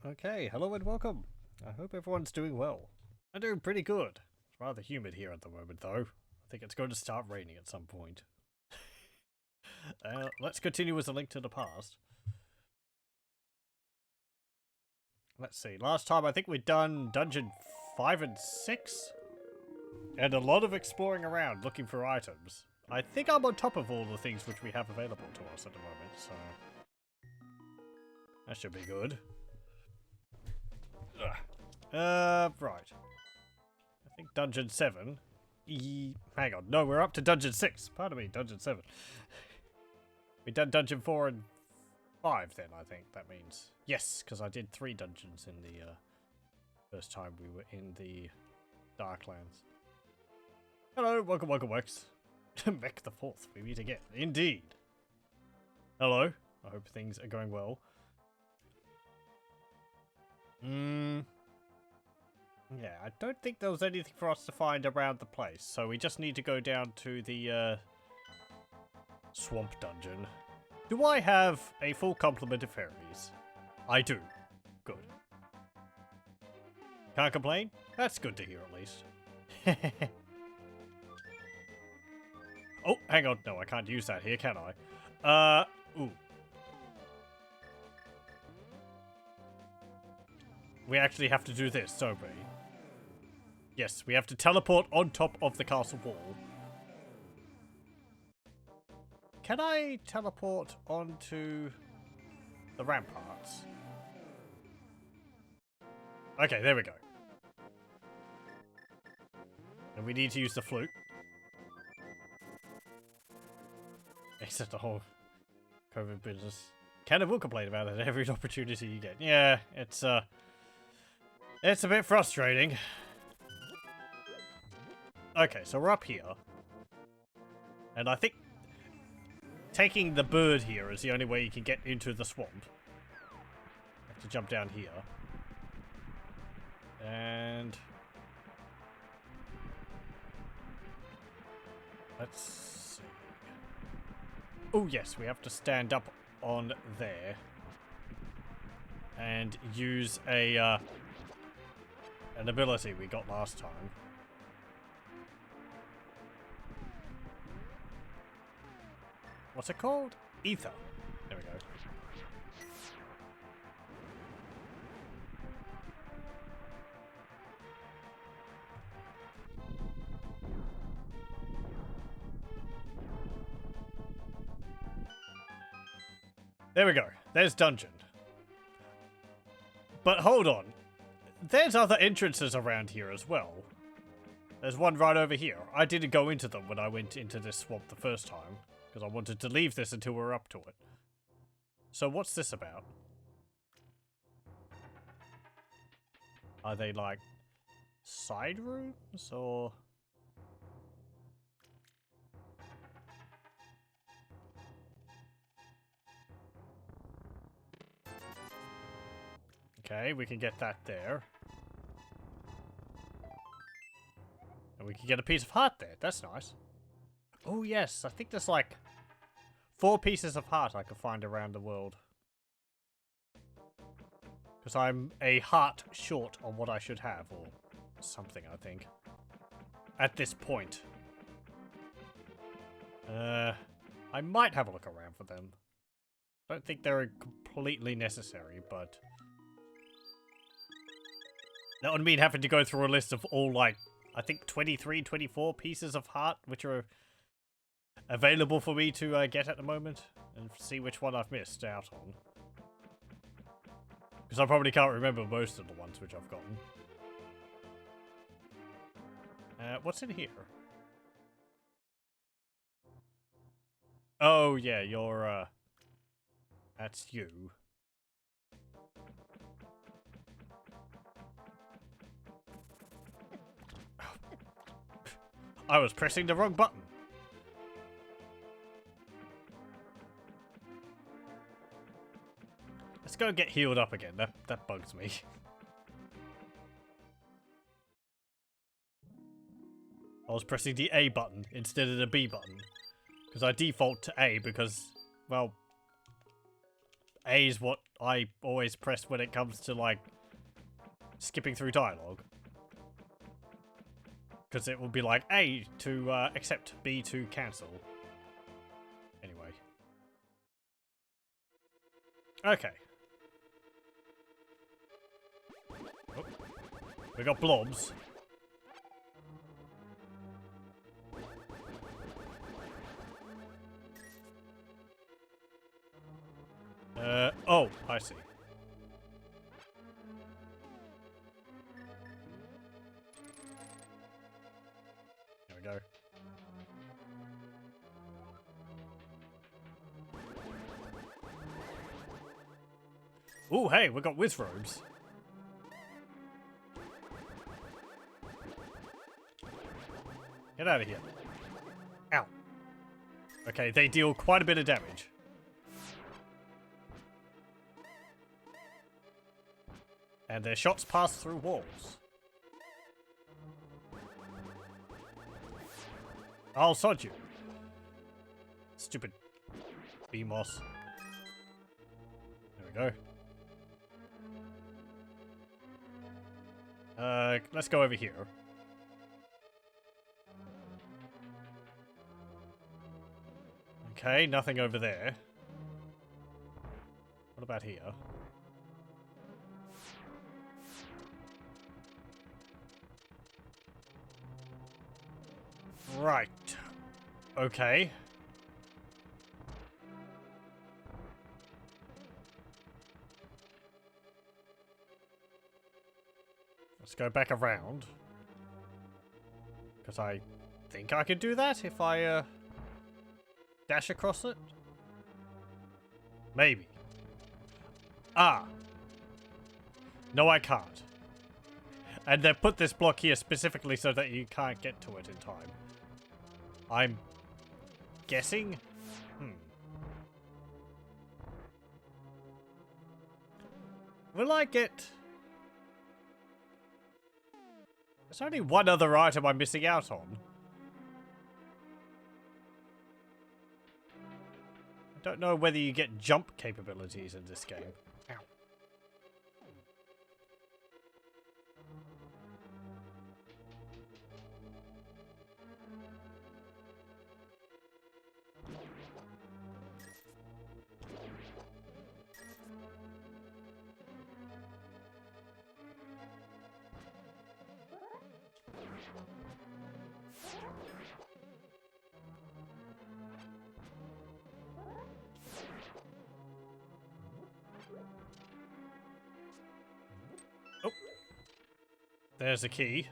Okay, hello and welcome. I hope everyone's doing well. I'm doing pretty good. It's rather humid here at the moment, though. I think it's going to start raining at some point. Let's continue with A Link to the Past. Let's see, last time I think we'd done Dungeon 5 and 6? And a lot of exploring around, looking for items. I think I'm on top of all the things which we have available to us at the moment, so... that should be good. Right. I think Dungeon 7. Hang on, no, we're up to Dungeon 6. Pardon me, Dungeon 7. We done Dungeon 4 and 5 then, I think that means. Yes, because I did 3 dungeons in the first time we were in the Darklands. Hello, welcome, Wex. Mech the 4th, we meet again. Indeed. Hello, I hope things are going well. Yeah, I don't think there was anything for us to find around the place, so we just need to go down to the swamp dungeon. Do I have a full complement of fairies? I do. Good. Can't complain? That's good to hear at least. Oh, hang on. No, I can't use that here, can I? Ooh. We actually have to do this, don't we? Yes, we have to teleport on top of the castle wall. Can I teleport onto the ramparts? Okay, there we go. And we need to use the flute. Except the whole COVID business. Kind of will complain about it every opportunity you get. Yeah, it's a bit frustrating. Okay, so we're up here. And I think taking the bird here is the only way you can get into the swamp. Have to jump down here. And let's see. Oh yes, we have to stand up on there and use a an ability we got last time. What's it called? Ether. There we go. There we go. There's dungeon. But hold on. There's other entrances around here as well. There's one right over here. I didn't go into them when I went into this swamp the first time, because I wanted to leave this until we're up to it. So what's this about? Are they like side rooms or... Okay, we can get that there. And we can get a piece of heart there. That's nice. Oh yes, I think there's like 4 pieces of heart I can find around the world. Because I'm a heart short on what I should have, or something, I think. At this point. I might have a look around for them. I don't think they're completely necessary, but... that would mean having to go through a list of all, like, I think 23, 24 pieces of heart, which are available for me to get at the moment, and see which one I've missed out on. Because I probably can't remember most of the ones which I've gotten. What's in here? Oh, yeah, you're, that's you. I was pressing the wrong button. Let's go get healed up again. That bugs me. I was pressing the A button instead of the B button. Because I default to A because, well, A is what I always press when it comes to, like, skipping through dialogue. Because it will be like A to accept, B to cancel. Anyway. Okay. Oh. We got blobs. Oh, I see. There we go. Ooh, hey, we got whiz robes. Get out of here. Ow. Okay, they deal quite a bit of damage. And their shots pass through walls. I'll sod you. Stupid B-moss. There we go. Let's go over here. Okay, nothing over there. What about here? Right. Okay. Let's go back around. Because I think I could do that if I, dash across it? Maybe. Ah. No, I can't. And they put this block here specifically so that you can't get to it in time. I'm guessing? Will I get... There's only one other item I'm missing out on. I don't know whether you get jump capabilities in this game. Ow. Oh. There's a key.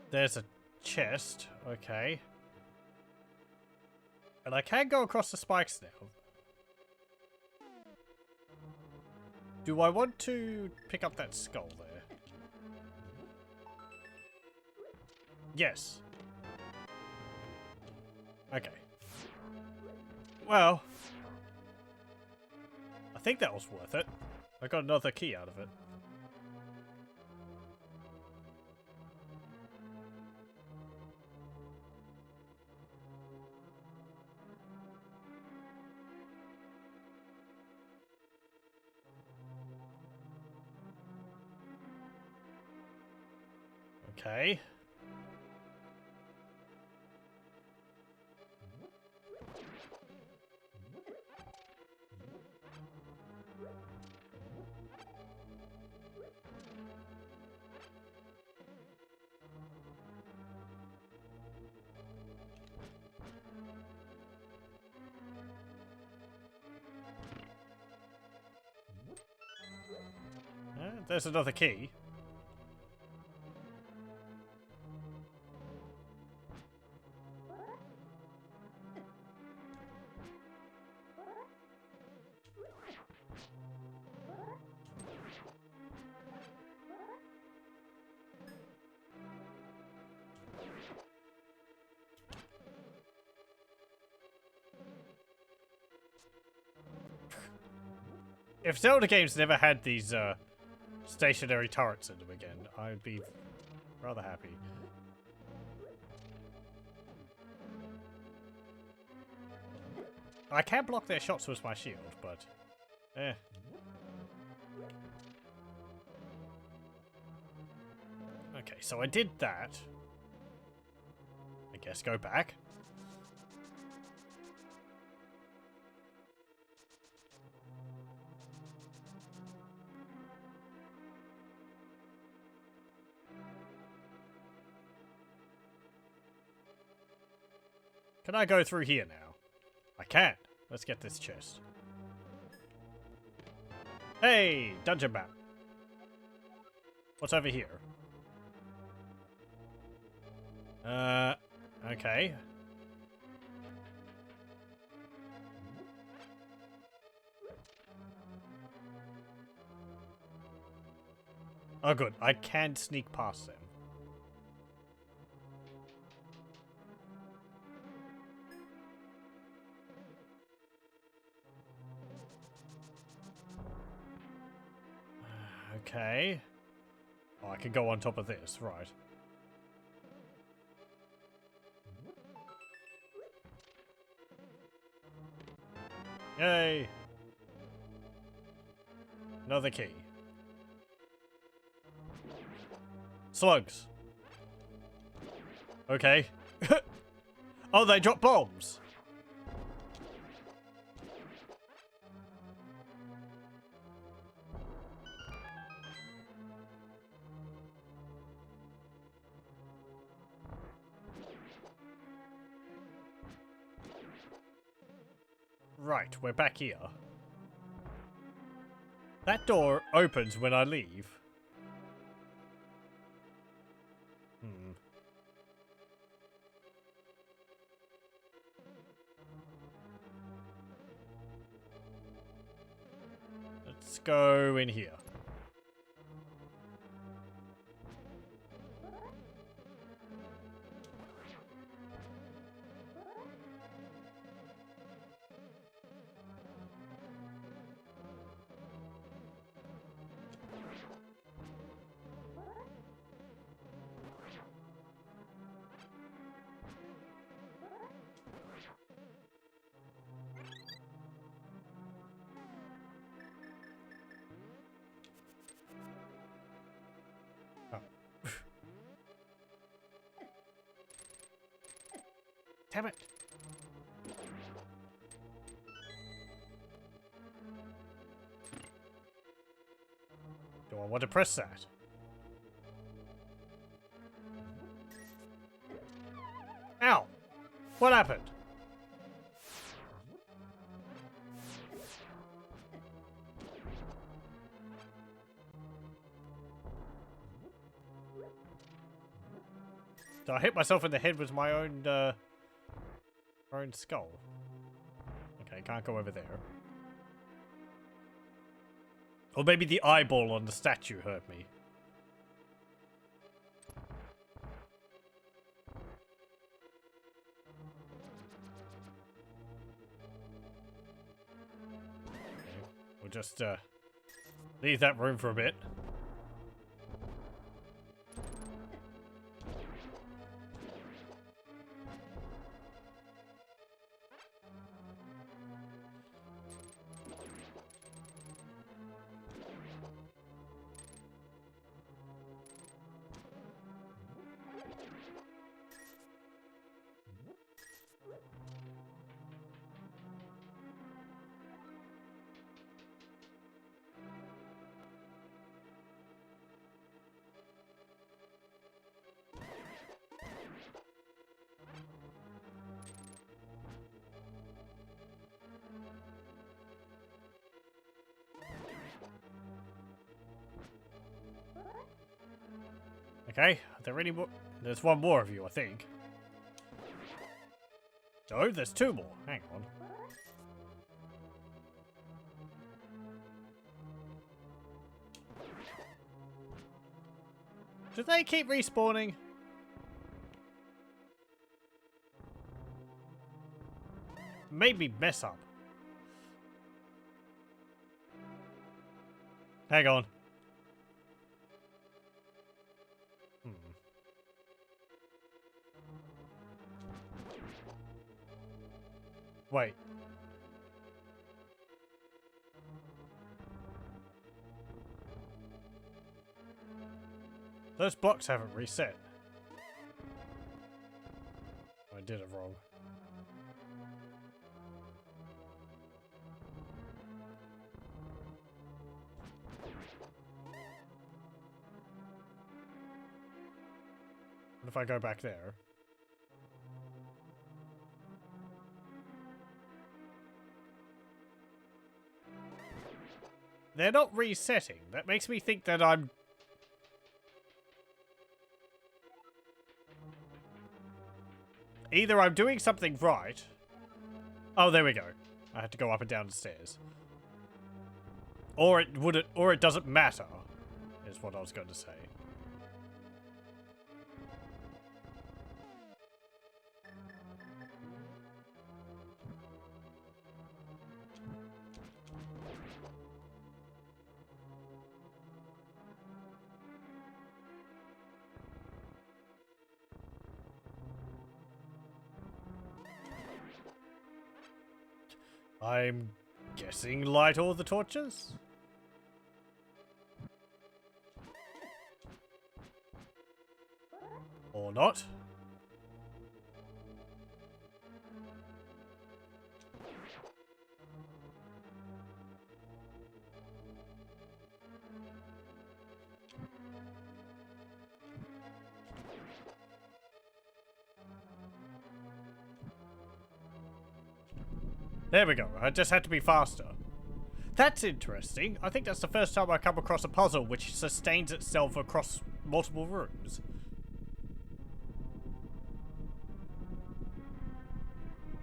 There's a chest. Okay. And I can go across the spikes now. Do I want to pick up that skull there? Yes. Okay. Well, I think that was worth it. I got another key out of it. Okay. There's another key. If Zelda games never had these stationary turrets in them again, I'd be rather happy. I can block their shots with my shield, but... Eh. Okay, so I did that. I guess go back. Can I go through here now? I can. Let's get this chest. Hey! Dungeon map. What's over here? Okay. Oh good, I can sneak past them. Okay. Oh, I can go on top of this, right. Yay! Another key. Slugs. Okay. Oh, they drop bombs! Right, we're back here. That door opens when I leave. Let's go in here. Oh. Damn it. Do I want to press that? Ow! What happened? Did I hit myself in the head with my own skull? Okay, can't go over there. Or maybe the eyeball on the statue hurt me. Okay, we'll just leave that room for a bit. Okay, are there any more? There's one more of you, I think. No, there's two more. Hang on. Do they keep respawning? Maybe mess up. Hang on. Wait. Those blocks haven't reset. I did it wrong. What if I go back there? They're not resetting. That makes me think that I'm... Either I'm doing something right... Oh, there we go. I had to go up and down the stairs. Or it doesn't matter, is what I was going to say. I'm guessing light all the torches? Or not? There we go. I just had to be faster. That's interesting. I think that's the first time I come across a puzzle which sustains itself across multiple rooms.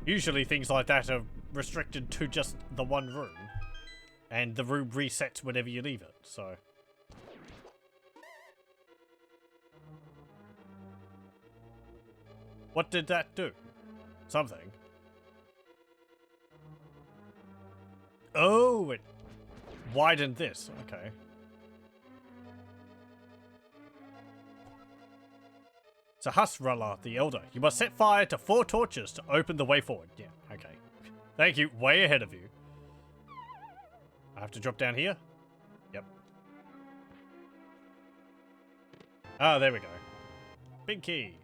Usually things like that are restricted to just the one room. And the room resets whenever you leave it, so... What did that do? Something. Oh, it widened this. Okay. Sahasrara the Elder. You must set fire to 4 torches to open the way forward. Yeah, okay. Thank you. Way ahead of you. I have to drop down here? Yep. Ah, there we go. Big key.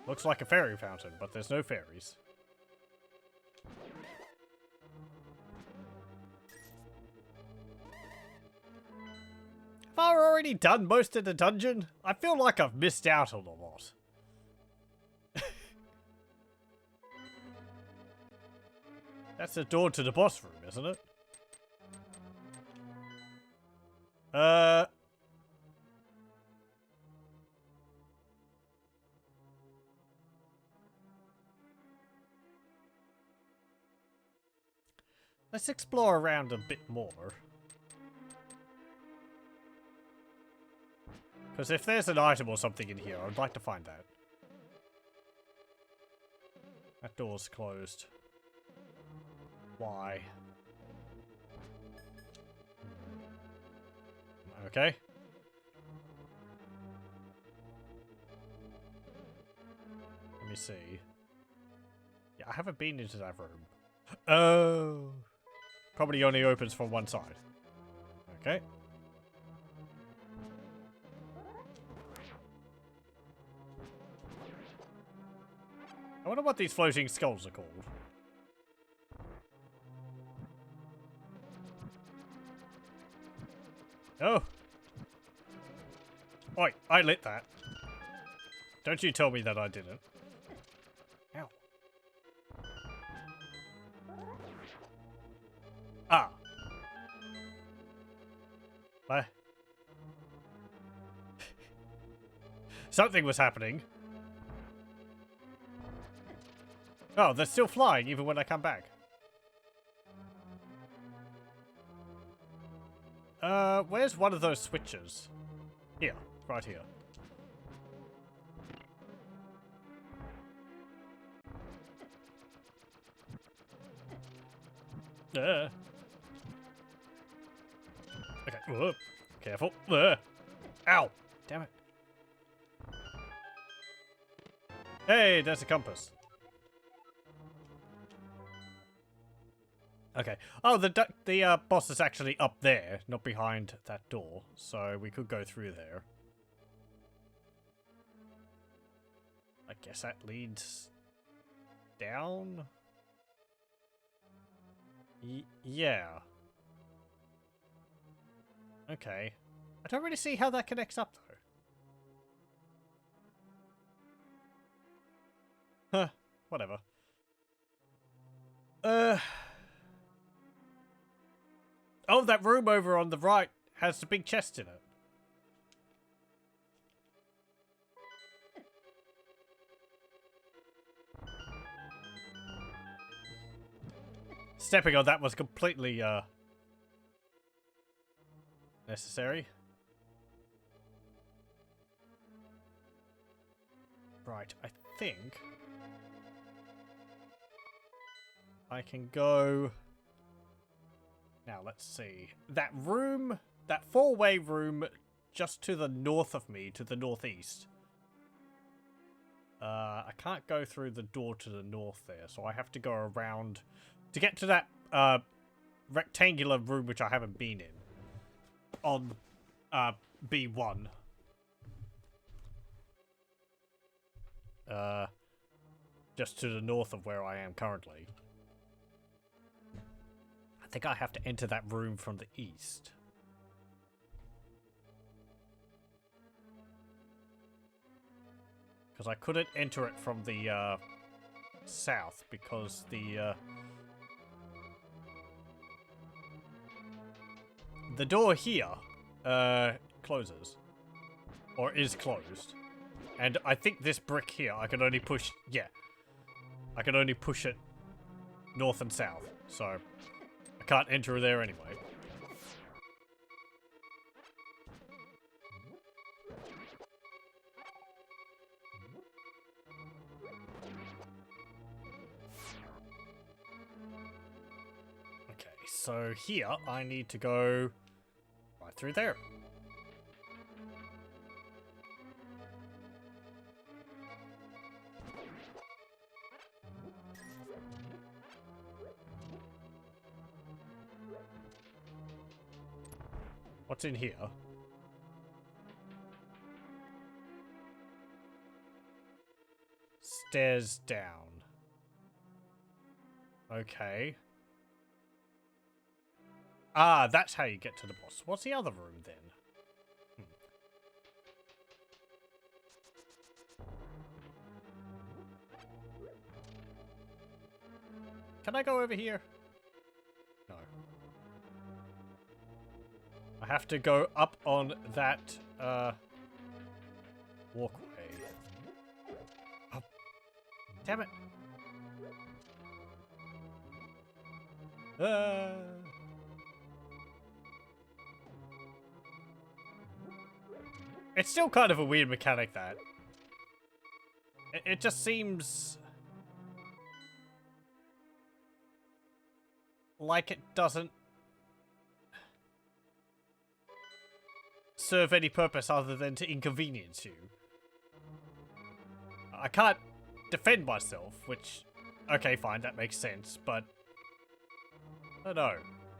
Looks like a fairy fountain, but there's no fairies. Have I already done most of the dungeon? I feel like I've missed out on a lot. That's the door to the boss room, isn't it? Let's explore around a bit more. Because if there's an item or something in here, I'd like to find that. That door's closed. Why? Okay. Let me see. Yeah, I haven't been into that room. Oh. Probably only opens from one side. Okay. I wonder what these floating skulls are called. Oh. Oi, I lit that. Don't you tell me that I didn't. Ow. Ah. What? Something was happening. Oh, they're still flying even when I come back. Where's one of those switches? Here, right here. Okay, whoa. Careful. Ow! Damn it. Hey, there's a compass. Okay. Oh, the boss is actually up there, not behind that door. So we could go through there. I guess that leads down. Yeah. Okay. I don't really see how that connects up though. Huh. Whatever. Oh, that room over on the right has the big chest in it. Stepping on that was completely, necessary. Right, I think I can go... Now, let's see. That room, that four-way room just to the north of me, to the northeast. I can't go through the door to the north there, so I have to go around to get to that, rectangular room which I haven't been in. On, B1. Just to the north of where I am currently. I think I have to enter that room from the east. Because I couldn't enter it from the, south, because the door here, closes. Or is closed. And I think this brick here, I can only push, yeah. I can only push it north and south, so I can't enter there anyway. Okay, so here I need to go right through there. What's in here? Stairs down. Okay. Ah, that's how you get to the boss. What's the other room then? Can I go over here? No. I have to go up on that, walkway. Oh. Damn it. It's still kind of a weird mechanic, that. It just seems... like it doesn't serve any purpose other than to inconvenience you. I can't defend myself, which... okay, fine, that makes sense, but... I don't know.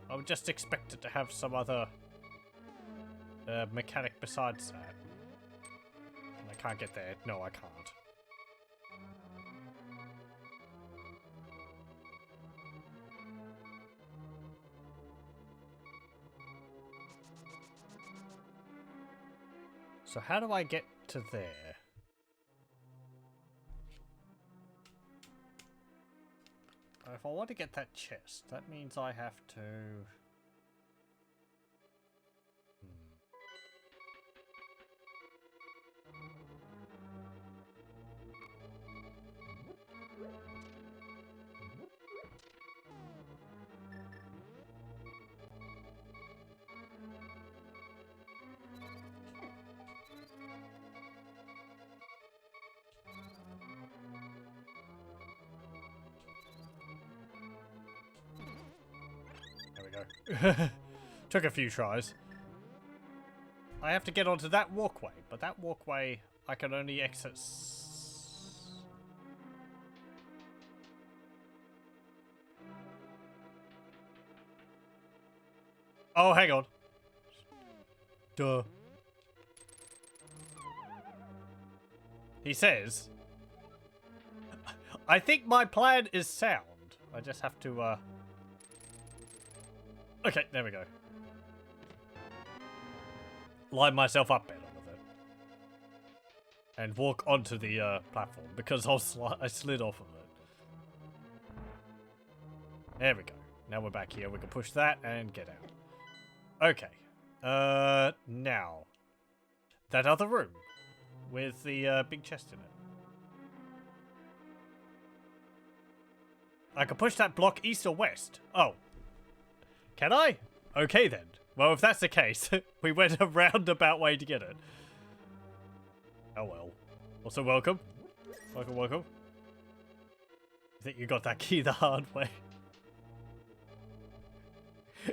I would just expect it to have some other... mechanic besides that. And I can't get there. No, I can't. So how do I get to there? If I want to get that chest, that means I have to... Took a few tries. I have to get onto that walkway, but that walkway I can only exit... Oh, hang on. Duh. He says, I think my plan is sound. I just have to, Okay, there we go. Line myself up better with it. And walk onto the, platform, because I slid off of it. There we go. Now we're back here. We can push that and get out. Okay. Now. That other room. With the, big chest in it. I can push that block east or west. Oh. Can I? Okay then. Well, if that's the case, we went a roundabout way to get it. Oh well. Also, welcome. Welcome, welcome. I think you got that key the hard way.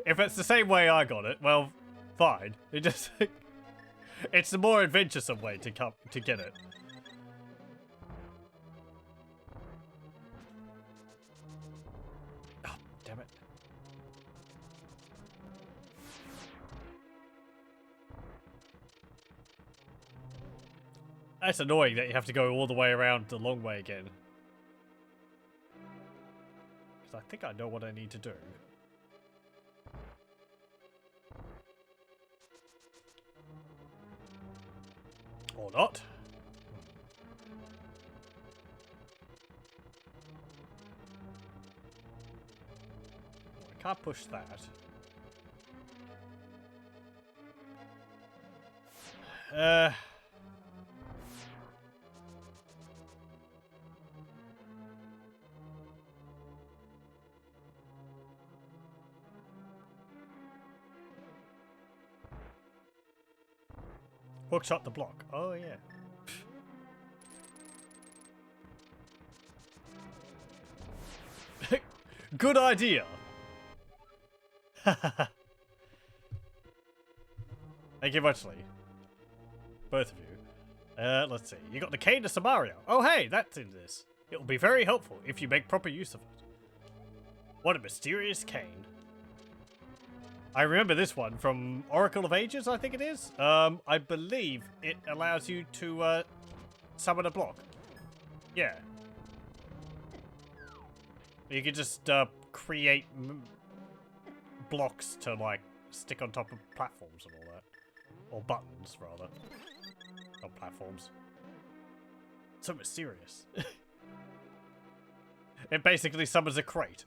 If it's the same way I got it, well, fine. It just... it's the more adventuresome way to get it. Oh, damn it. That's annoying that you have to go all the way around the long way again. Because I think I know what I need to do. Or not. I can't push that. Hookshot the block. Oh, yeah. Good idea. Thank you much, Lee. Both of you. Let's see. You got the cane to Samaria. Oh, hey, that's in this. It will be very helpful if you make proper use of it. What a mysterious cane. I remember this one from Oracle of Ages, I think it is. I believe it allows you to summon a block. Yeah. You can just create blocks to, like, stick on top of platforms and all that. Or buttons, rather. Not platforms. So mysterious. It basically summons a crate.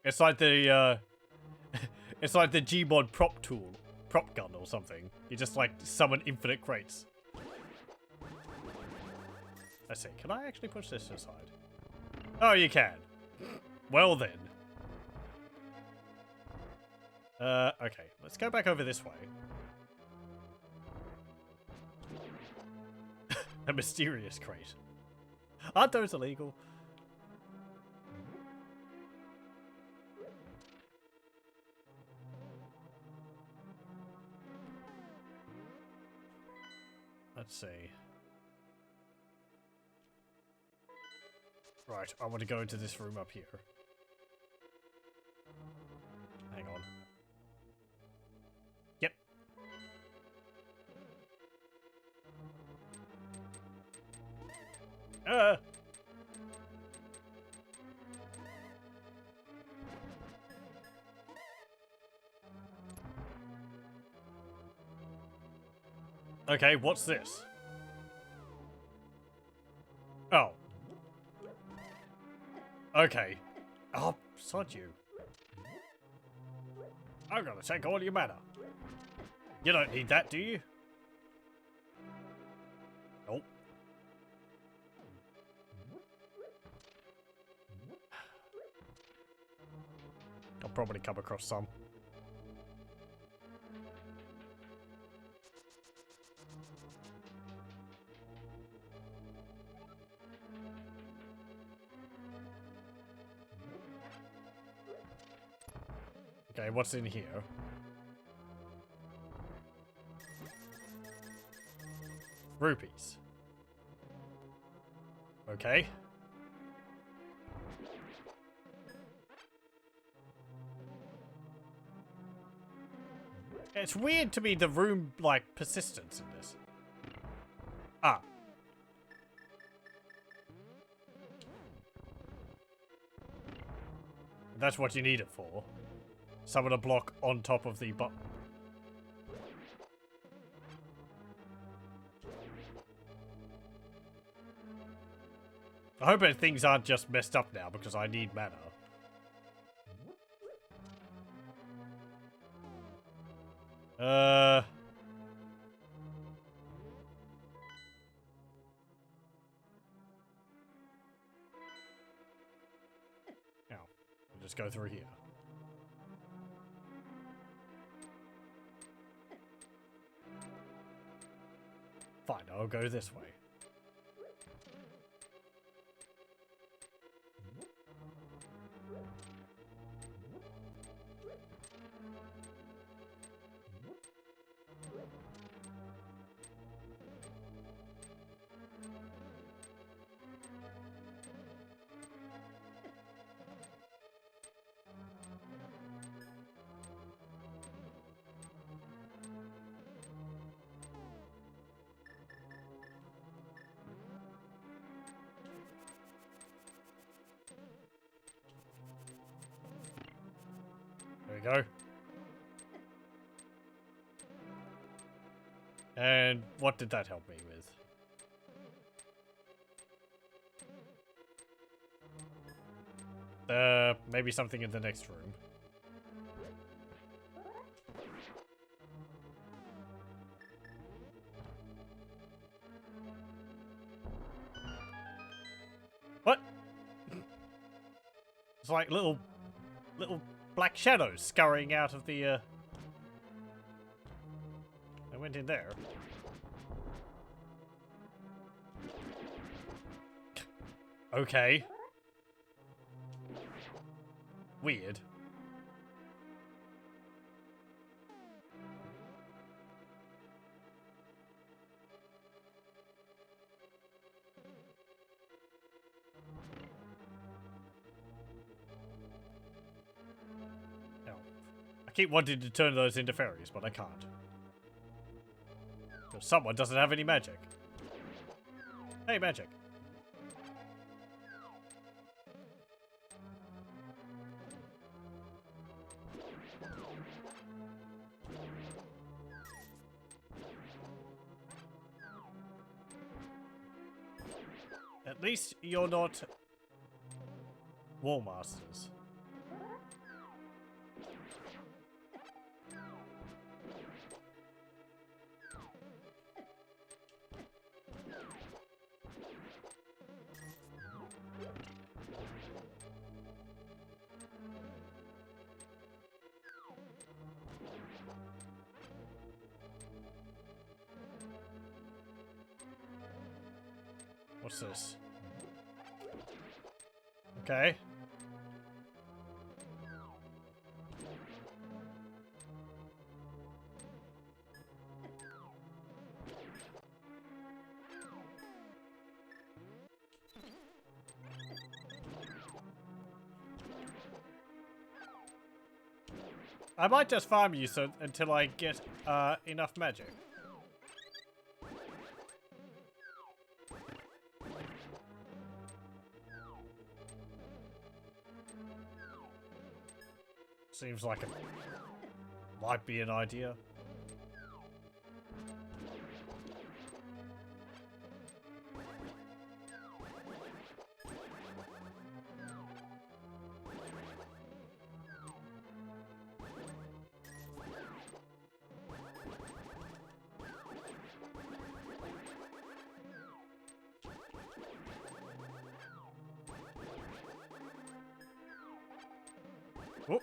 It's like the, it's like the Gmod prop gun or something. You just, like, summon infinite crates. Let's see, can I actually push this aside? Oh, you can. Well then. Okay, let's go back over this way. A mysterious crate. Aren't those illegal? Let's see. Right, I want to go into this room up here. Hang on. Yep. Okay, what's this? Oh. Okay. Oh, sod you. I'm gonna take all your mana. You don't need that, do you? Nope. I'll probably come across some. Okay, what's in here? Rupees. Okay. It's weird to me, the room, like, persistence in this. Ah. That's what you need it for. Summon a block on top of the button. I hope that things aren't just messed up now because I need mana. Now, we'll just go through here. Fine, I'll go this way. There we go. And what did that help me with? Maybe something in the next room. What? It's like little black shadows scurrying out of the, I went in there. Okay. Weird. No. I keep wanting to turn those into fairies, but I can't. Because someone doesn't have any magic. Hey, magic. At least you're not War Masters. What's this? Okay. I might just farm you until I get enough magic. Seems like it might be an idea. Oh.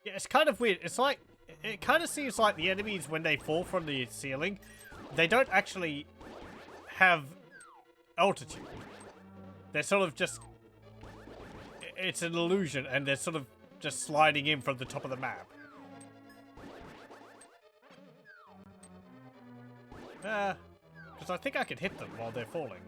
Yeah, it's kind of weird. It's like, it kind of seems like the enemies, when they fall from the ceiling, they don't actually have altitude. They're sort of just, it's an illusion, and they're sort of just sliding in from the top of the map. Because I think I could hit them while they're falling.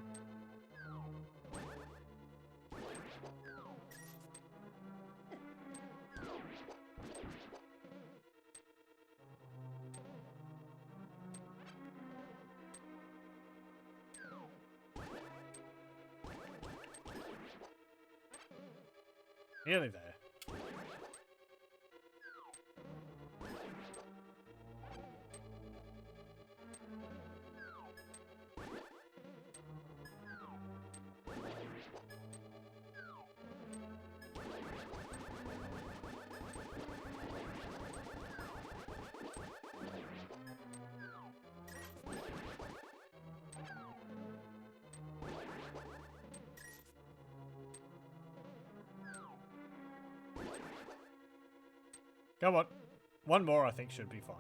Nearly there. Come on. One more, I think, should be fine.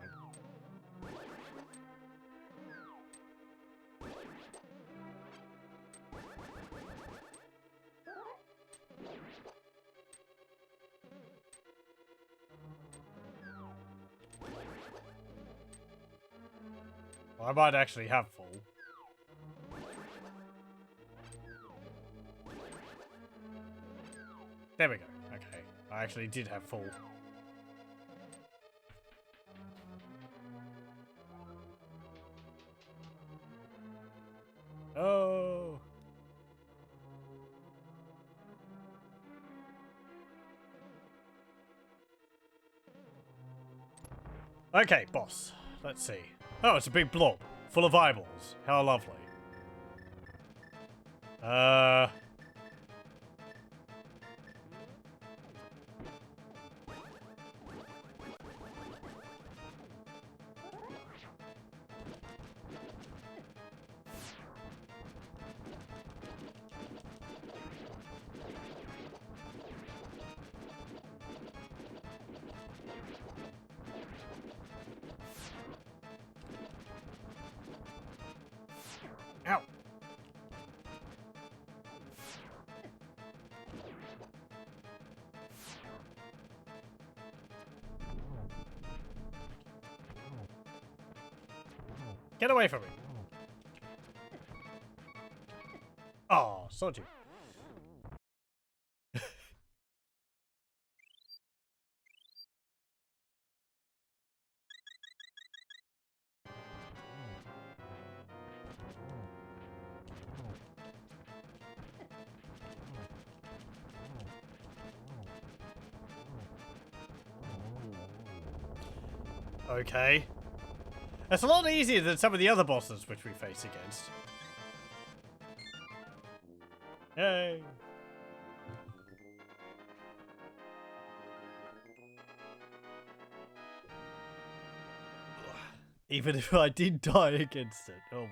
Well, I might actually have full. There we go. Okay. I actually did have full. Oh. Okay, boss. Let's see. Oh, it's a big blob. Full of eyeballs. How lovely. Ow. Get away from me. Oh, sod you. Okay. That's a lot easier than some of the other bosses which we face against. Yay. Even if I did die against it. Oh well.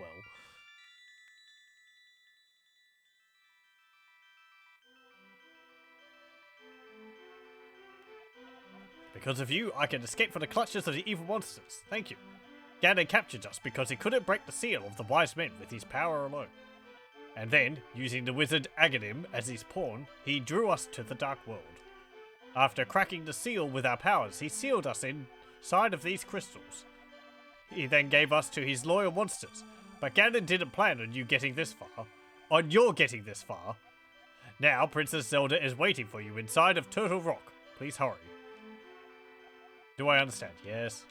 Because of you, I can escape from the clutches of the evil monsters. Thank you. Ganon captured us because he couldn't break the seal of the wise men with his power alone. And then, using the wizard Aghanim as his pawn, he drew us to the Dark World. After cracking the seal with our powers, he sealed us inside of these crystals. He then gave us to his loyal monsters, but Ganon didn't plan on you getting this far. On your getting this far. Now, Princess Zelda is waiting for you inside of Turtle Rock. Please hurry. Do I understand? Yes.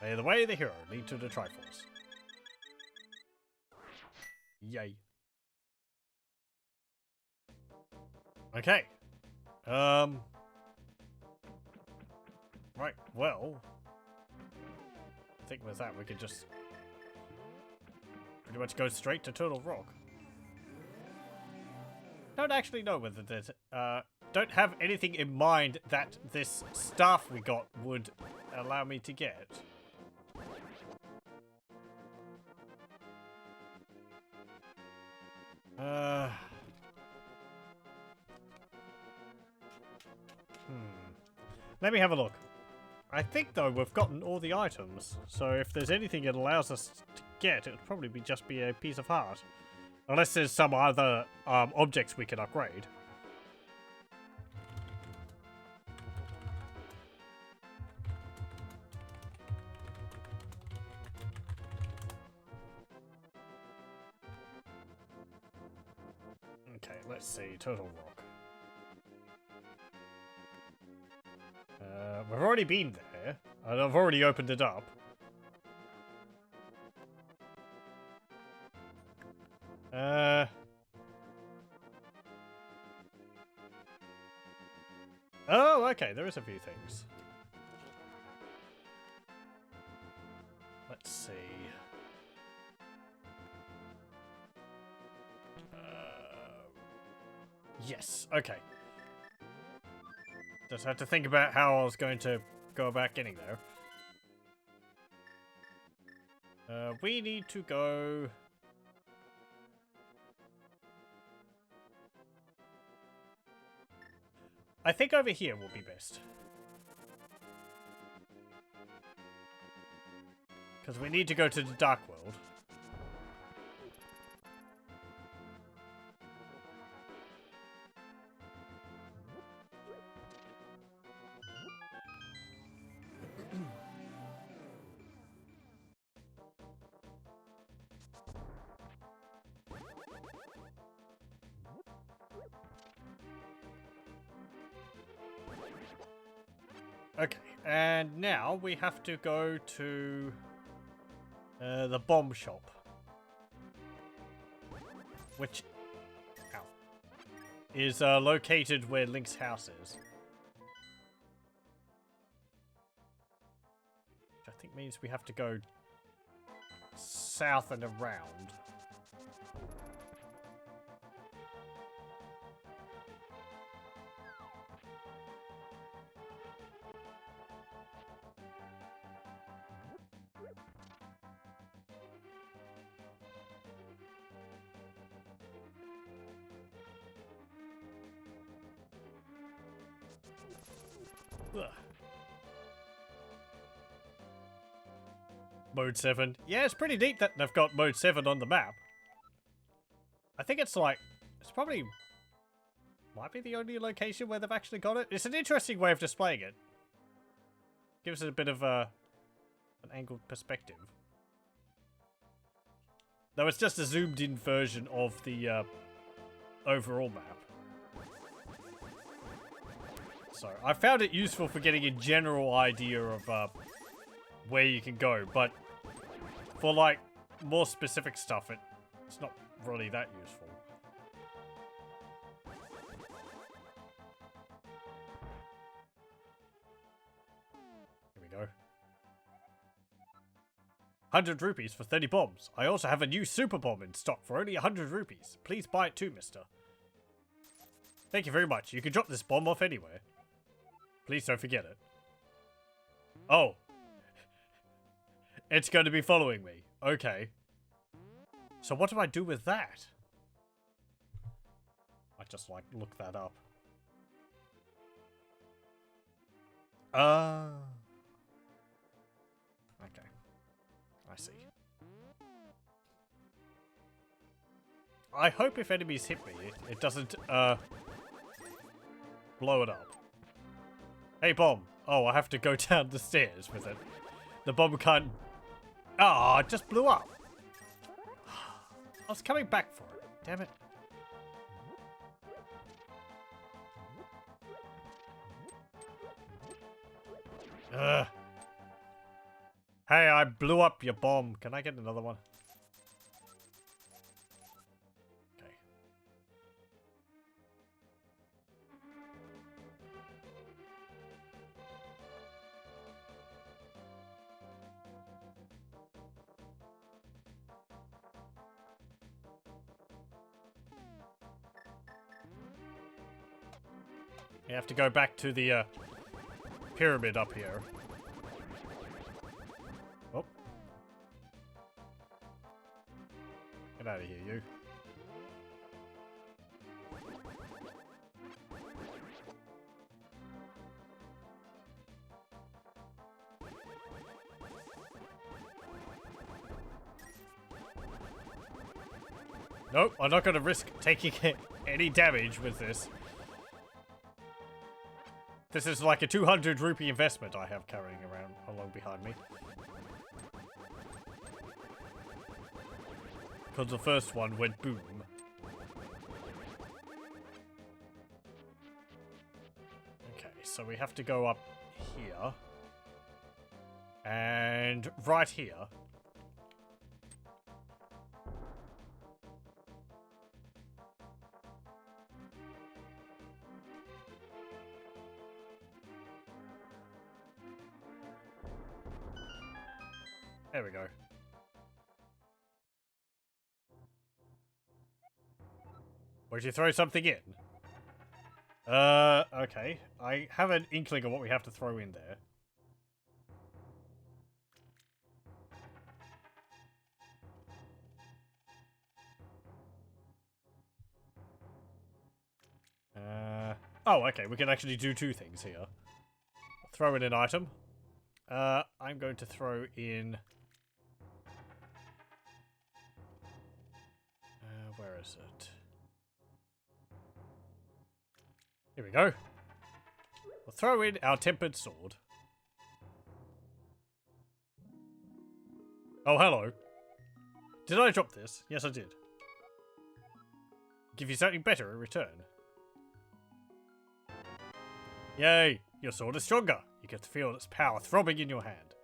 May the way of the hero lead to the Triforce. Yay. Okay. Right, well. I think with that we could just pretty much go straight to Turtle Rock. Don't actually know whether there's don't have anything in mind that this staff we got would allow me to get. Let me have a look. I think, though, we've gotten all the items, so if there's anything it allows us to get, it would probably just be a piece of heart. Unless there's some other objects we can upgrade. Okay, let's see. Turtle Rock. We've already been there, and I've already opened it up. Oh, okay, there is a few things. Let's see. Yes, okay. Just had to think about how I was going to go about getting there. We need to go... I think over here will be best. Because we need to go to the Dark World. Okay, and now we have to go to the bomb shop. Which is located where Link's house is. Which I think means we have to go south and around. Ugh. Mode 7. Yeah, it's pretty neat that they've got Mode 7 on the map. I think it's like... It's probably... Might be the only location where they've actually got it. It's an interesting way of displaying it. Gives it a bit of an angled perspective. Though it's just a zoomed in version of the overall map. So, I found it useful for getting a general idea of where you can go, but for like more specific stuff, it's not really that useful. Here we go. 100 rupees for 30 bombs. I also have a new super bomb in stock for only 100 rupees. Please buy it too, mister. Thank you very much. You can drop this bomb off anywhere. Please don't forget it. Oh. It's going to be following me. Okay. So what do I do with that? I just, like, look that up. Okay. I see. I hope if enemies hit me, it doesn't, blow it up. Hey, bomb. Oh, I have to go down the stairs with it. The bomb can't... Ah, it just blew up. I was coming back for it. Damn it. Ugh. Hey, I blew up your bomb. Can I get another one? Okay. You have to go back to the pyramid up here. Oh. Get out of here, you. Nope, I'm not going to risk taking any damage with this. This is like a 200 rupee investment I have carrying around along behind me. Because the first one went boom. Okay, so we have to go up here. And right here. There we go. Would you throw something in? Okay. I have an inkling of what we have to throw in there. Oh, okay. We can actually do two things here. Throw in an item. I'm going to throw in... where is it? Here we go. We'll throw in our tempered sword. Oh, hello. Did I drop this? Yes, I did. Give you something better in return. Yay! Your sword is stronger. You can feel its power throbbing in your hand.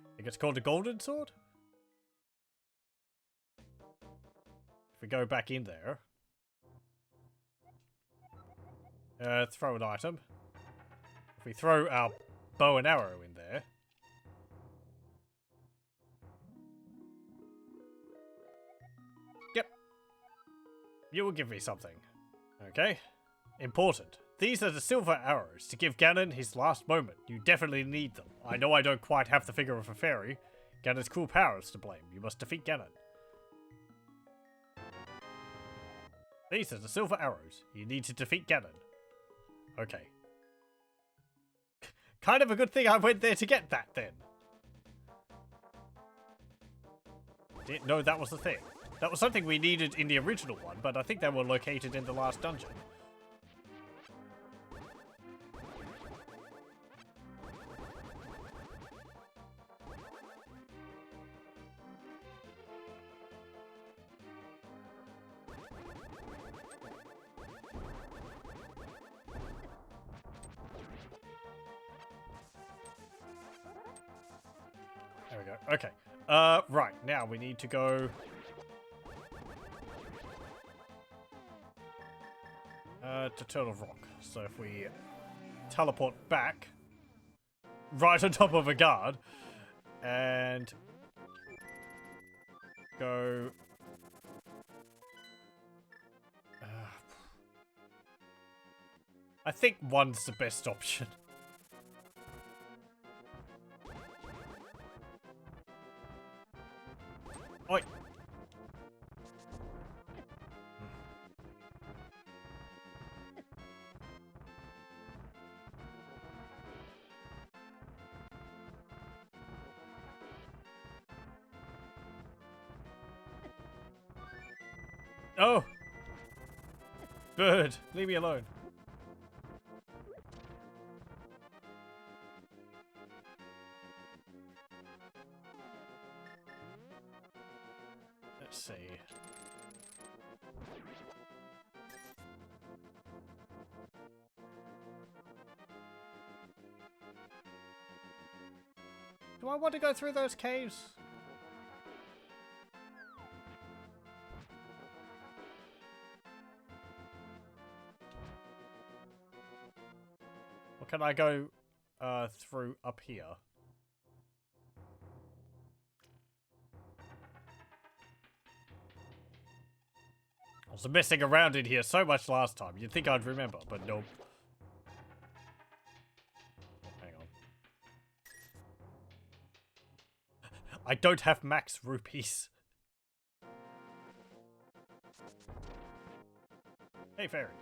I think it's called a golden sword? If we go back in there... throw an item. If we throw our bow and arrow in there... Yep. You will give me something. Okay. Important. These are the silver arrows to give Ganon his last moment. You definitely need them. I know I don't quite have the figure of a fairy. Ganon's cool power is to blame. You must defeat Ganon. These are the silver arrows. You need to defeat Ganon. Okay. Kind of a good thing I went there to get that, then. Didn't know that was the thing. That was something we needed in the original one, but I think they were located in the last dungeon. There we go. Okay. Right. Now we need to go... to Turtle Rock. So if we teleport back right on top of a guard and go... I think one's the best option. Oi! Oh! Bird, leave me alone. Let's see. Do I want to go through those caves? Or can I go through up here? I was messing around in here so much last time. You'd think I'd remember, but nope. Hang on. I don't have max rupees. Hey, fairy.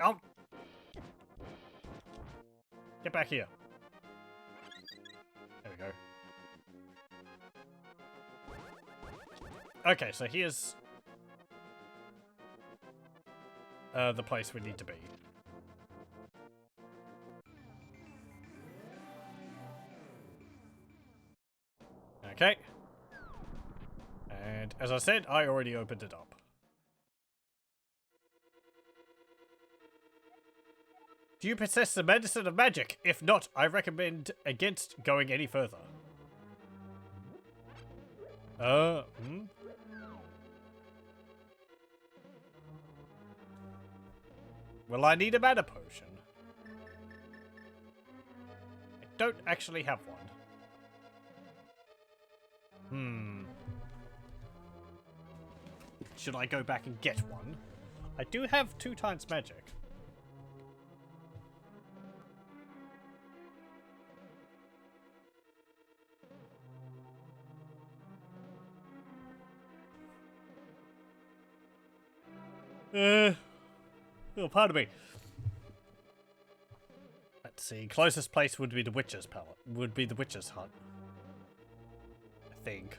Oh! Get back here. There we go. Okay, so here's... the place we need to be. Okay. And as I said, I already opened it up. Do you possess the medicine of magic? If not, I recommend against going any further. Well, I need a mana potion. don't actually have one. Should I go back and get one? I do have 2 times magic. Oh, pardon me. Let's see. Closest place would be the Witch's Palette. Would be the Witch's Hut. I think.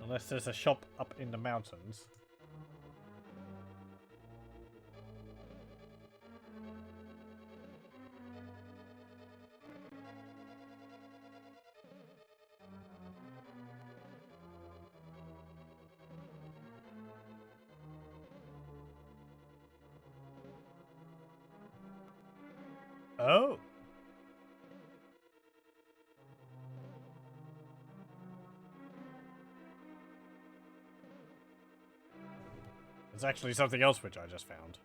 Unless there's a shop up in the mountains. Oh. There's actually something else which I just found.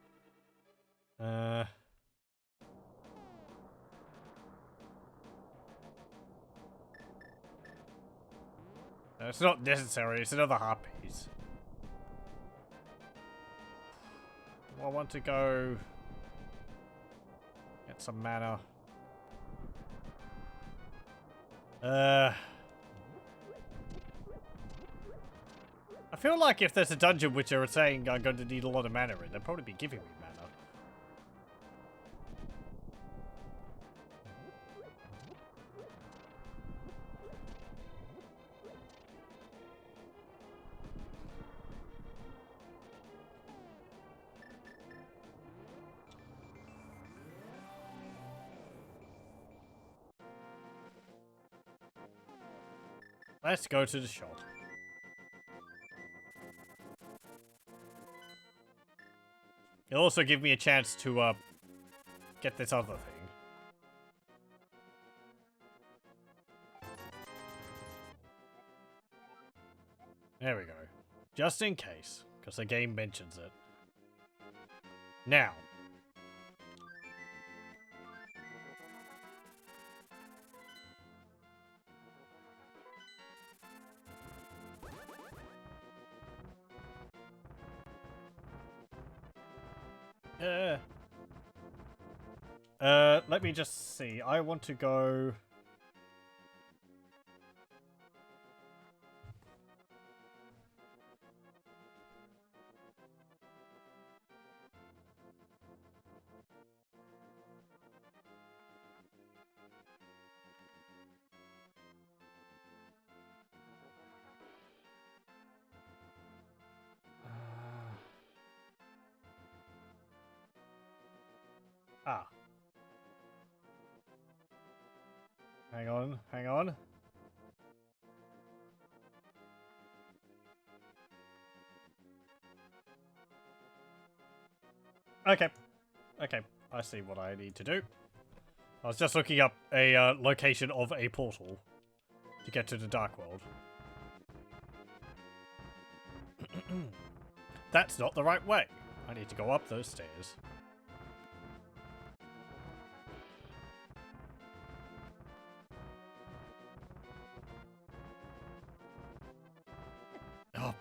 It's not necessary, it's another harpies. I want to go get some mana. I feel like if there's a dungeon which are saying I'm going to need a lot of mana in, they'll probably be giving me mana. Let's go to the shop. It'll also give me a chance to, get this other thing. There we go. Just in case, because the game mentions it. Now. Let me just see. I want to go... Ah. Hang on, hang on. Okay. Okay, I see what I need to do. I was just looking up a location of a portal to get to the Dark World. That's not the right way. I need to go up those stairs. Oh.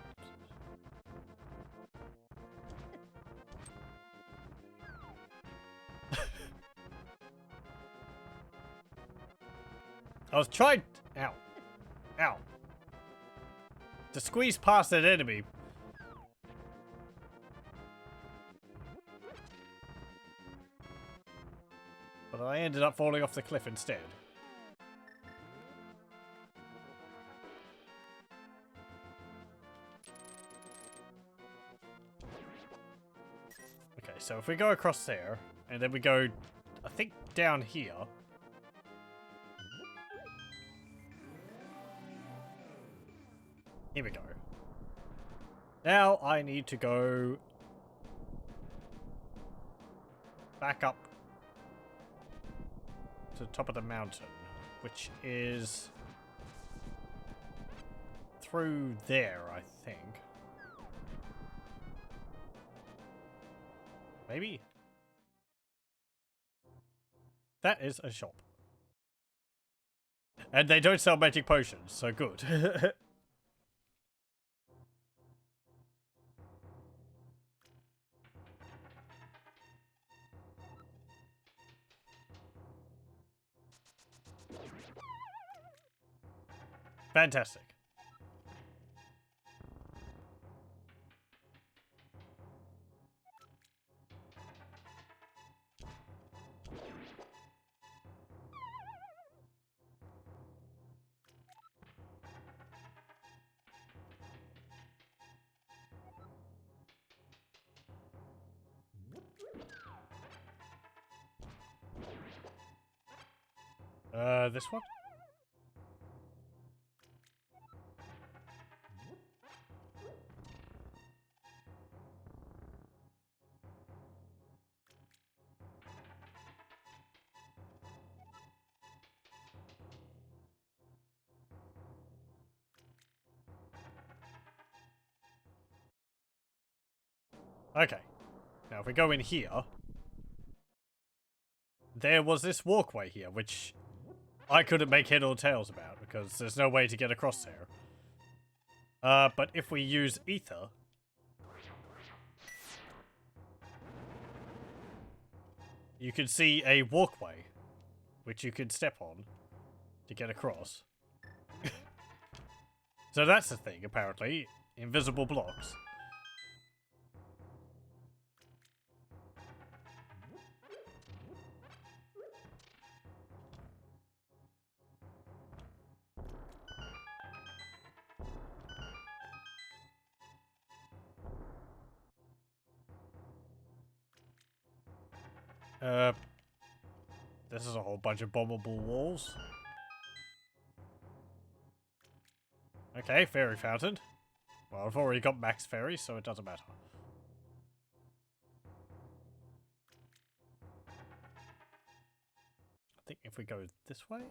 I was trying... Ow. Ow. To squeeze past that enemy. But I ended up falling off the cliff instead. Okay, so if we go across there, and then we go, I think, down here. Here we go. Now I need to go back up to the top of the mountain, which is through there, I think. Maybe? That is a shop. And they don't sell magic potions, so good. Fantastic. This one? Okay. Now if we go in here, there was this walkway here, which I couldn't make head or tails about, because there's no way to get across there. But if we use ether, you can see a walkway, which you can step on to get across. So that's the thing, apparently. Invisible blocks. This is a whole bunch of bombable walls. Okay, fairy fountain. Well, I've already got max fairies, so it doesn't matter. I think if we go this way...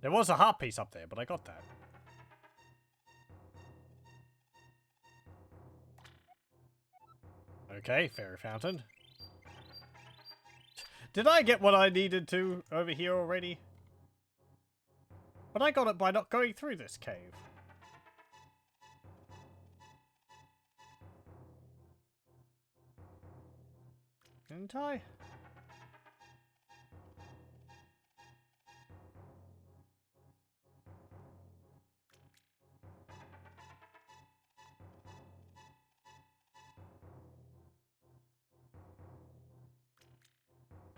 There was a heart piece up there, but I got that. Okay, fairy fountain. Did I get what I needed to over here already? But I got it by not going through this cave. Didn't I?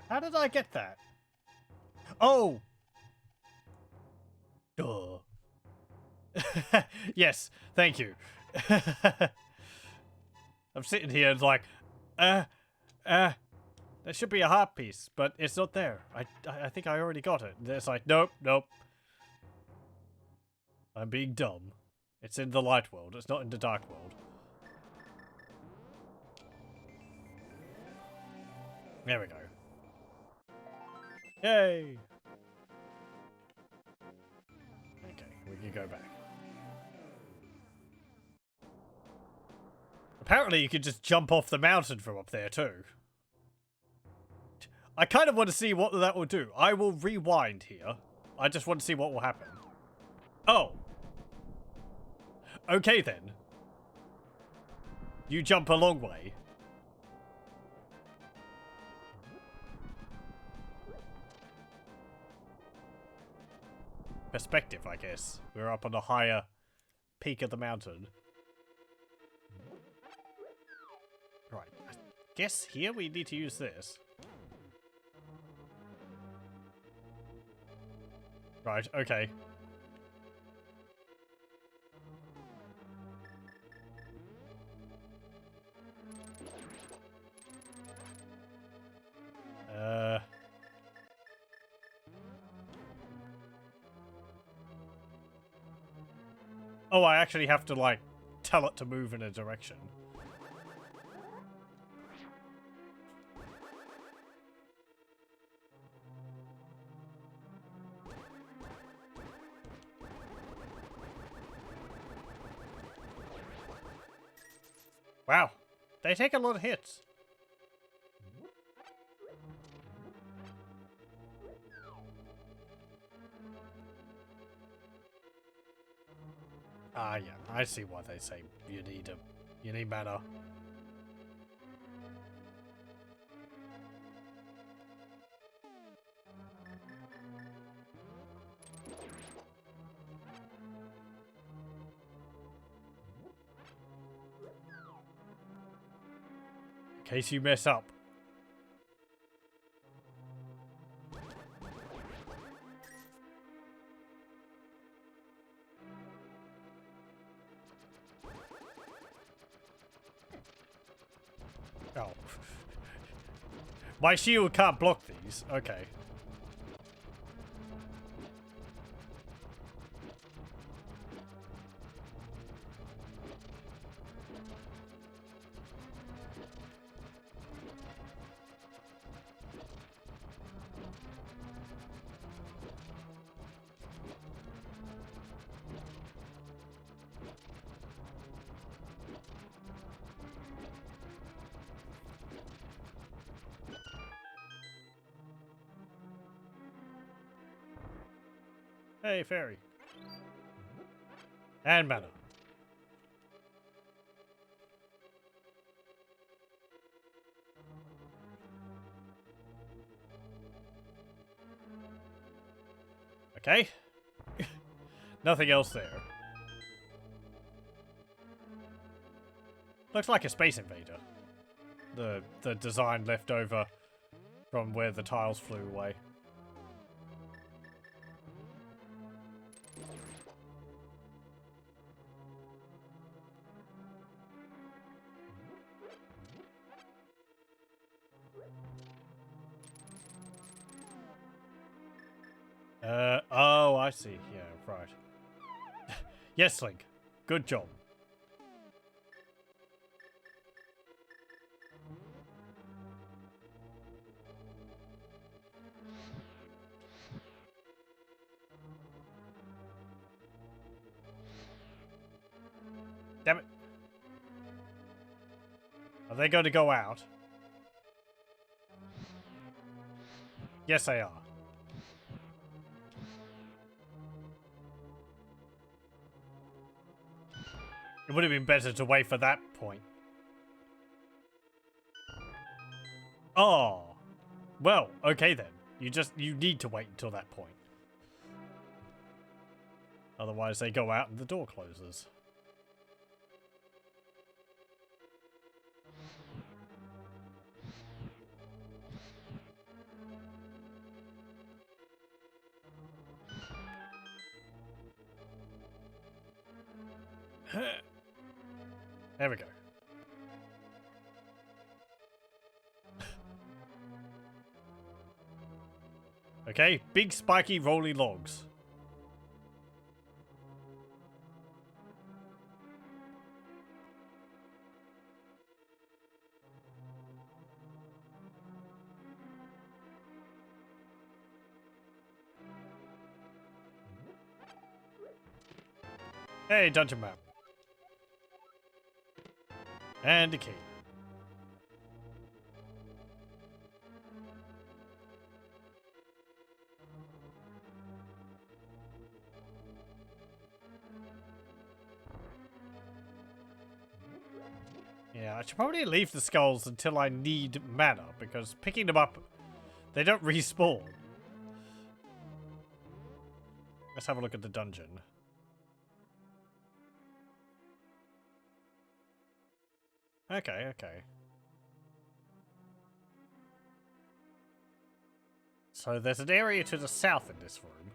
How did I get that? Oh! Duh. Yes, thank you. I'm sitting here and like, there should be a heart piece, but it's not there. I think I already got it. And it's like, nope, nope. I'm being dumb. It's in the light world, it's not in the dark world. There we go. Yay! Okay, we can go back. Apparently you can just jump off the mountain from up there too. I kind of want to see what that will do. I will rewind here. I just want to see what will happen. Oh. Okay then. You jump a long way. Perspective, I guess. We're up on a higher peak of the mountain. Right. I guess here we need to use this. Right, okay. Oh, I actually have to, like, tell it to move in a direction. Wow. They take a lot of hits. Ah, yeah, I see why they say you need mana. In case you mess up. Oh. My shield can't block these. Okay. Hey, fairy. And mana. Okay. Nothing else there. Looks like a Space Invader. The design left over from where the tiles flew away. Oh, I see. Yeah, right. Yes, Link. Good job. Damn it. Are they going to go out? Yes, they are. It would have been better to wait for that point. Oh. Well, okay then. You need to wait until that point. Otherwise they go out and the door closes. There we go. Okay, big spiky rolly logs. Hey, dungeon map. And a key. Yeah, I should probably leave the skulls until I need mana, because picking them up, they don't respawn. Let's have a look at the dungeon. Okay, okay. So there's an area to the south in this room.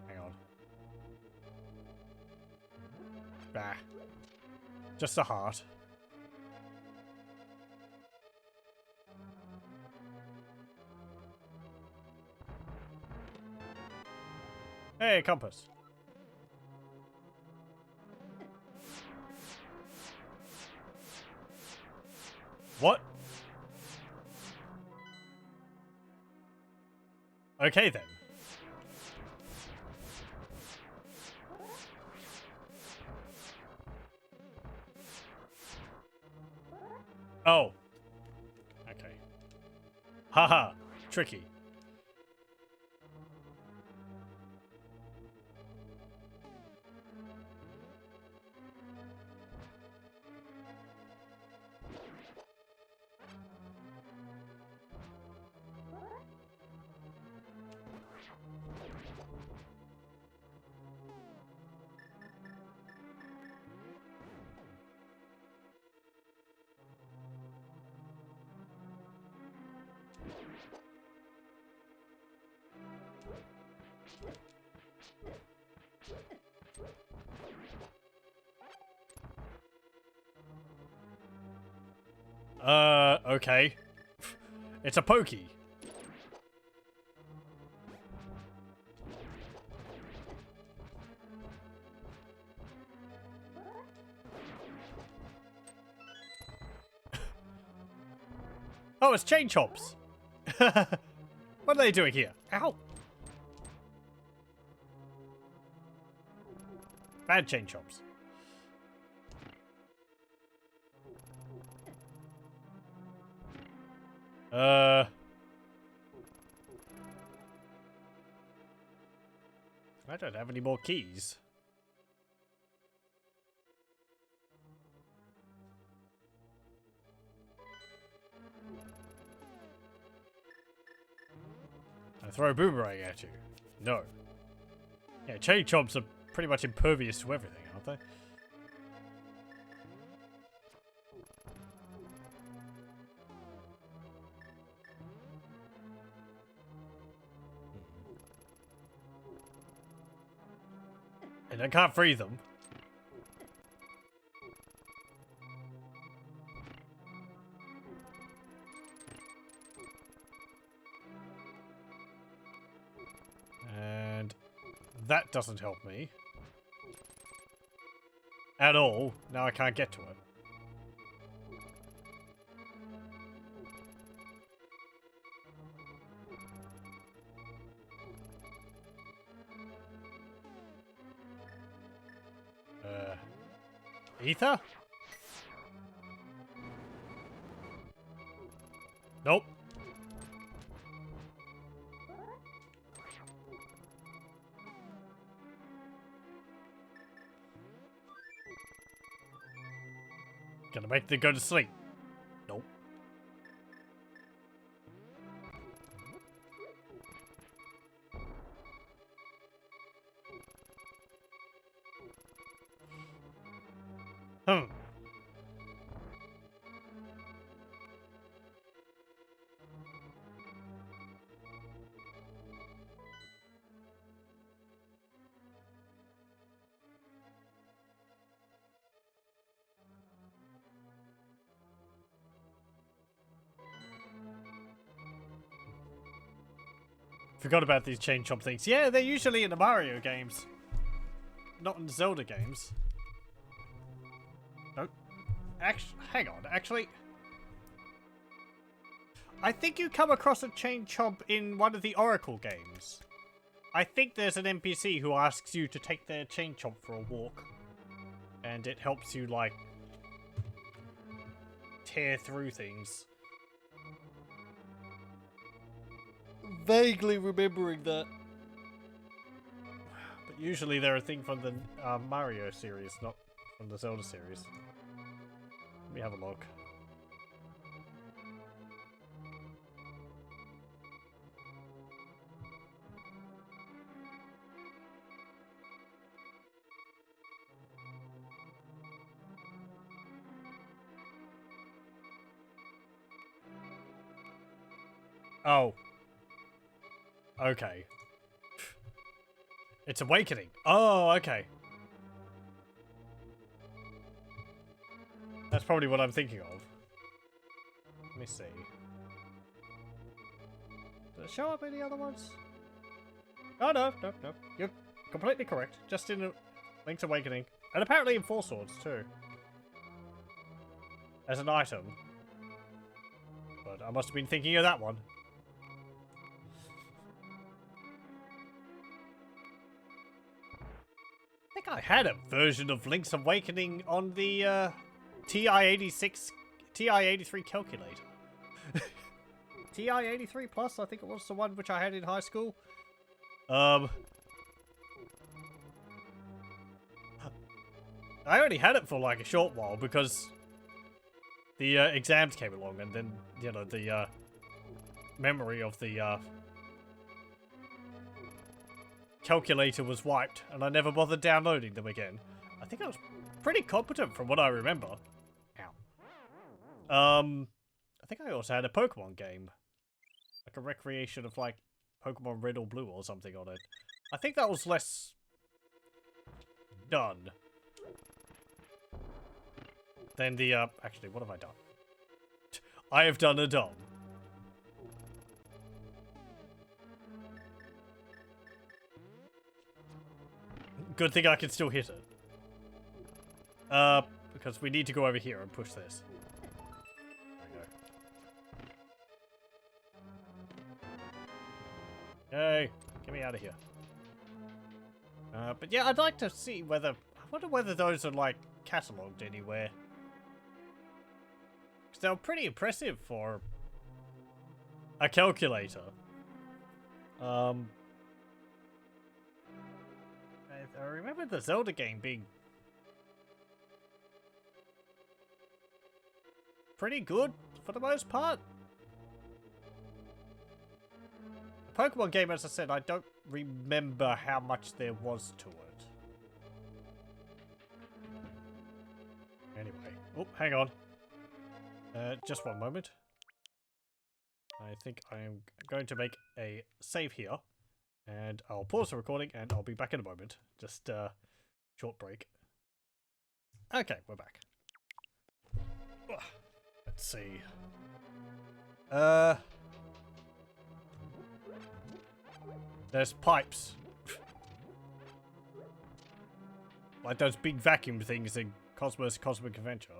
Hang on. Bah. Just a heart. Hey, compass. What? Okay then. Oh. Okay. Haha. Tricky. Okay. It's a pokey. Oh, it's chain chomps. What are they doing here? Ow. Bad chain chomps. I don't have any more keys. I throw a boomerang at you. No. Yeah, chain chomps are pretty much impervious to everything, aren't they? And I can't free them. And that doesn't help me. At all. Now I can't get to it. Ether? Nope. Gonna make them go to sleep. Nope. Hmm. Forgot about these chain chomp things. Yeah, they're usually in the Mario games. Not in Zelda games. Nope. Hang on, actually. I think you come across a chain chomp in one of the Oracle games. I think there's an NPC who asks you to take their chain chomp for a walk. And it helps you, like, tear through things. Vaguely remembering that. But usually they're a thing from the Mario series, not from the Zelda series. Let me have a look. Oh. Okay. It's awakening. Oh, okay. That's probably what I'm thinking of. Let me see. Does it show up any other ones? Oh, no. You're completely correct. Just in Link's Awakening. And apparently in Four Swords, too. As an item. But I must have been thinking of that one. I think I had a version of Link's Awakening on the TI-86 TI-83 calculator. TI-83 Plus, I think it was the one which I had in high school. I only had it for like a short while because the exams came along, and then, you know, the memory of the calculator was wiped, and I never bothered downloading them again. I think I was pretty competent from what I remember. Ow. I think I also had a Pokemon game. Like a recreation of like Pokemon Red or Blue or something on it. I think that was less done than the, actually, what have I done? I have done a dom. Good thing I can still hit it. Because we need to go over here and push this. There we go. Hey, get me out of here. But yeah, I'd like to see whether... I wonder whether those are, like, catalogued anywhere. Because they were pretty impressive for a calculator. I remember the Zelda game being pretty good for the most part. The Pokemon game, as I said, I don't remember how much there was to it. Anyway. Oh, hang on. Just one moment. I think I am going to make a save here. And I'll pause the recording and I'll be back in a moment. Just short break. Okay, we're back. Let's see. There's pipes. Like those big vacuum things in Cosmos Cosmic Adventure.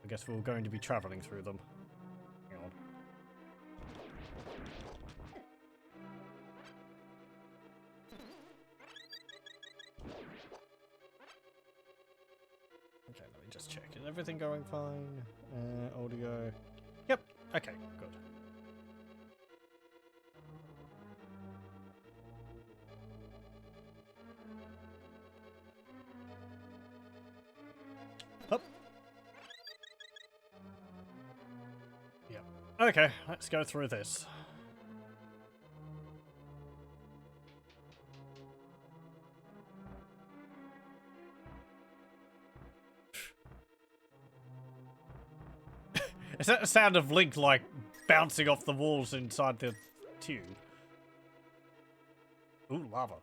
I guess we're going to be traveling through them. Hang on. Okay, let me just check. Is everything going fine? Audio. Yep. Okay, good. Up. Yep. Okay, let's go through this. Is that the sound of Link, like, bouncing off the walls inside the tube? Ooh, lava.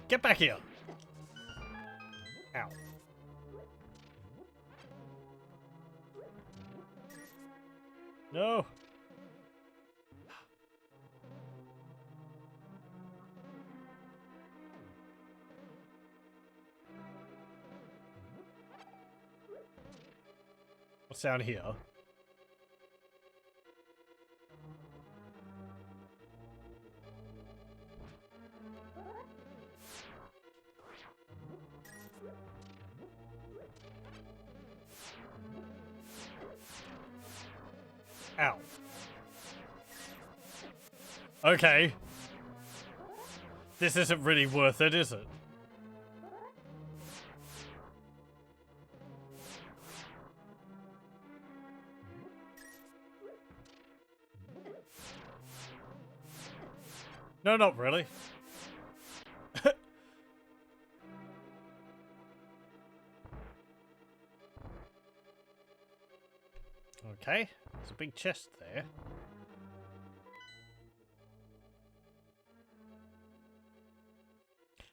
Get back here! Ow. No! What's down here? Ow. Okay. This isn't really worth it, is it? No, not really. Okay, there's a big chest there.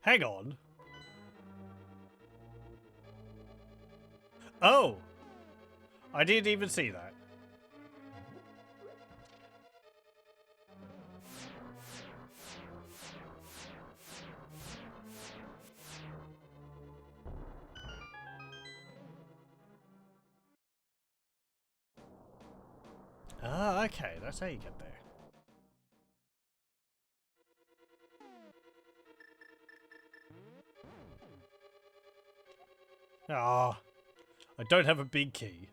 Hang on. Oh! I didn't even see that. Okay, that's how you get there. Ah, I don't have a big key.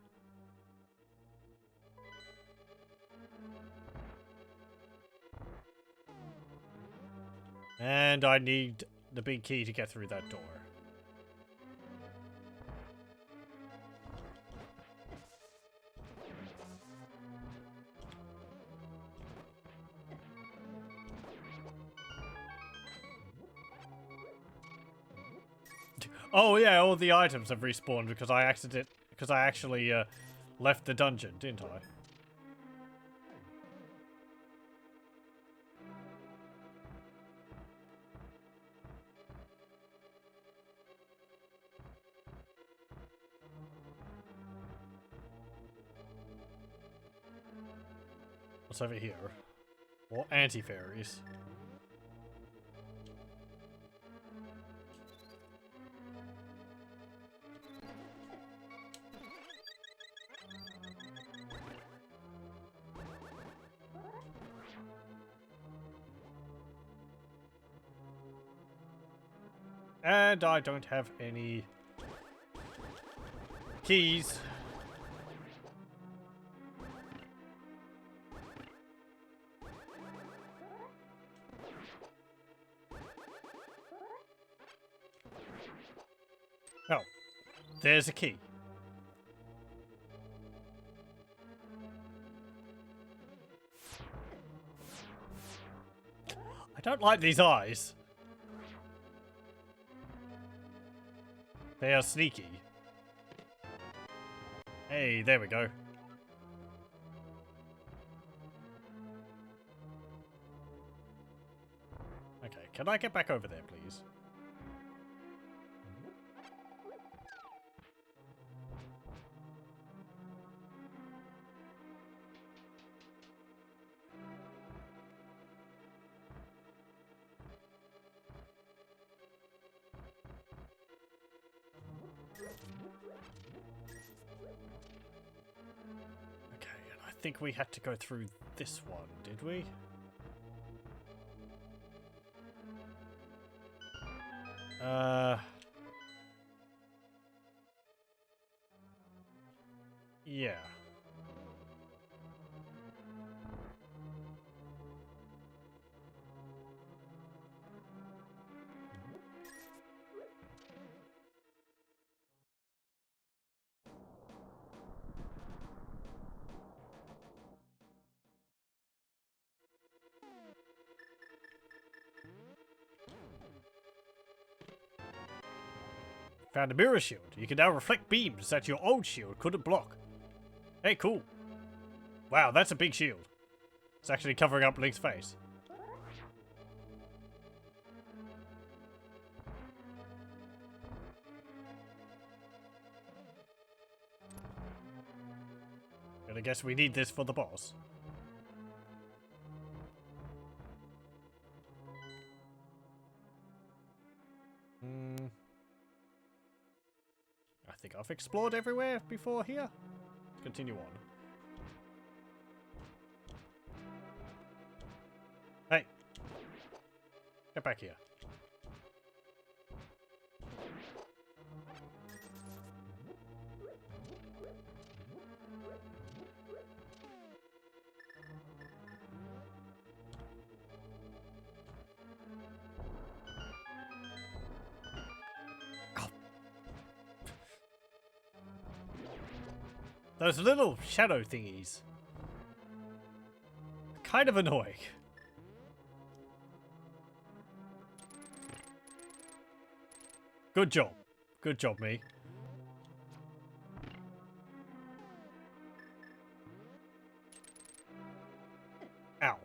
And I need the big key to get through that door. Oh yeah, all the items have respawned because I actually left the dungeon, didn't I? What's over here? More anti-fairies. And I don't have any keys. Oh, there's a key. I don't like these eyes. They are sneaky. Hey, there we go. Okay, can I get back over there, please? Okay, and I think we had to go through this one, did we? Yeah. Found a mirror shield. You can now reflect beams that your old shield couldn't block. Hey, cool. Wow, that's a big shield. It's actually covering up Link's face. And I guess we need this for the boss. I think I've explored everywhere before here. Let's continue on. Hey! Get back here. Those little shadow thingies. Kind of annoying. Good job. Good job, me. Ow.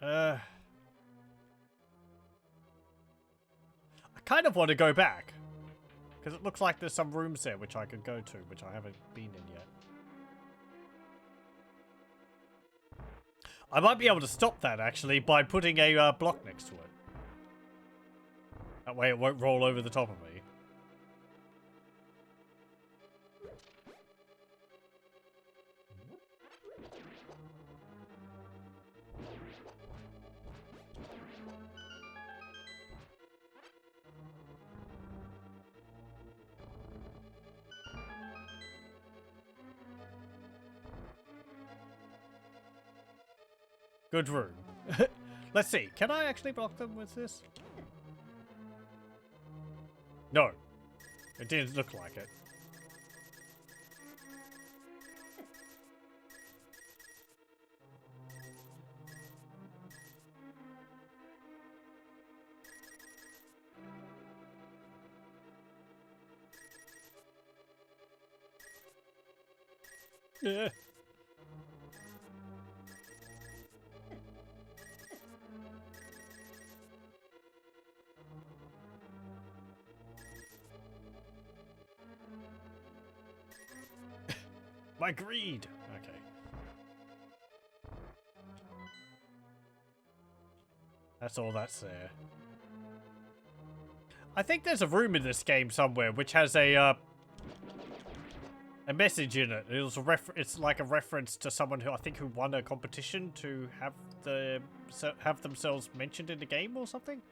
I kind of want to go back. Because it looks like there's some rooms there which I could go to, which I haven't been in yet. I might be able to stop that, actually, by putting a block next to it. That way it won't roll over the top of me. Good room. Let's see. Can I actually block them with this? No. It didn't look like it. Yeah. My greed! Okay. That's all that's there. I think there's a room in this game somewhere which has a message in it. It's like a reference to someone who I think who won a competition to have themselves mentioned in the game or something.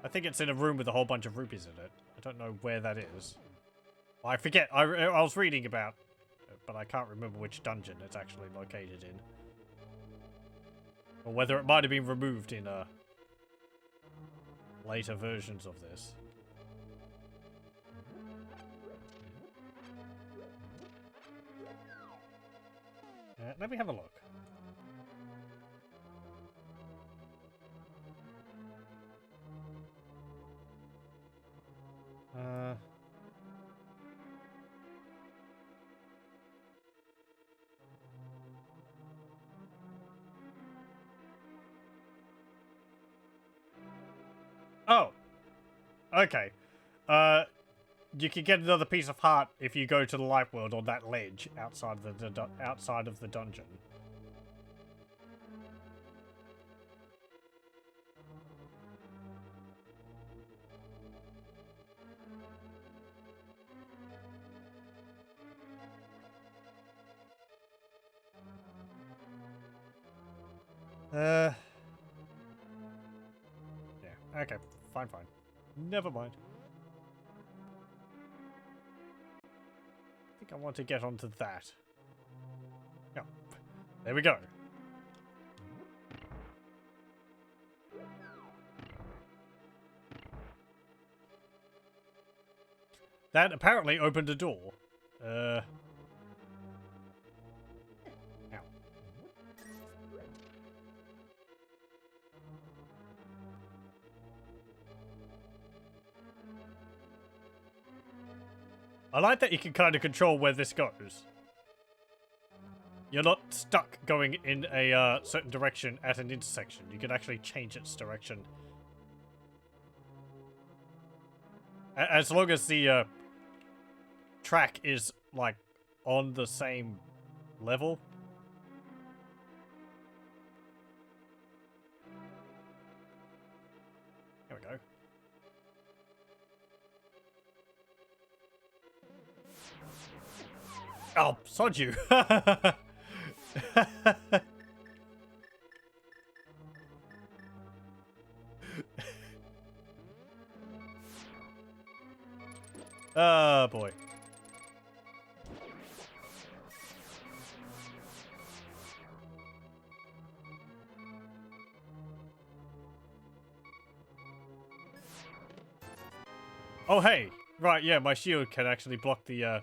I think it's in a room with a whole bunch of rupees in it. I don't know where that is. I forget. I was reading about it, but I can't remember which dungeon it's actually located in. Or whether it might have been removed in later versions of this. Let me have a look. Oh. Okay. You can get another piece of heart if you go to the light world on that ledge outside of the dungeon. Yeah. Okay. Fine. Never mind. I think I want to get onto that. Yeah. There we go. That apparently opened a door. Ow. I like that you can kind of control where this goes. You're not stuck going in a certain direction at an intersection. You can actually change its direction. As long as the track is, like, on the same level. There we go. Oh, sod you. Oh, boy. Oh, hey. Right, yeah, my shield can actually block the,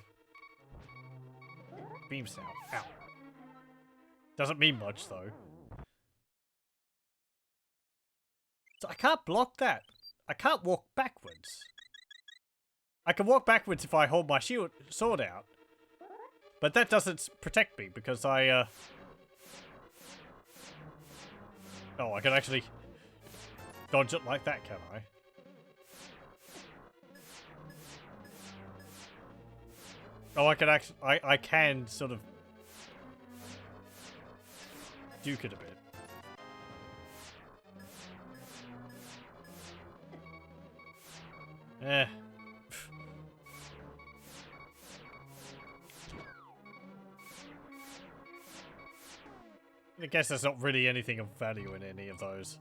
beam sound. Ow. Doesn't mean much, though. So I can't block that. I can't walk backwards. I can walk backwards if I hold my sword out. But that doesn't protect me because I, Oh, I can actually dodge it like that, can I? Oh, I can actually... I can sort of... duke it a bit. Eh. I guess there's not really anything of value in any of those.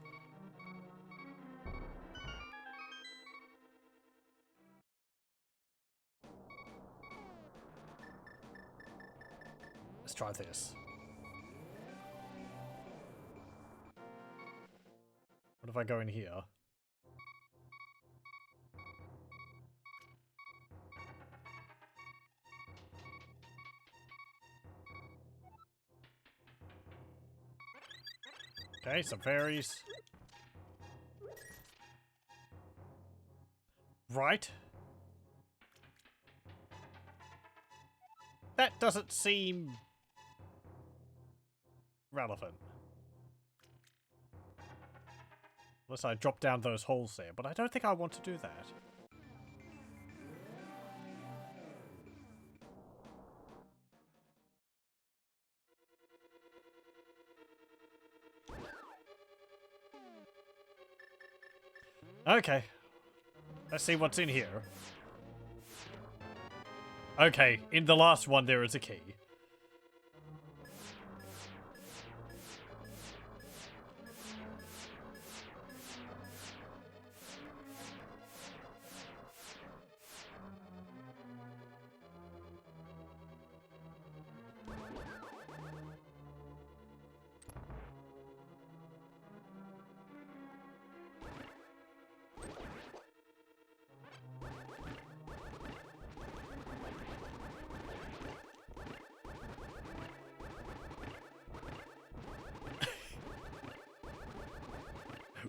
Let's try this. What if I go in here? Okay, some fairies. Right. That doesn't seem relevant. Unless I drop down those holes there, but I don't think I want to do that. Okay. Let's see what's in here. Okay, in the last one there is a key.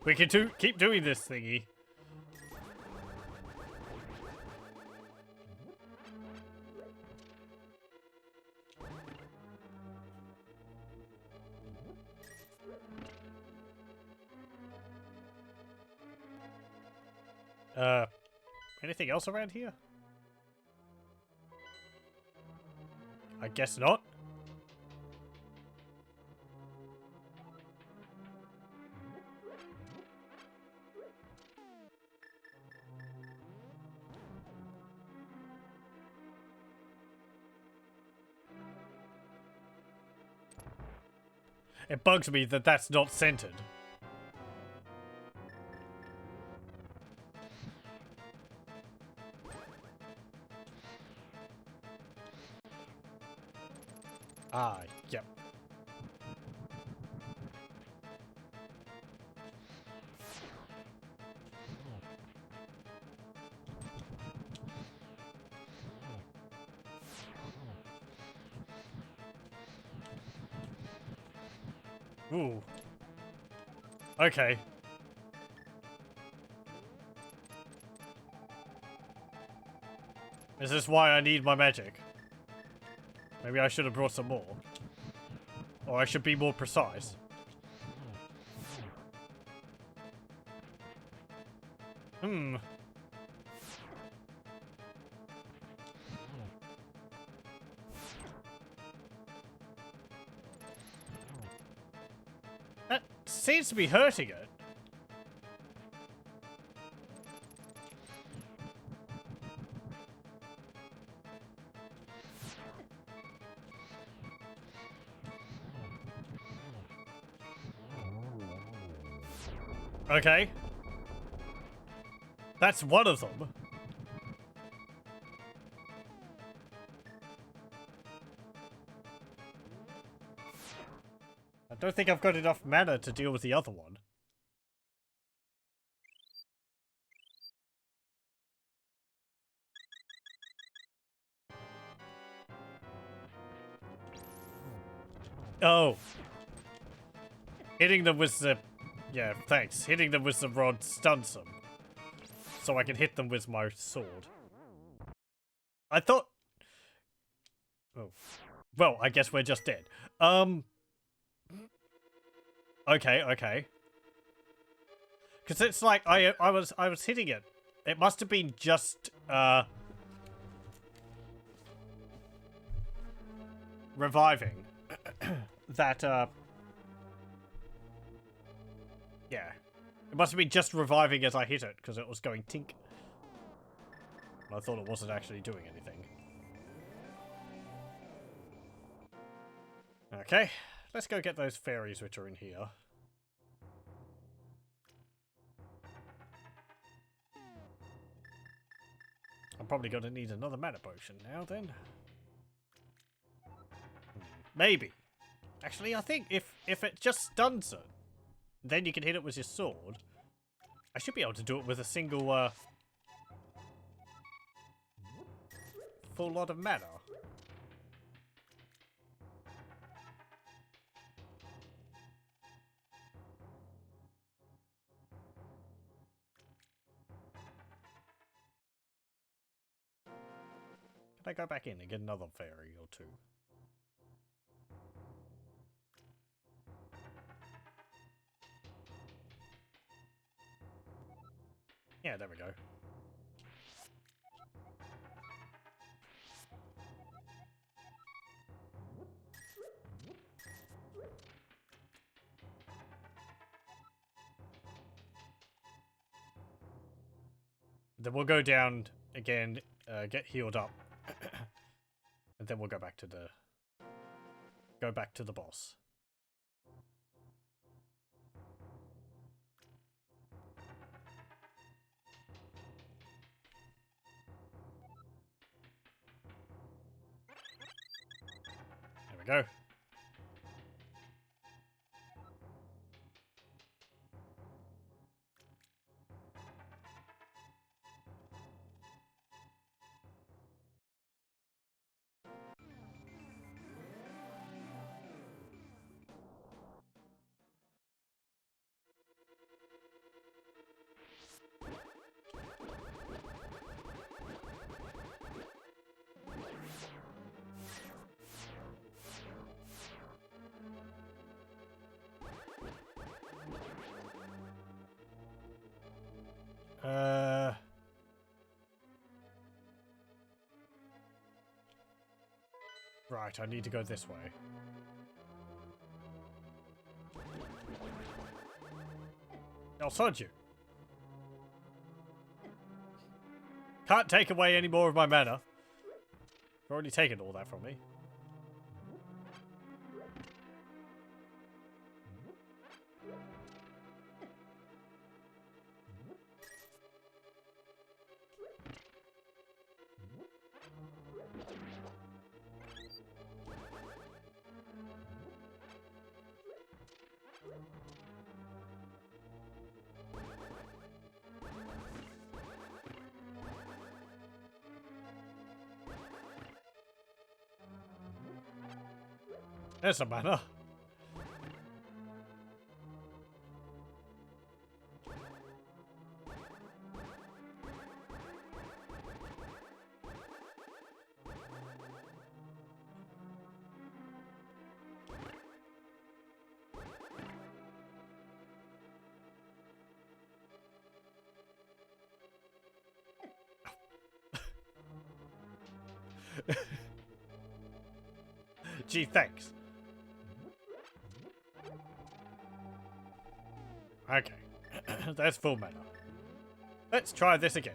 We can keep doing this thingy. Anything else around here? I guess not. It bugs me that that's not centered. Ah, yep. Ooh. Okay. Is this why I need my magic? Maybe I should have brought some more. Or I should be more precise. Hmm. That seems to be hurting it. Okay. That's one of them. I don't think I've got enough mana to deal with the other one. Oh. Hitting them with the... Yeah, thanks. Hitting them with the rod stuns them. So I can hit them with my sword. I thought... Oh. Well, I guess we're just dead. Okay, okay. Because it's like, I was hitting it. It must have been just, reviving that, yeah. It must have been just reviving as I hit it, because it was going tink. I thought it wasn't actually doing anything. Okay, let's go get those fairies which are in here. I'm probably going to need another mana potion now, then. Maybe. Actually, I think if it just stuns it, then you can hit it with your sword. I should be able to do it with a single, full lot of mana. Can I go back in and get another fairy or two? Yeah, there we go. Then we'll go down again, get healed up, and then we'll go back to the boss. There we go. Right, I need to go this way. I'll sod you. Can't take away any more of my mana. You've already taken all that from me. There's some mana. Gee, thanks. Okay. That's full mana. Let's try this again.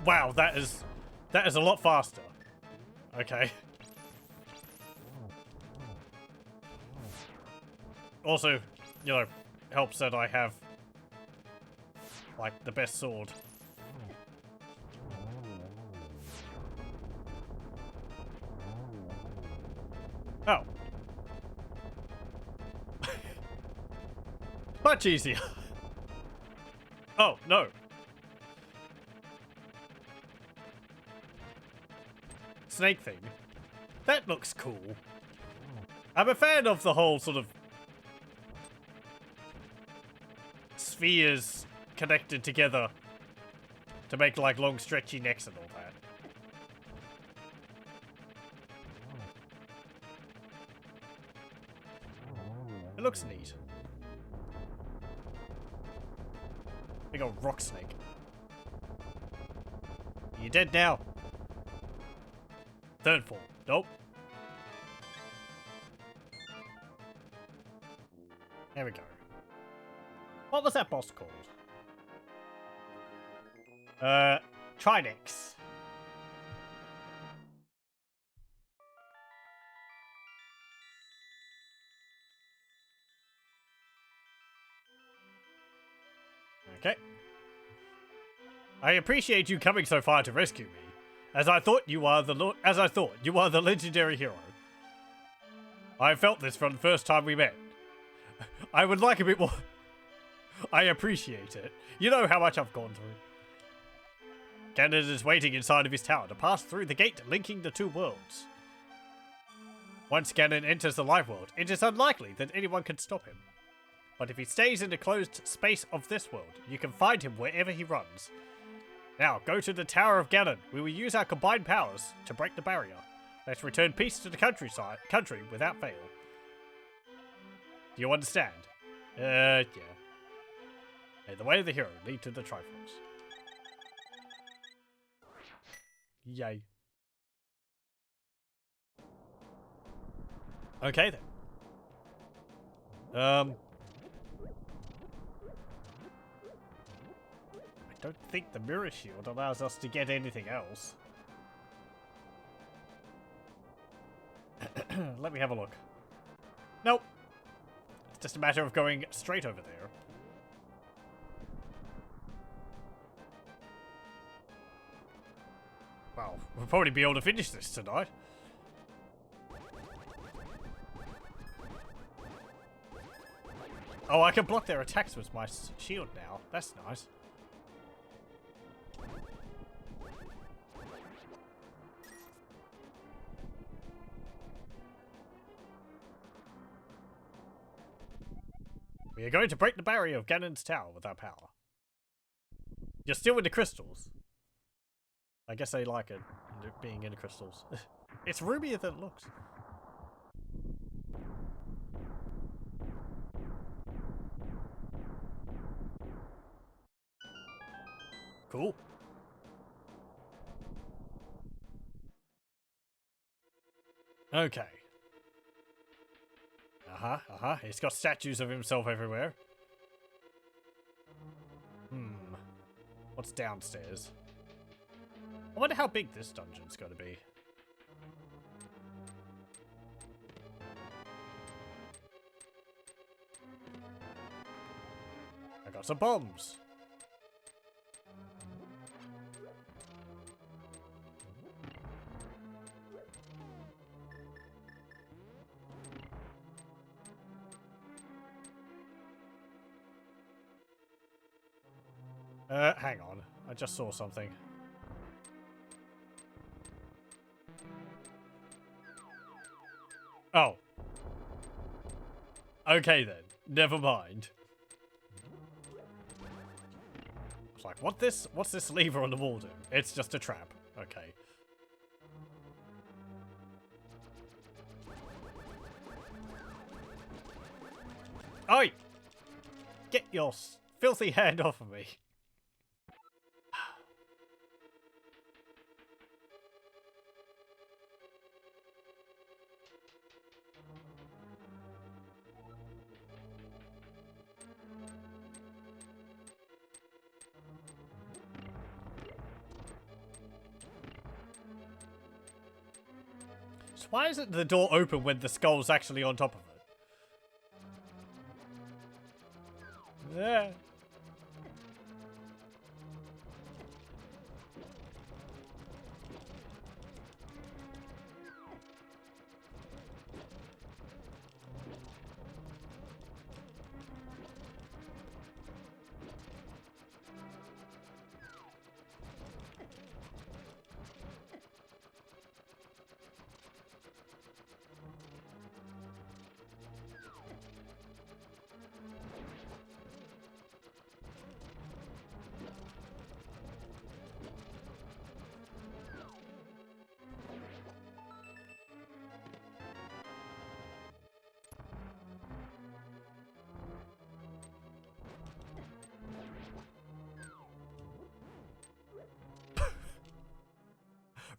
Wow, that is a lot faster. Okay. Also, you know, helps that I have like the best sword. Oh. Much easier. Oh, no. Snake thing. That looks cool. I'm a fan of the whole sort of spheres connected together to make like long stretchy necks and all that. It looks neat. Big old rock snake. You're dead now. Third form. Nope. There we go. What was that boss called? Trinex. Okay. I appreciate you coming so far to rescue me, as I thought you are the legendary hero. I felt this from the first time we met. I would like a bit more. I appreciate it. You know how much I've gone through. Ganon is waiting inside of his tower to pass through the gate linking the two worlds. Once Ganon enters the life world, it is unlikely that anyone can stop him. But if he stays in the closed space of this world, you can find him wherever he runs. Now, go to the Tower of Ganon. We will use our combined powers to break the barrier. Let's return peace to the country without fail. Do you understand? Yeah. May the way of the hero lead to the Triforce. Yay. Okay then. I don't think the mirror shield allows us to get anything else. Let me have a look. Nope. It's just a matter of going straight over there. Well, we'll probably be able to finish this tonight. Oh, I can block their attacks with my shield now. That's nice. We are going to break the barrier of Ganon's tower with our power. You're still in the crystals. I guess they like it, being in the crystals. It's rubier than it looks. Cool. Okay. He's got statues of himself everywhere. What's downstairs? I wonder how big this dungeon's going to be. I got some bombs. Hang on. I just saw something. Oh. Okay then. Never mind. It's like, what's this lever on the wall do? It's just a trap. Okay. Oi! Get your filthy hand off of me. So why isn't the door open when the skull's actually on top of it? Yeah.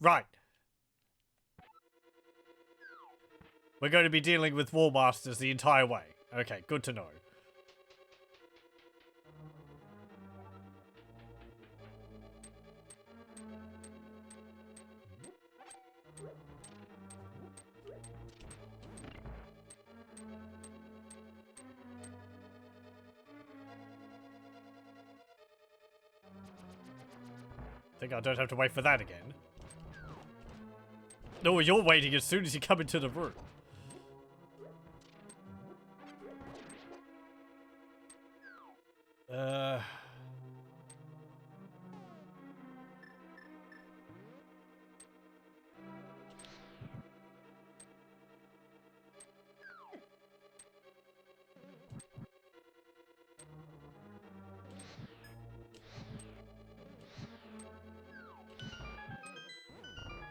Right. We're going to be dealing with War Masters the entire way. Okay, good to know. Think I don't have to wait for that again. No, you're waiting as soon as you come into the room.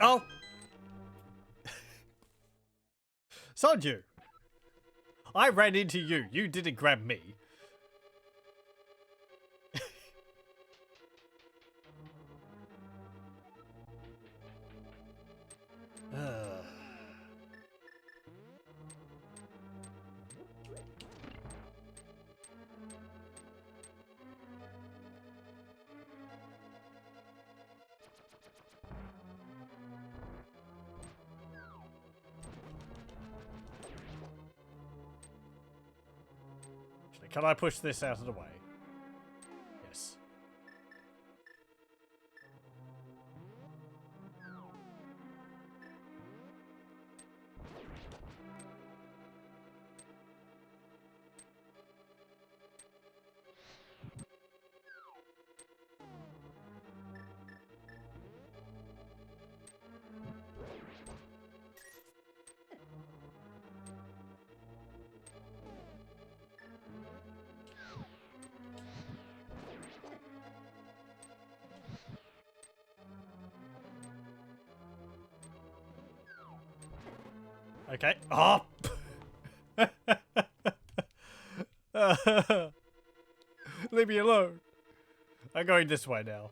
Oh! Sanju! I ran into you. You didn't grab me. Can I push this out of the way? Yes. Okay. Oh! Leave me alone. I'm going this way now.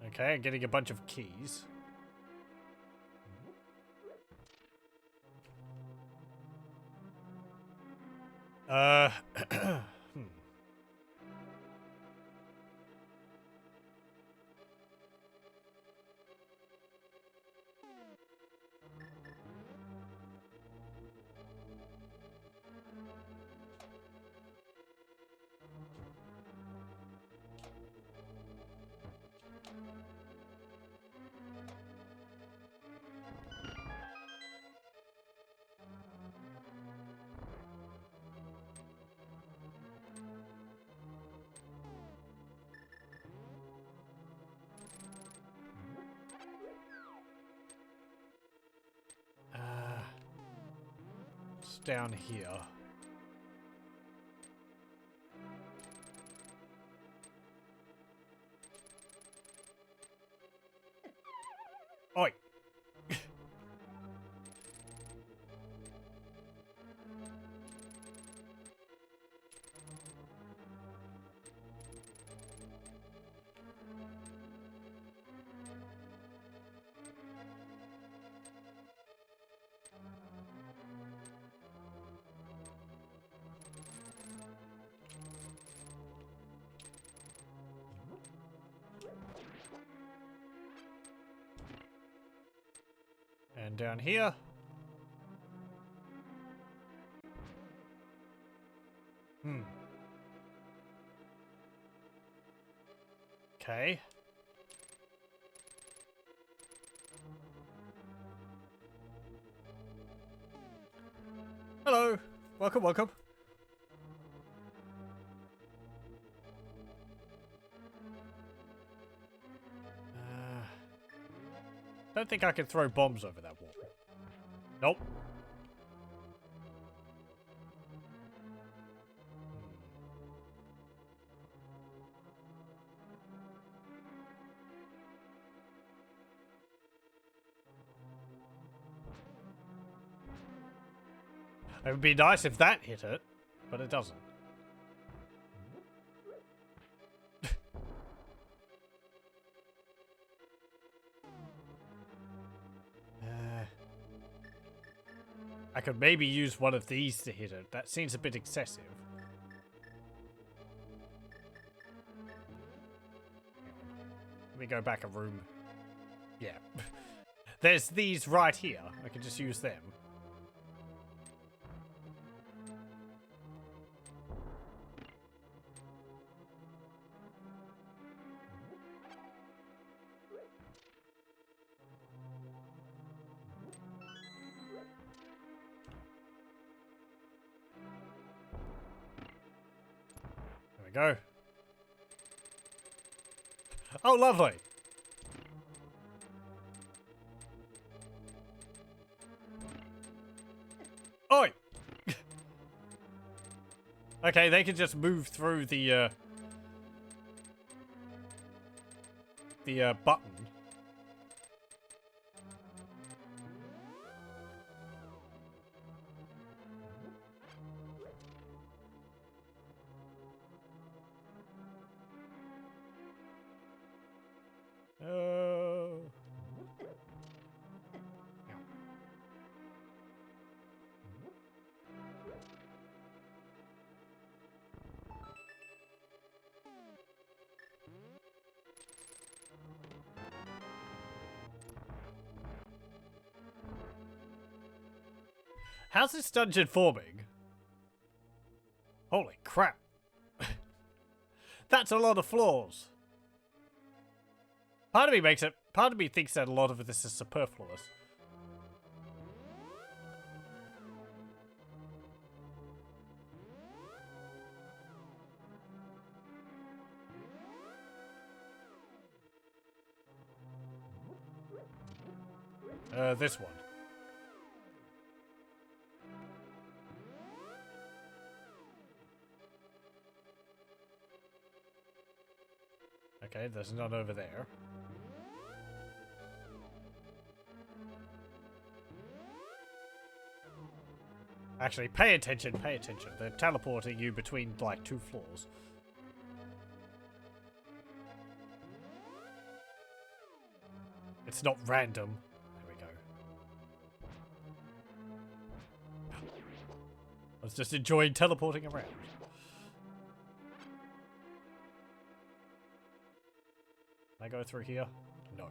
Okay, I'm getting a bunch of keys. Hmm. It's down here. Oi! And down here. Hmm. Okay. Hello. Welcome, welcome. Don't think I can throw bombs over that wall. Nope. It would be nice if that hit it, but it doesn't. I could maybe use one of these to hit it. That seems a bit excessive. Let me go back a room. Yeah. There's these right here. I can just use them. There we go. Oh, lovely. Oi! Okay, they can just move through the button. How's this dungeon forming? Holy crap. That's a lot of floors. Part of me thinks that a lot of this is superfluous. This one. Okay, there's none over there. Actually, pay attention, pay attention. They're teleporting you between, like, 2 floors. It's not random. There we go. I was just enjoying teleporting around. Can I go through here? No.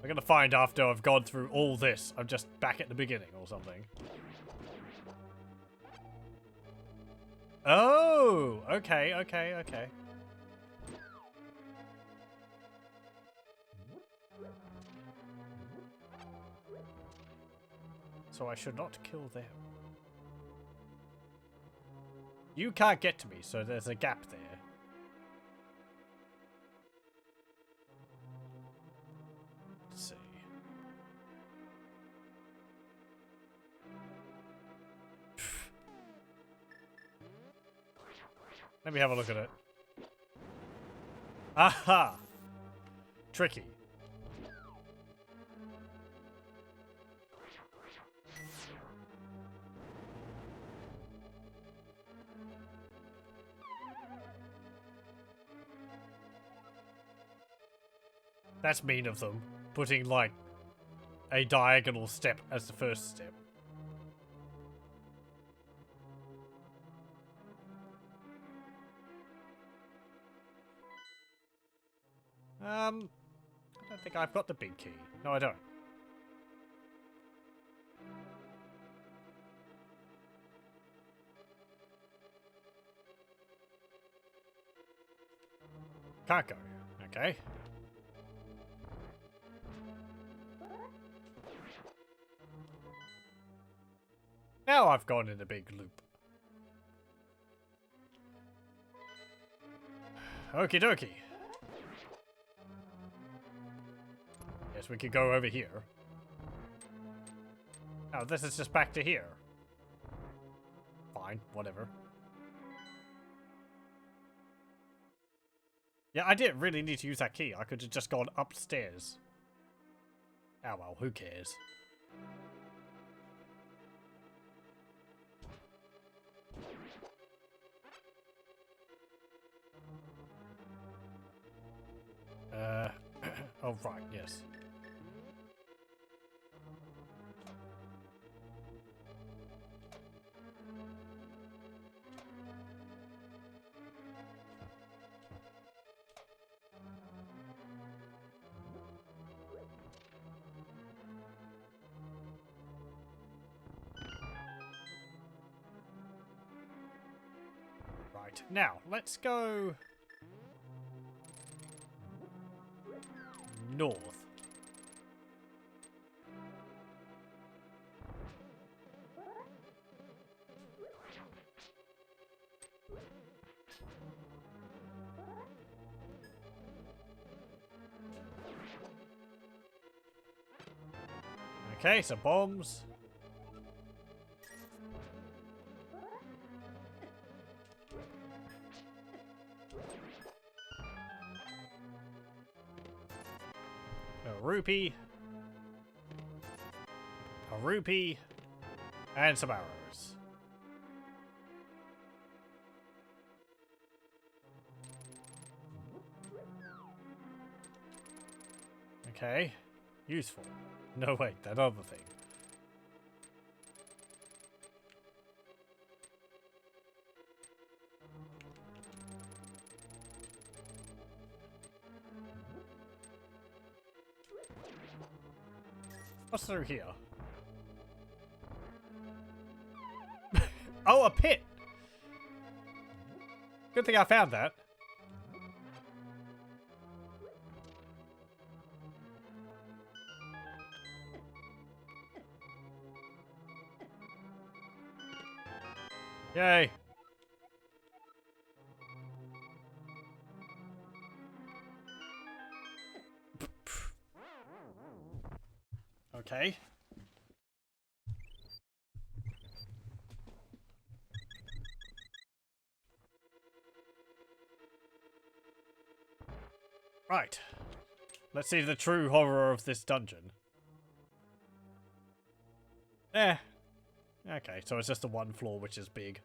I'm gonna find after I've gone through all this, I'm just back at the beginning or something. Oh! Okay, okay, okay. So I should not kill them. You can't get to me, so there's a gap there. Let's see. Let me have a look at it. Aha! Tricky. That's mean of them, putting, like, a diagonal step as the first step. I don't think I've got the big key. No, I don't. Can't go. Okay. Now I've gone in a big loop. Okie dokie. Yes, we could go over here. Oh, this is just back to here. Fine, whatever. Yeah, I didn't really need to use that key. I could have just gone upstairs. Oh well, who cares? Oh right, yes. Right, now, let's go north. Okay, some bombs. A rupee. A rupee. And some arrows. Okay. Useful. No, wait, that other thing. What's through here? Oh, a pit! Good thing I found that. Yay! Okay. Right. Let's see the true horror of this dungeon. Eh. Okay, so it's just the one floor which is big.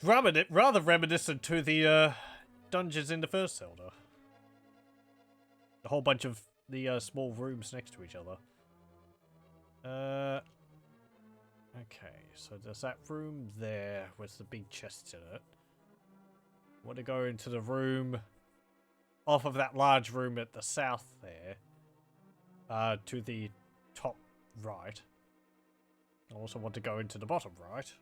Rather reminiscent to the dungeons in the first Zelda. A whole bunch of the small rooms next to each other. Okay, so there's that room there with the big chests in it. Want to go into the room off of that large room at the south there, to the top right. I also want to go into the bottom right.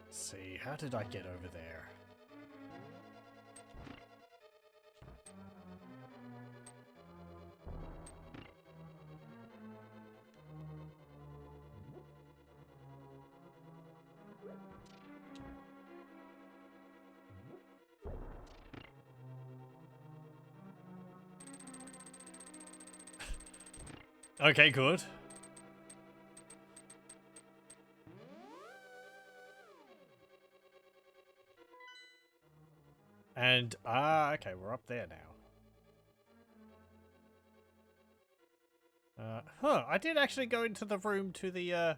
Let's see, how did I get over there? Okay, good. And, okay, we're up there now. I did actually go into the room to the,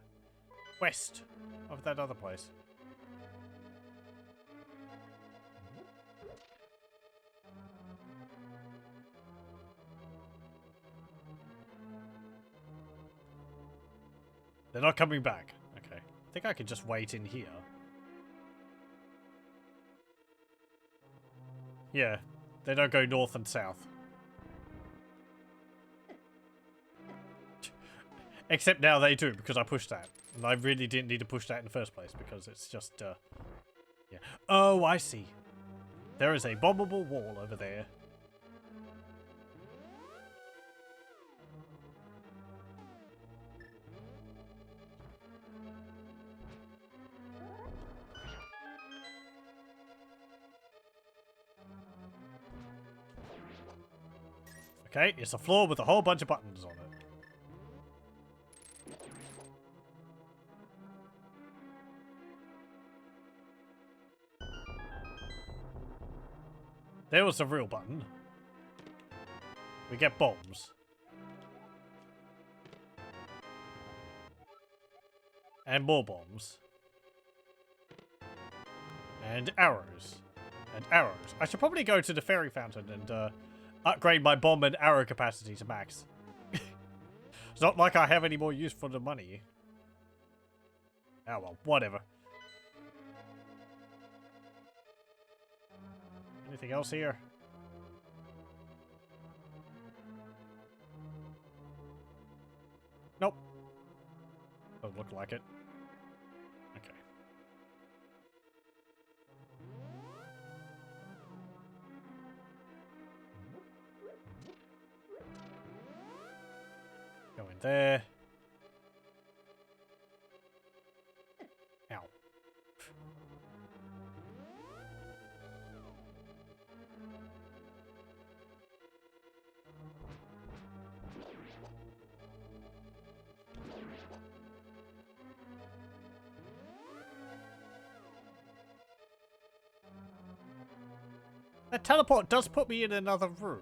west of that other place. They're not coming back. Okay. I think I could just wait in here. Yeah. They don't go north and south. Except now they do, because I pushed that. And I really didn't need to push that in the first place, because it's just, yeah. Oh, I see. There is a bombable wall over there. Okay, it's a floor with a whole bunch of buttons on it. There was the real button. We get bombs. And more bombs. And arrows. And arrows. I should probably go to the fairy fountain and upgrade my bomb and arrow capacity to max. It's not like I have any more use for the money. Oh well, whatever. Anything else here? Nope. Doesn't look like it. Okay. Go in there. Ow. That teleport does put me in another room.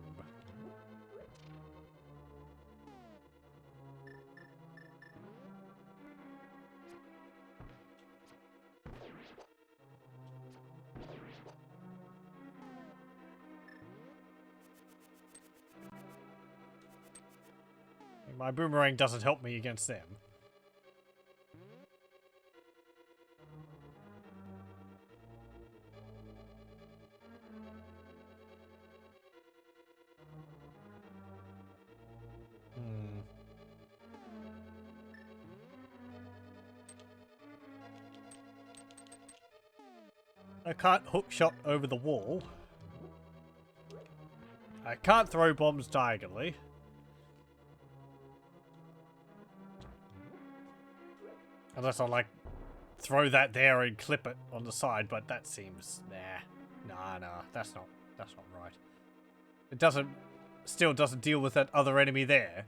My boomerang doesn't help me against them. I can't hookshot over the wall. I can't throw bombs diagonally. Unless I like throw that there and clip it on the side, but that seems nah, that's not right. It still doesn't deal with that other enemy there.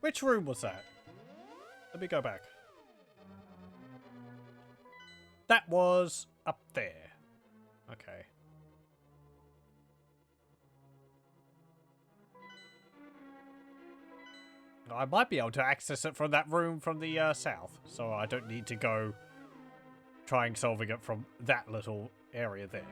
Which room was that? Let me go back. That was up there. Okay. I might be able to access it from that room from the south, so I don't need to go trying solving it from that little area there.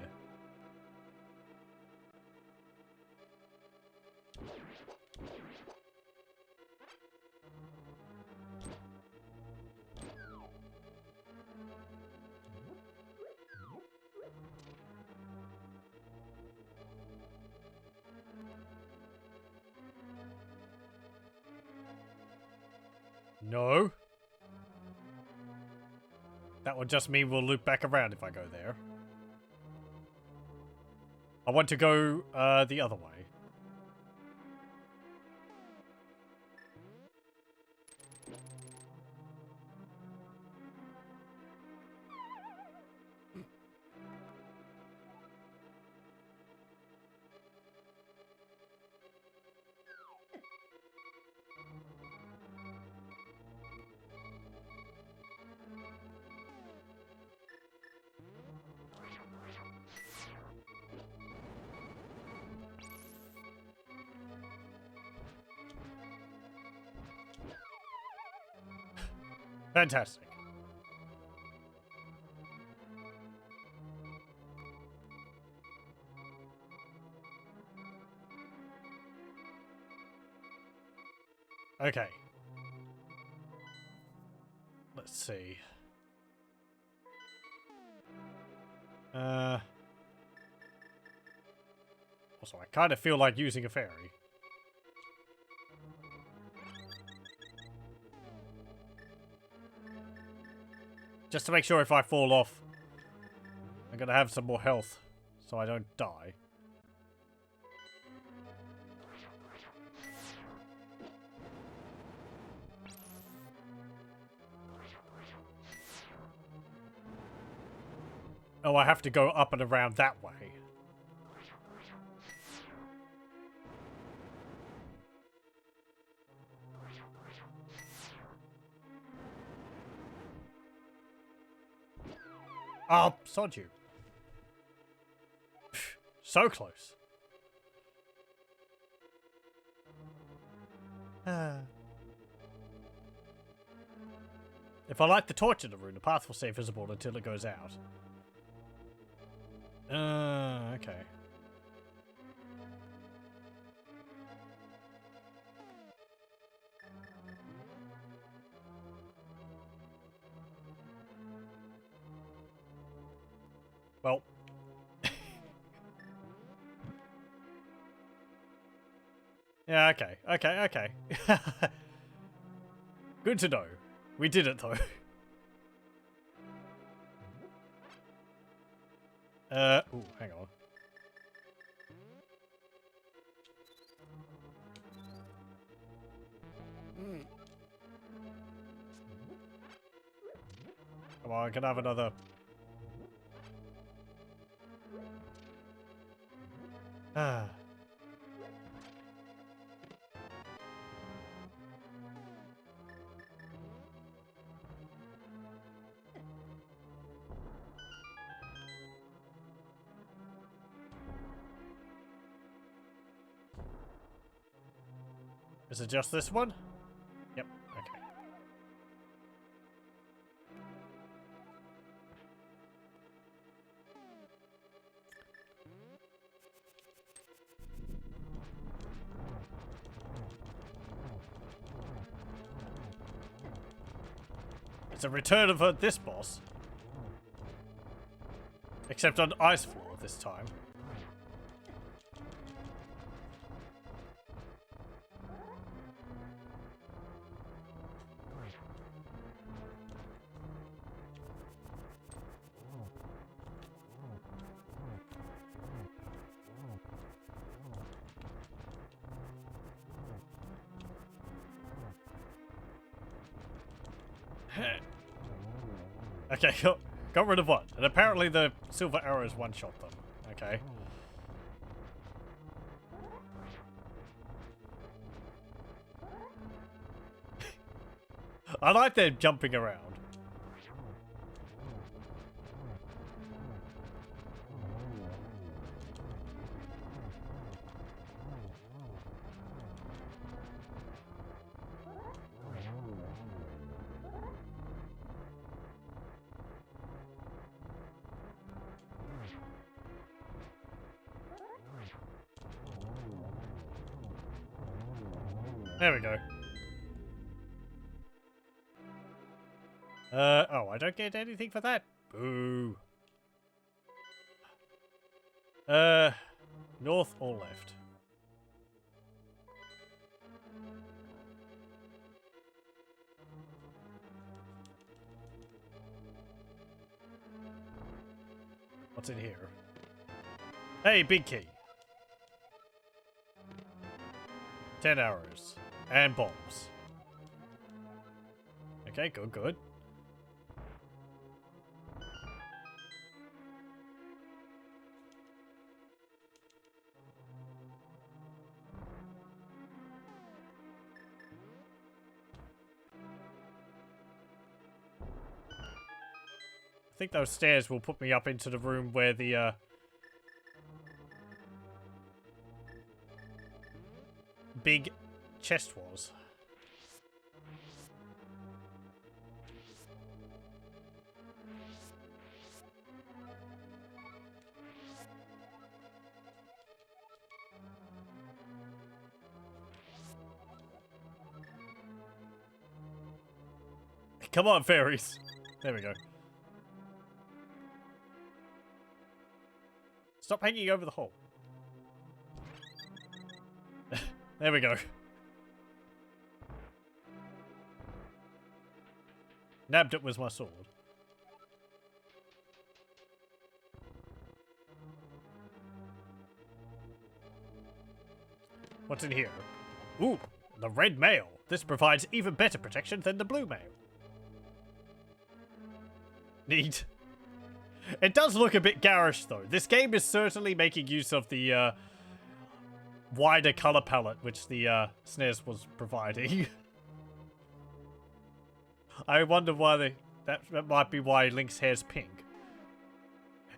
No. That would just mean we'll loop back around if I go there. I want to go the other way. Fantastic. Okay. Let's see. Also, I kind of feel like using a fairy. Just to make sure if I fall off, I'm gonna have some more health, so I don't die. Oh, I have to go up and around that way. Oh, sod you. So close. If I light the torch in the room, the path will stay visible until it goes out. Okay. Well. Yeah, okay. Okay. Good to know. We did it, though. Ooh, hang on. Come on, I can have another. Ah. Is it just this one? Yep, okay. It's a return of this boss. Except on ice floor this time. Okay, got rid of one. And apparently the silver arrows one-shot them. Okay. I like them jumping around. There we go. Oh, I don't get anything for that. Boo. North or left? What's in here? Hey, big key. 10 arrows. And bombs. Okay, good. I think those stairs will put me up into the room where the, big chest was. Come on, fairies. There we go. Stop hanging over the hole. There we go. Nabbed it with my sword. What's in here? Ooh, the red mail. This provides even better protection than the blue mail. Neat. It does look a bit garish, though. This game is certainly making use of the wider color palette which the SNES was providing. I wonder why that might be why Link's hair's pink.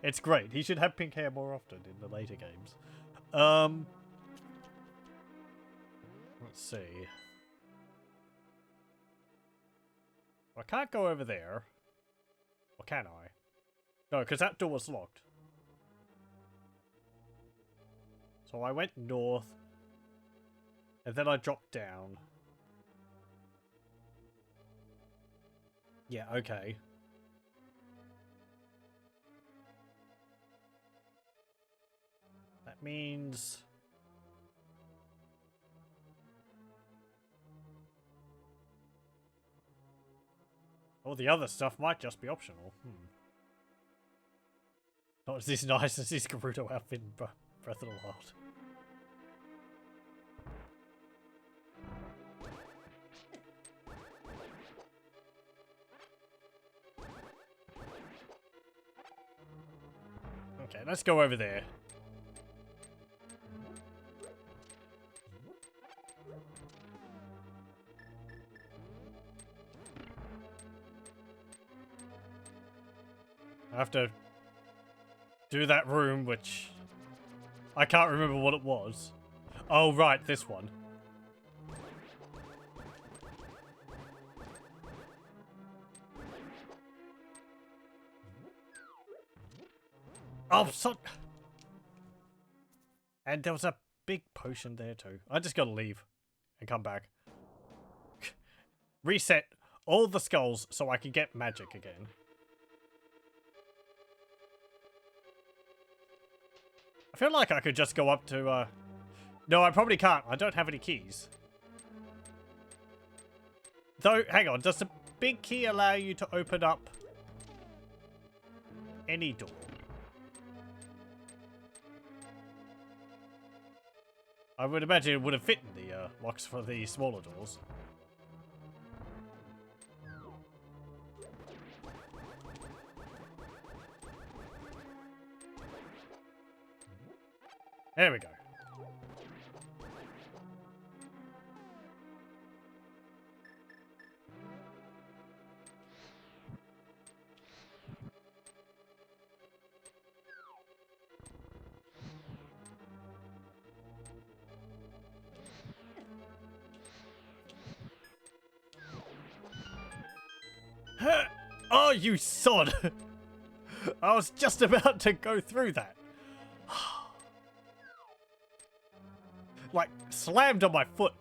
It's great. He should have pink hair more often in the later games. Let's see. I can't go over there. Or can I? No, because that door was locked. So I went north. And then I dropped down. Yeah, okay. That means... all the other stuff might just be optional. Not as nice as his Gerudo outfit in Breath of the Wild. Okay, let's go over there. I have to do that room, which I can't remember what it was. Oh, right, this one. Oh, so... and there was a big potion there too. I just gotta leave and come back. Reset all the skulls so I can get magic again. I feel like I could just go up to, no, I probably can't. I don't have any keys. Though, hang on. Does the big key allow you to open up any door? I would imagine it would have fit in the locks for the smaller doors. There we go. Oh, you sod! I was just about to go through that. Like, slammed on my foot.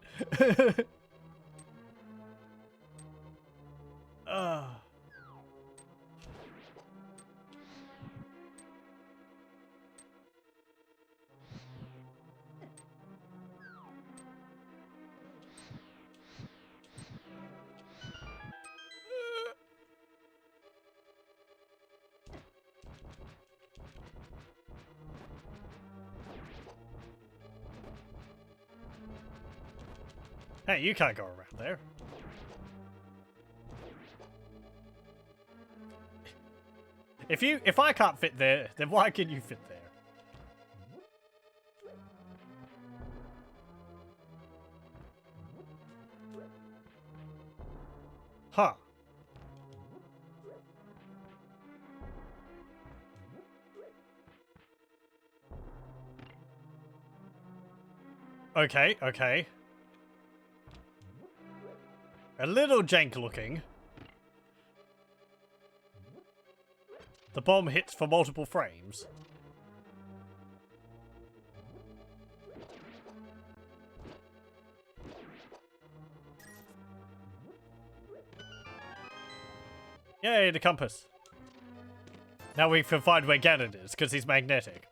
Hey, you can't go around there. If I can't fit there, then why can you fit there? Huh. Okay, okay. A little jank looking. The bomb hits for multiple frames. Yay, the compass. Now we can find where Ganon is, because he's magnetic.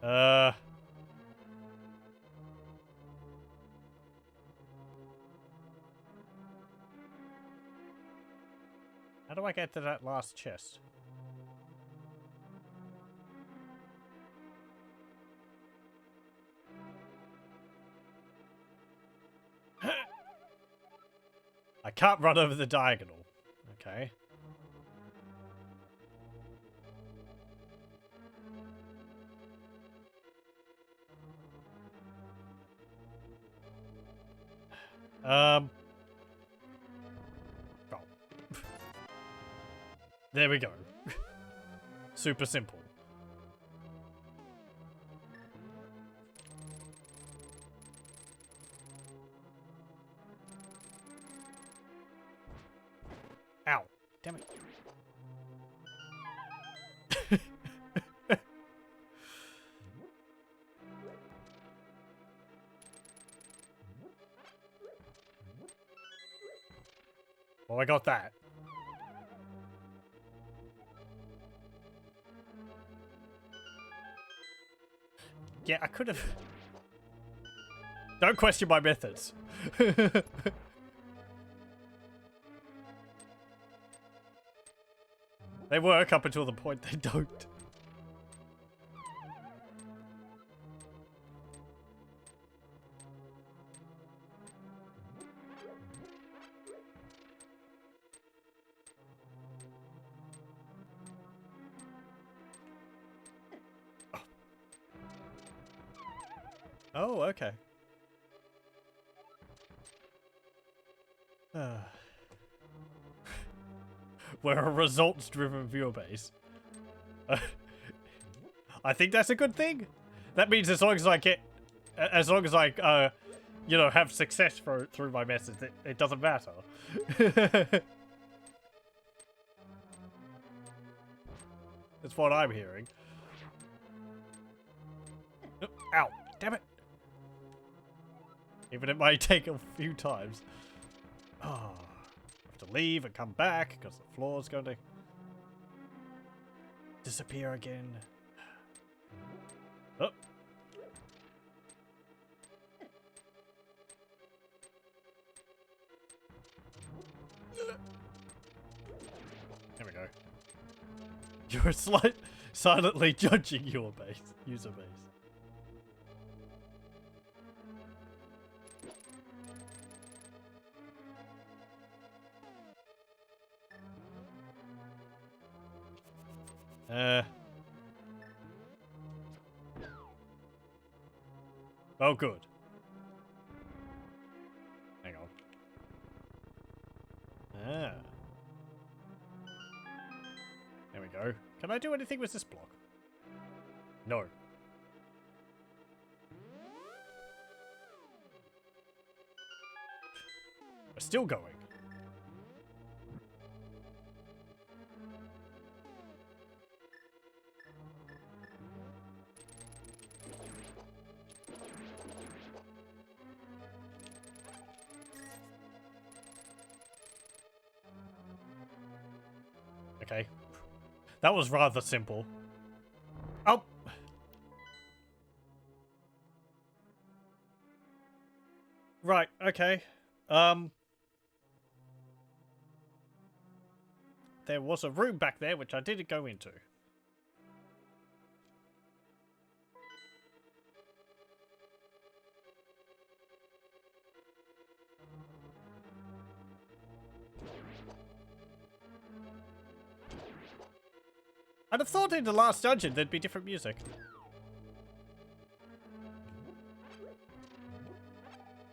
How do I get to that last chest? I can't run over the diagonal. Okay. Oh. There we go. Super simple. Ow. Damn it. Well, I got that. Yeah, I could have... Don't question my methods. They work up until the point they don't. Oh, okay. We're a results-driven viewer base. I think that's a good thing. That means as long as I get, as long as I, you know, have success through my message, it doesn't matter. That's what I'm hearing. Ow! Damn it! Even it might take a few times. Oh, I have to leave and come back because the floor's going to disappear again. Oh. There we go. You're silently judging your user base. Oh, good. Hang on. Ah. There we go. Can I do anything with this block? No. We're still going. Okay. That was rather simple. Oh! Right, okay. There was a room back there which I didn't go into. I'd have thought in the last dungeon there'd be different music.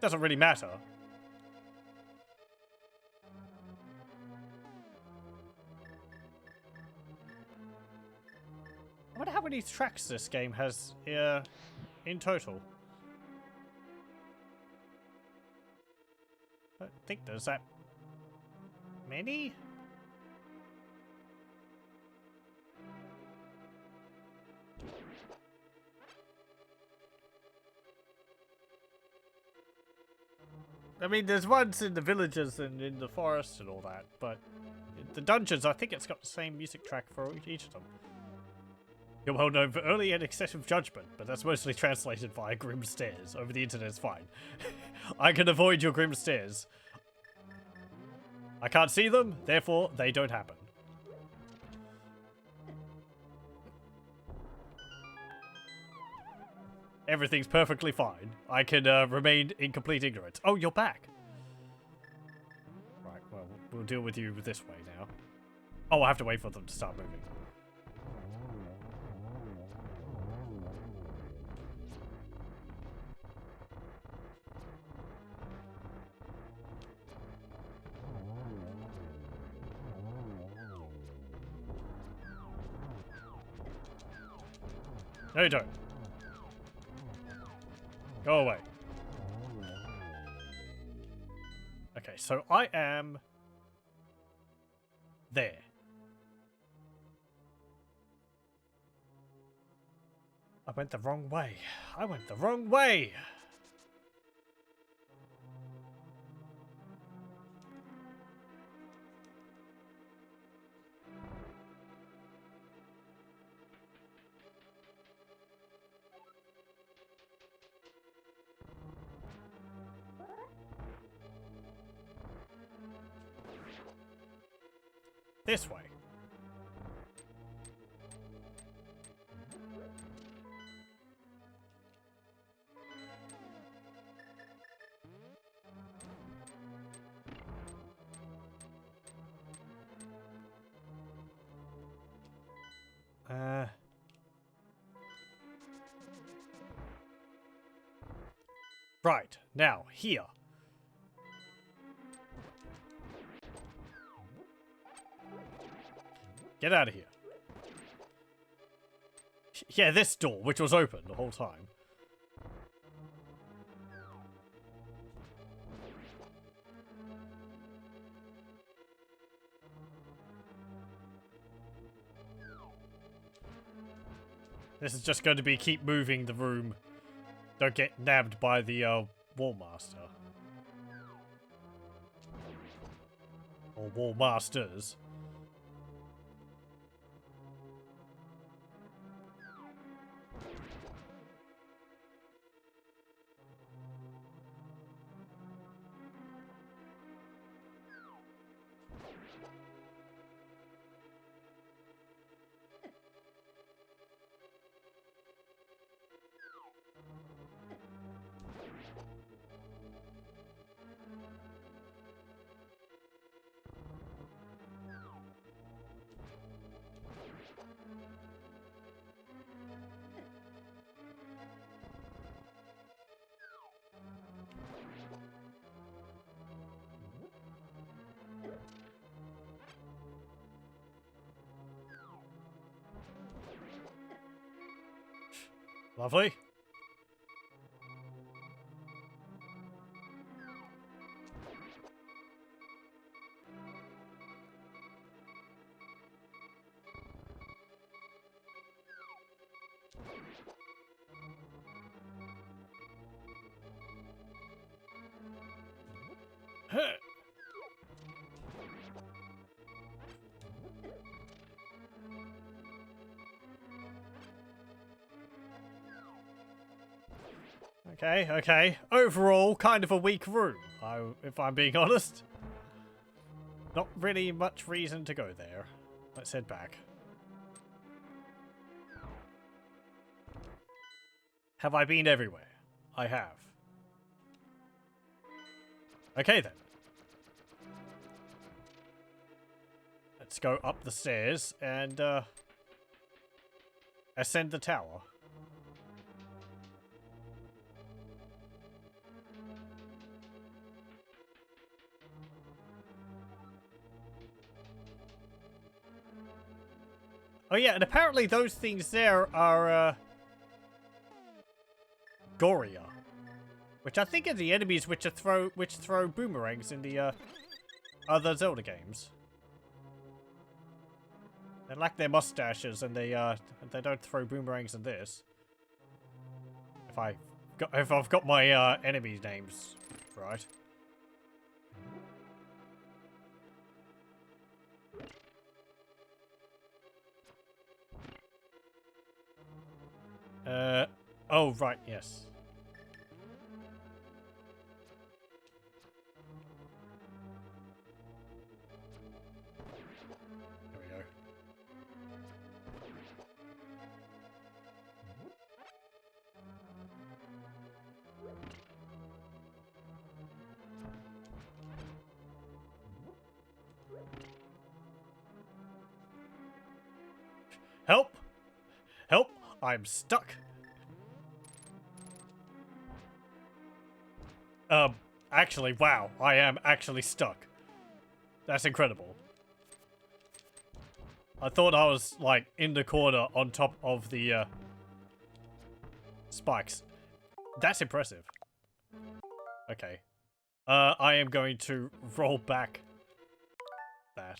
Doesn't really matter. I wonder how many tracks this game has in total. I don't think there's that many. I mean, there's ones in the villages and in the forest and all that, but the dungeons, I think it's got the same music track for each of them. You're well known for early and excessive judgment, but that's mostly translated via grim stares. Over the internet is fine. I can avoid your grim stares. I can't see them, therefore they don't happen. Everything's perfectly fine. I can remain in complete ignorance. Oh, you're back. Right, well, we'll deal with you this way now. Oh, I have to wait for them to start moving. No, you don't. Go away. Okay, so I am there. I went the wrong way. I went the wrong way. This way. Right, now, here. Get out of here. Yeah, this door, which was open the whole time. This is just going to be keep moving the room. Don't get nabbed by the wall master. Or wall masters. Lovely. Okay, okay. Overall, kind of a weak room, if I'm being honest. Not really much reason to go there. Let's head back. Have I been everywhere? I have. Okay then. Let's go up the stairs and ascend the tower. Oh yeah, and apparently those things there are Goria, which I think are the enemies which throw boomerangs in the other Zelda games. They lack their mustaches and they don't throw boomerangs in this. If I've got my enemy names right. Oh, right, yes. There we go. Help! Help! I'm stuck. Actually, wow. I am actually stuck. That's incredible. I thought I was, like, in the corner on top of the, spikes. That's impressive. Okay. I am going to roll back that.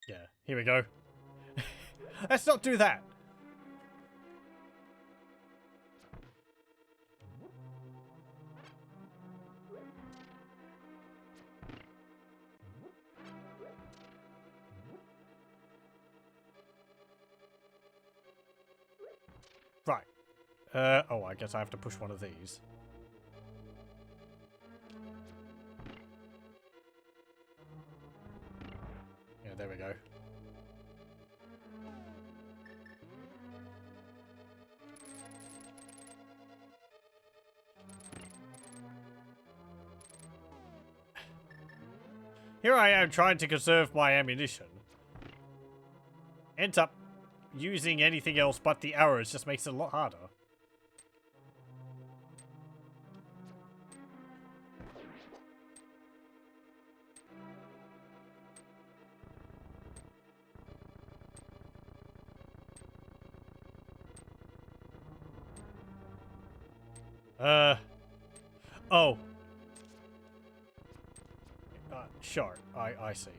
Yeah, here we go. Let's not do that. Right. Oh, I guess I have to push one of these. Yeah, there we go. Here I am trying to conserve my ammunition. Ends up using anything else but the arrows, just makes it a lot harder. Oh. Sure, I see.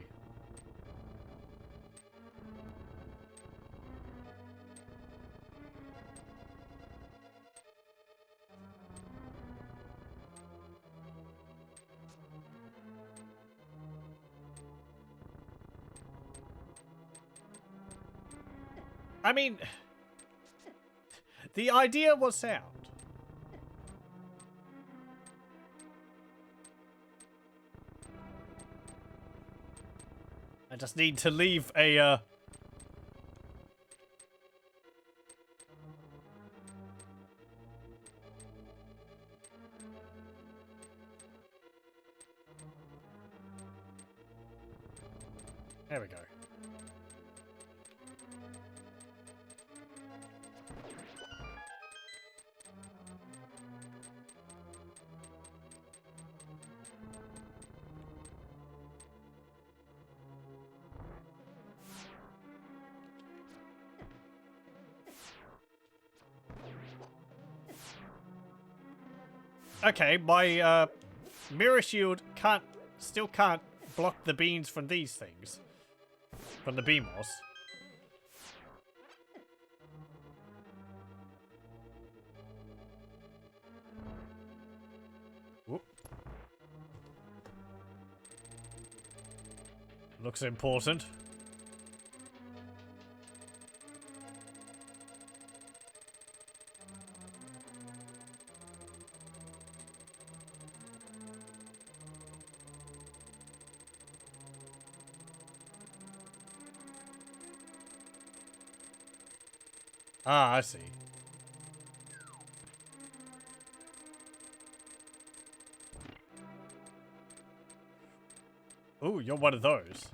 I mean, the idea was sound. I just need to leave a, There we go. Okay, my mirror shield still can't block the beams from these things. From the BMOS. Whoop. Looks important. Ah, I see. Ooh, you're one of those.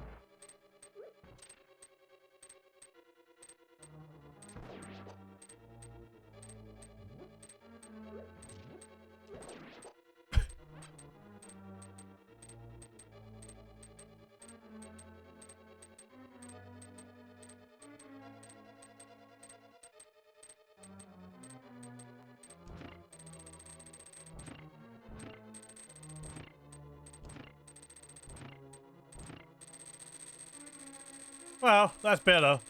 Well, that's better.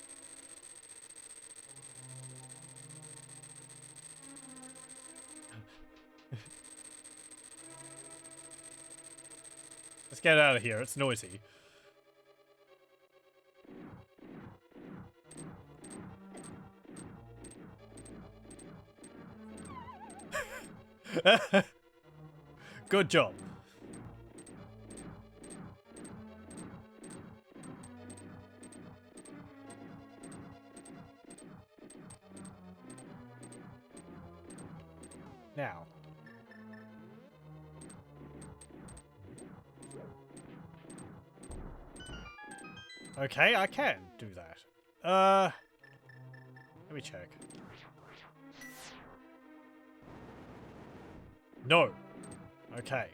Let's get out of here. It's noisy. Good job. Now. Okay, I can do that. Let me check. No. Okay.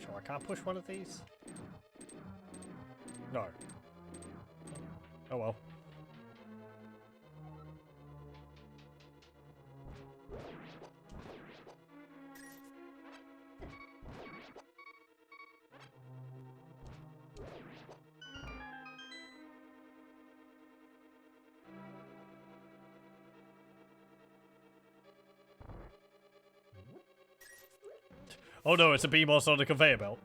Sure, I can't push one of these? No. Oh well. Oh no, it's a BMOS on the conveyor belt.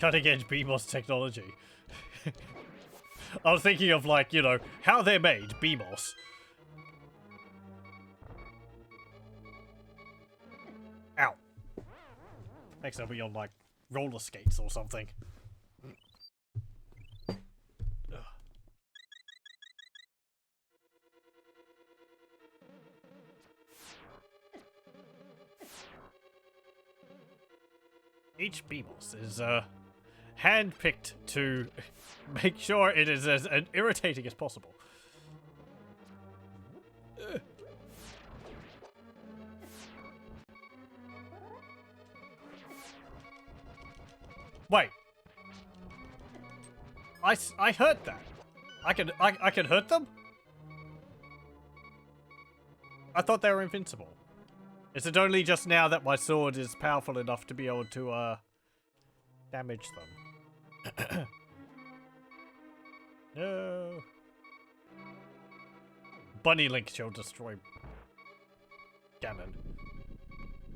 Cutting edge BMOS technology. I was thinking of, like, you know, how they're made, BMOS. Ow. Next I'll be on, like, roller skates or something. Each BMOS is, hand-picked to make sure it is as irritating as possible. Wait. I hurt that. I can hurt them? I thought they were invincible. Is it only just now that my sword is powerful enough to be able to, damage them? No. Bunny Link shall destroy Ganon.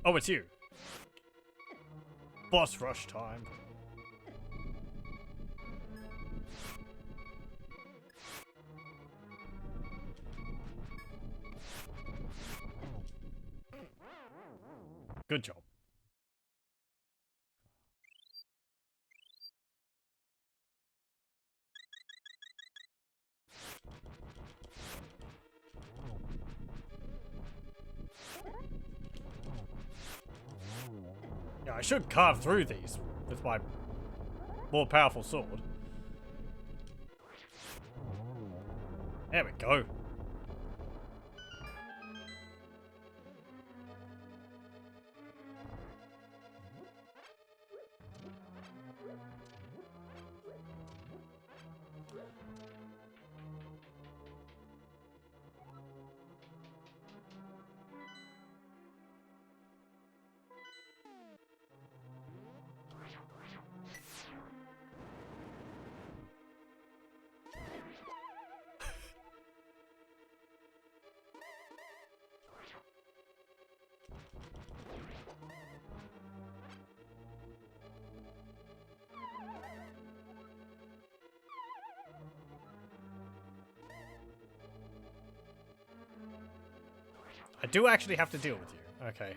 Oh, it's you. Boss rush time. Good job. Yeah, I should carve through these with my more powerful sword. There we go. I do actually have to deal with you. Okay.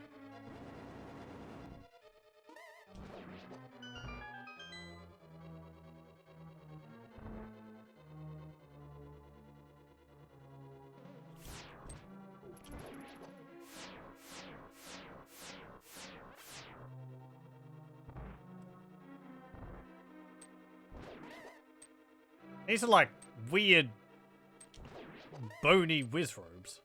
These are like weird, bony wizrobes.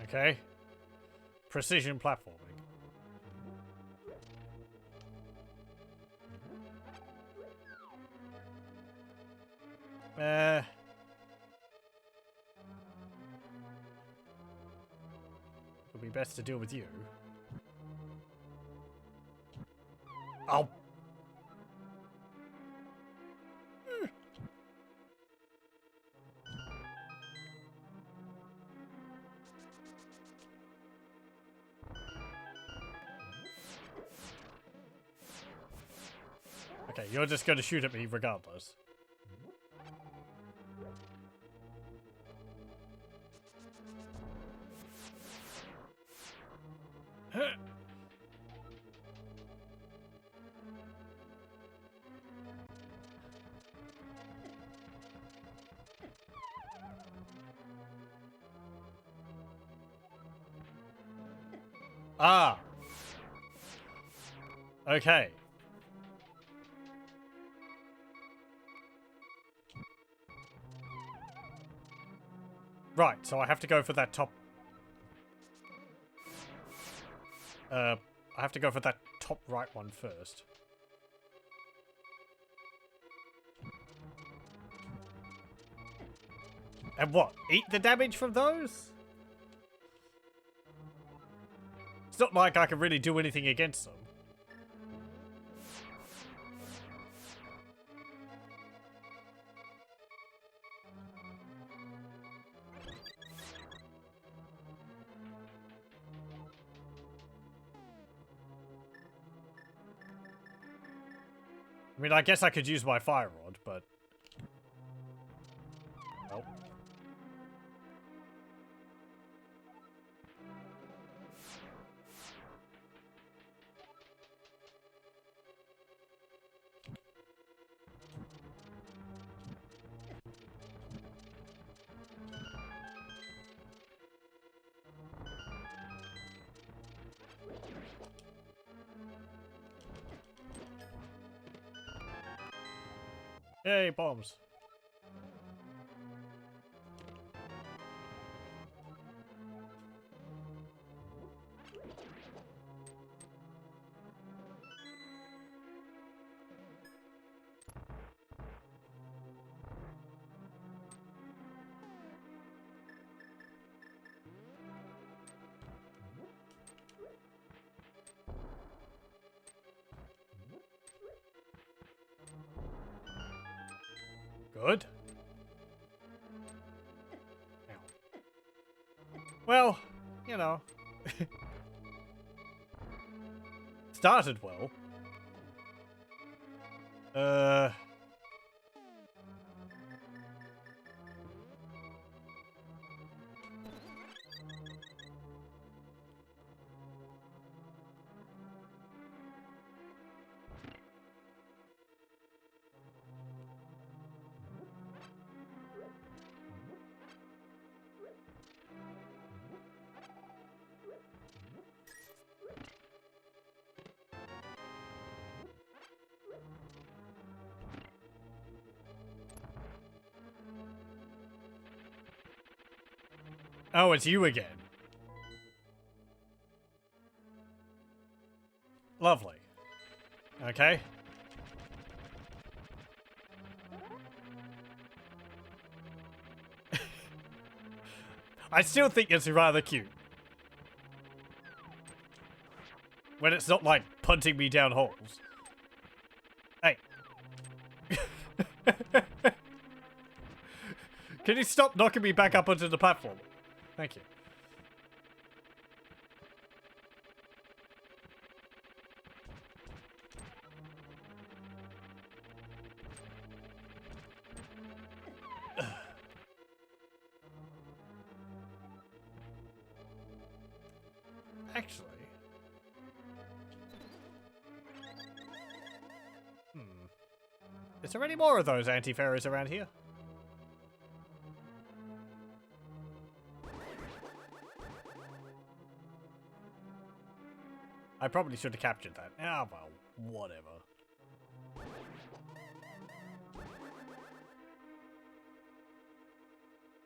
Okay. Precision platforming. Would be best to deal with you. Oh. Okay, you're just going to shoot at me regardless. Ah. Okay. Right, so I have to go for that top... I have to go for that top right one first. And what? Eat the damage from those? It's not like I can really do anything against them. I mean, I guess I could use my fire rod, but... Oh. Yay, bombs. Good. Well, you know. Started well. Oh, it's you again. Lovely. Okay. I still think it's rather cute. When it's not like punting me down holes. Hey. Can you stop knocking me back up onto the platform? Thank you. Actually... Is there any more of those anti-fairies around here? I probably should have captured that. Ah, well, whatever.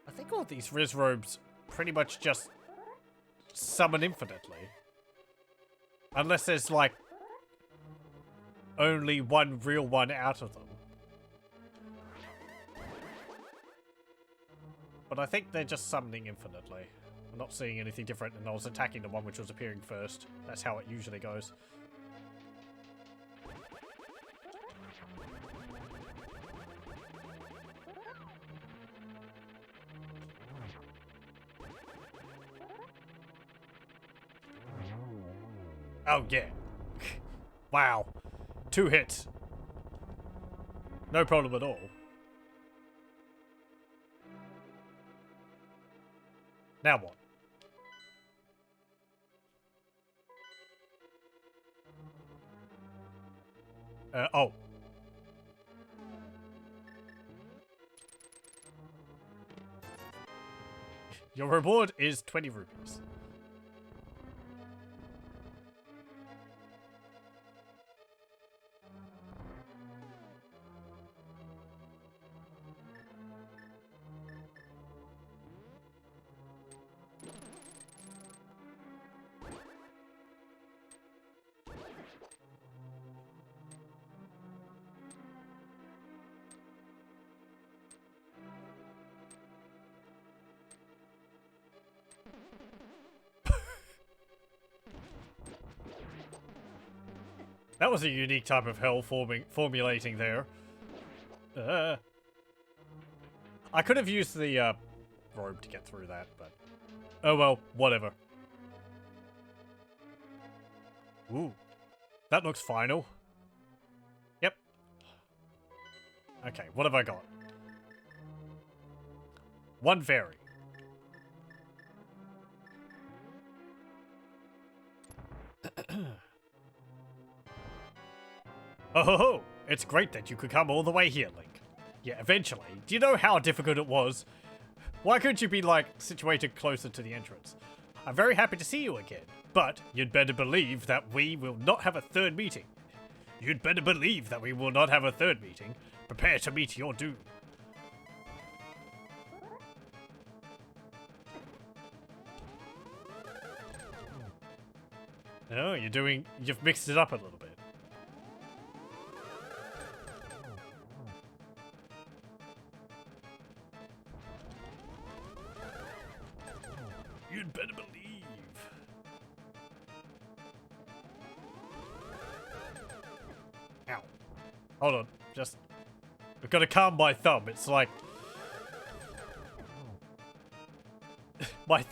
I think all these Riz robes pretty much just summon infinitely. Unless there's, like, only one real one out of them. But I think they're just summoning infinitely. I'm not seeing anything different, and I was attacking the one which was appearing first. That's how it usually goes. Oh, yeah. Wow. 2 hits. No problem at all. Now what? Oh. Your reward is 20 rupees. That was a unique type of hell formulating there. I could have used the robe to get through that, but... Oh well, whatever. Ooh. That looks final. Yep. Okay, what have I got? 1 fairy. Oh ho ho! It's great that you could come all the way here, Link. Yeah, eventually. Do you know how difficult it was? Why couldn't you be, like, situated closer to the entrance? I'm very happy to see you again, but you'd better believe that we will not have a third meeting. You'd better believe that we will not have a third meeting. Prepare to meet your doom. Oh, you've mixed it up a little bit. You'd better believe. Ow. Hold on. Just... I've got to calm my thumb. It's like... My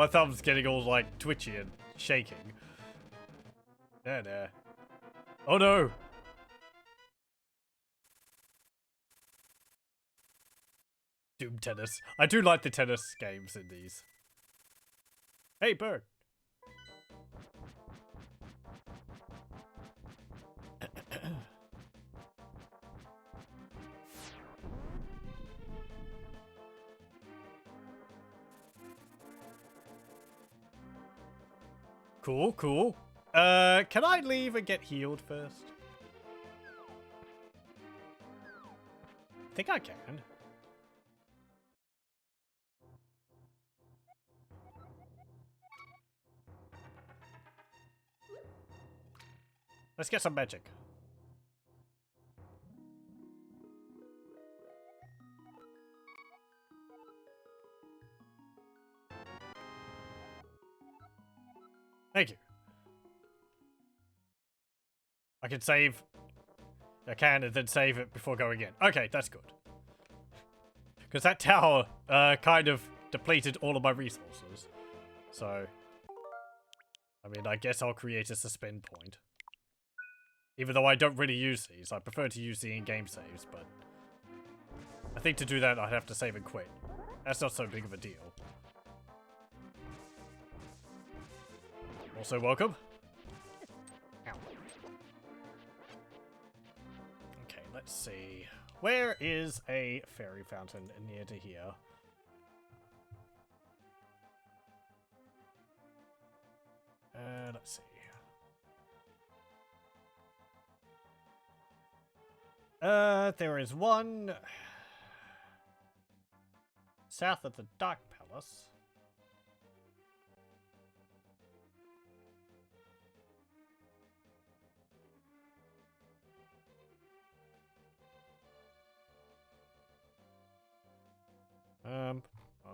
thumb's getting all, like, twitchy and shaking. There. Oh no! Doom tennis. I do like the tennis games in these. Hey, bird. Cool, cool. Can I leave and get healed first? I think I can. Let's get some magic. can save. I can and then save it before going in. Okay, that's good. Because that tower kind of depleted all of my resources. So, I mean, I guess I'll create a suspend point. Even though I don't really use these. I prefer to use the in-game saves, but I think to do that I'd have to save and quit. That's not so big of a deal. Also welcome. Ow. Okay, let's see. Where is a fairy fountain near to here? Let's see. There is one south of the Dark Palace. Well,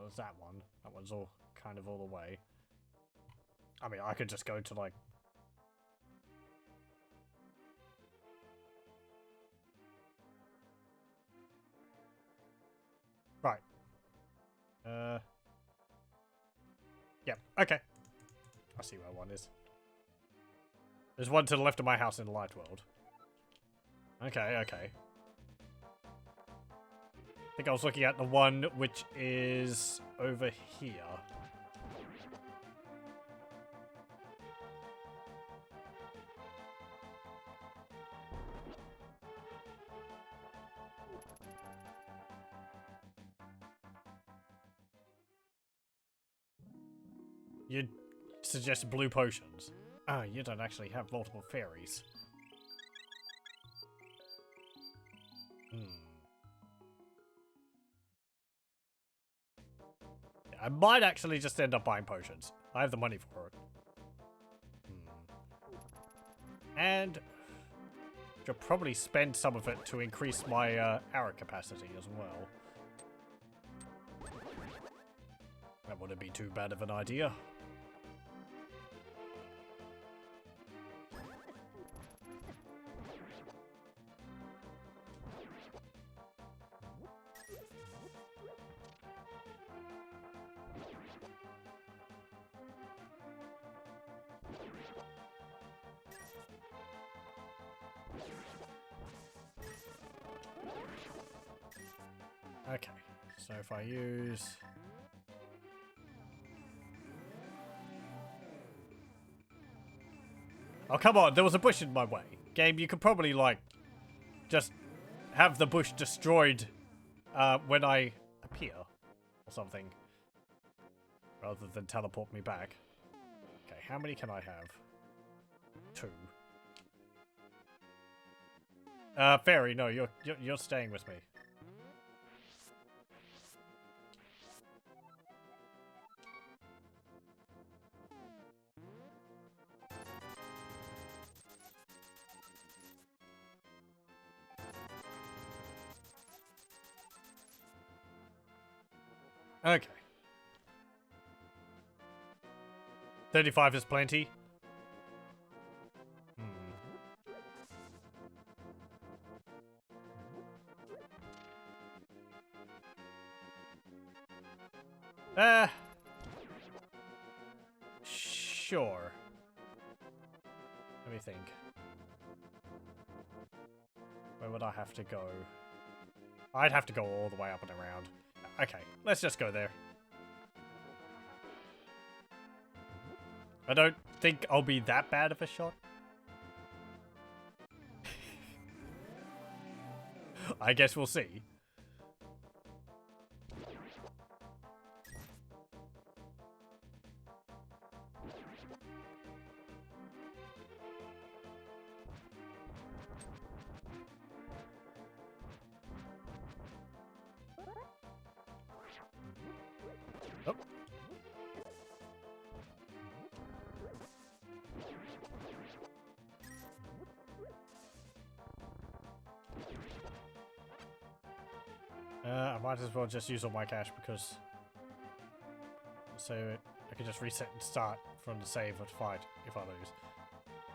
there's that one. That one's all kind of all the way. I mean, I could just go to like. Right. Yep. Okay. I see where one is. There's one to the left of my house in the light world. Okay, okay. I think I was looking at the one which is over here. You suggest blue potions. Ah, you don't actually have multiple fairies. I might actually just end up buying potions. I have the money for it. And should probably spend some of it to increase my arrow capacity as well. That wouldn't be too bad of an idea. Okay, so if I use... Oh, come on, there was a bush in my way. Game, you could probably, like, just have the bush destroyed when I appear or something. Rather than teleport me back. Okay, how many can I have? 2. Fairy, no, you're staying with me. Okay. 35 is plenty. Sure. Let me think. Where would I have to go? I'd have to go all the way up and around. Okay, let's just go there. I don't think I'll be that bad of a shot. I guess we'll see. Oh. I might as well just use all my cash because so I can just reset and start from the save and fight if I lose.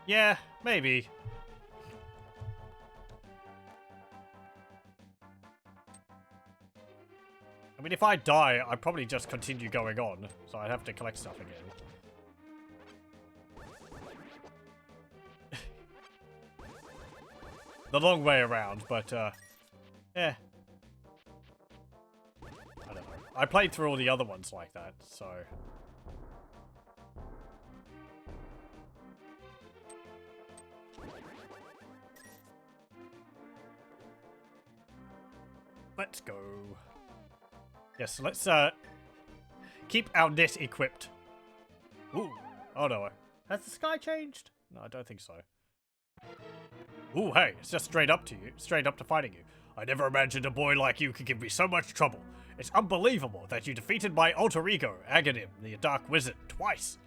Yeah, maybe. I mean, if I die, I'd probably just continue going on, so I'd have to collect stuff again. The long way around, but, yeah. I don't know. I played through all the other ones like that, so... Let's go. Yes, let's, keep our net equipped. Ooh. Oh, no. Has the sky changed? No, I don't think so. Ooh, hey, it's just straight up to you. Straight up to fighting you. I never imagined a boy like you could give me so much trouble. It's unbelievable that you defeated my alter ego, Aghanim, the Dark Wizard, twice.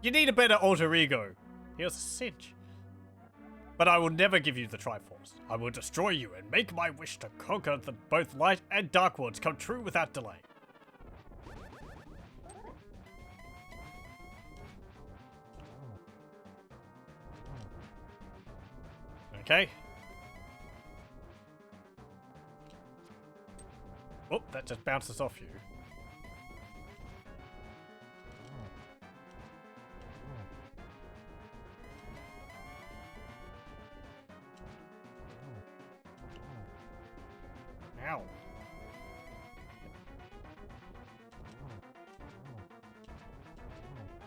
You need a better alter ego. He was a cinch. But I will never give you the Triforce. I will destroy you and make my wish to conquer both light and dark worlds come true without delay. Okay. Oh, that just bounces off you. Ow.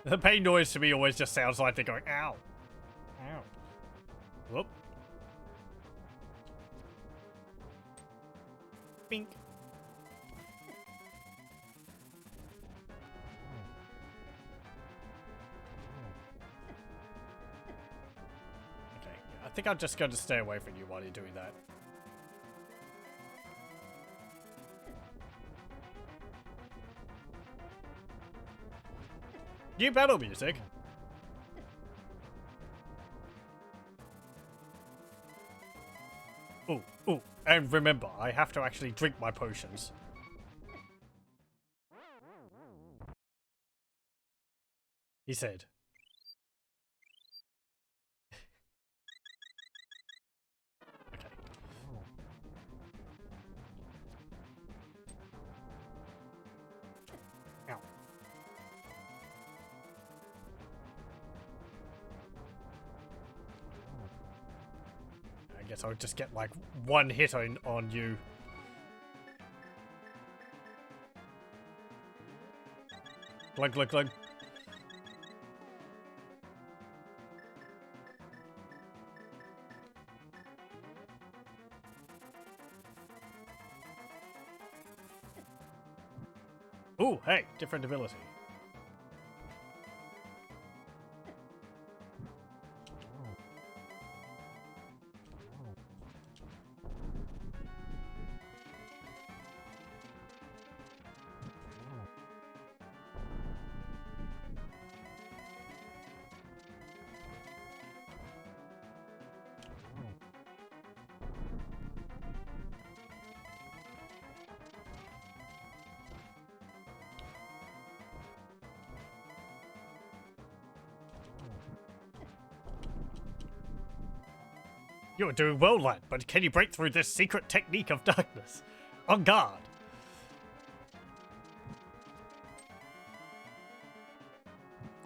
The pain noise to me always just sounds like they're going, ow. Ow. Whoop. Bink. Okay, I think I'm just going to stay away from you while you're doing that. New battle music. Ooh, ooh, and remember, I have to actually drink my potions. He said. Okay. Ow. I guess I'll just get like one hit on you. Glug, glug, glug. Ooh, hey, different ability. You are doing well, lad, but can you break through this secret technique of darkness? On guard!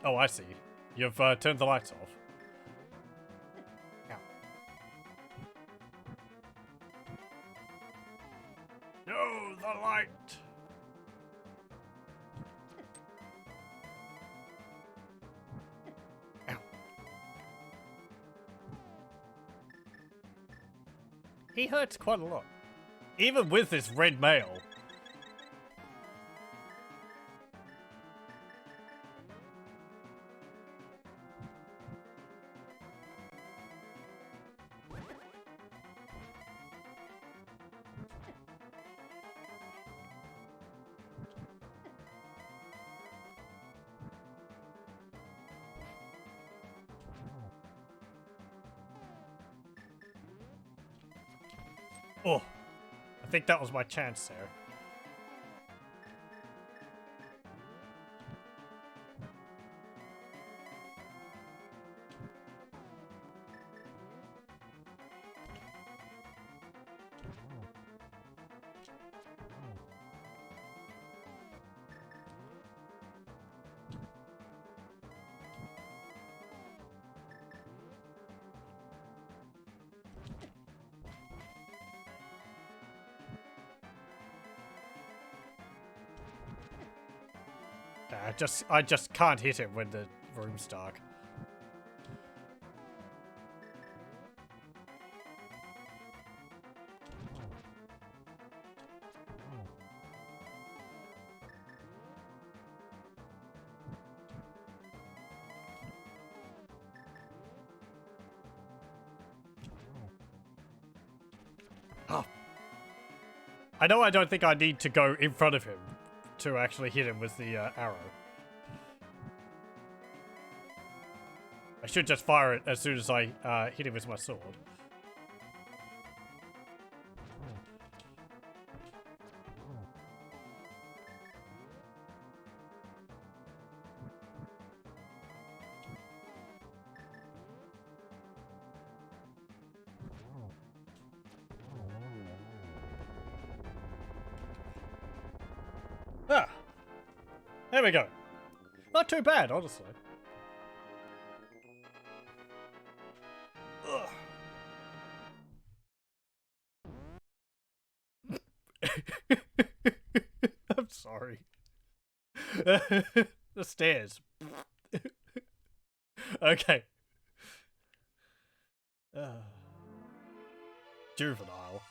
Oh, I see. You've turned the lights off. Ow. No, the light! Ow. He hurts quite a lot. Even with this red mail. Oh, I think that was my chance there. I just can't hit him when the room's dark. Oh. I know I don't think I need to go in front of him to actually hit him with the arrow. I should just fire it as soon as I hit him with my sword. Ah! There we go. Not too bad, honestly. I'm sorry. The stairs. Okay. Juvenile.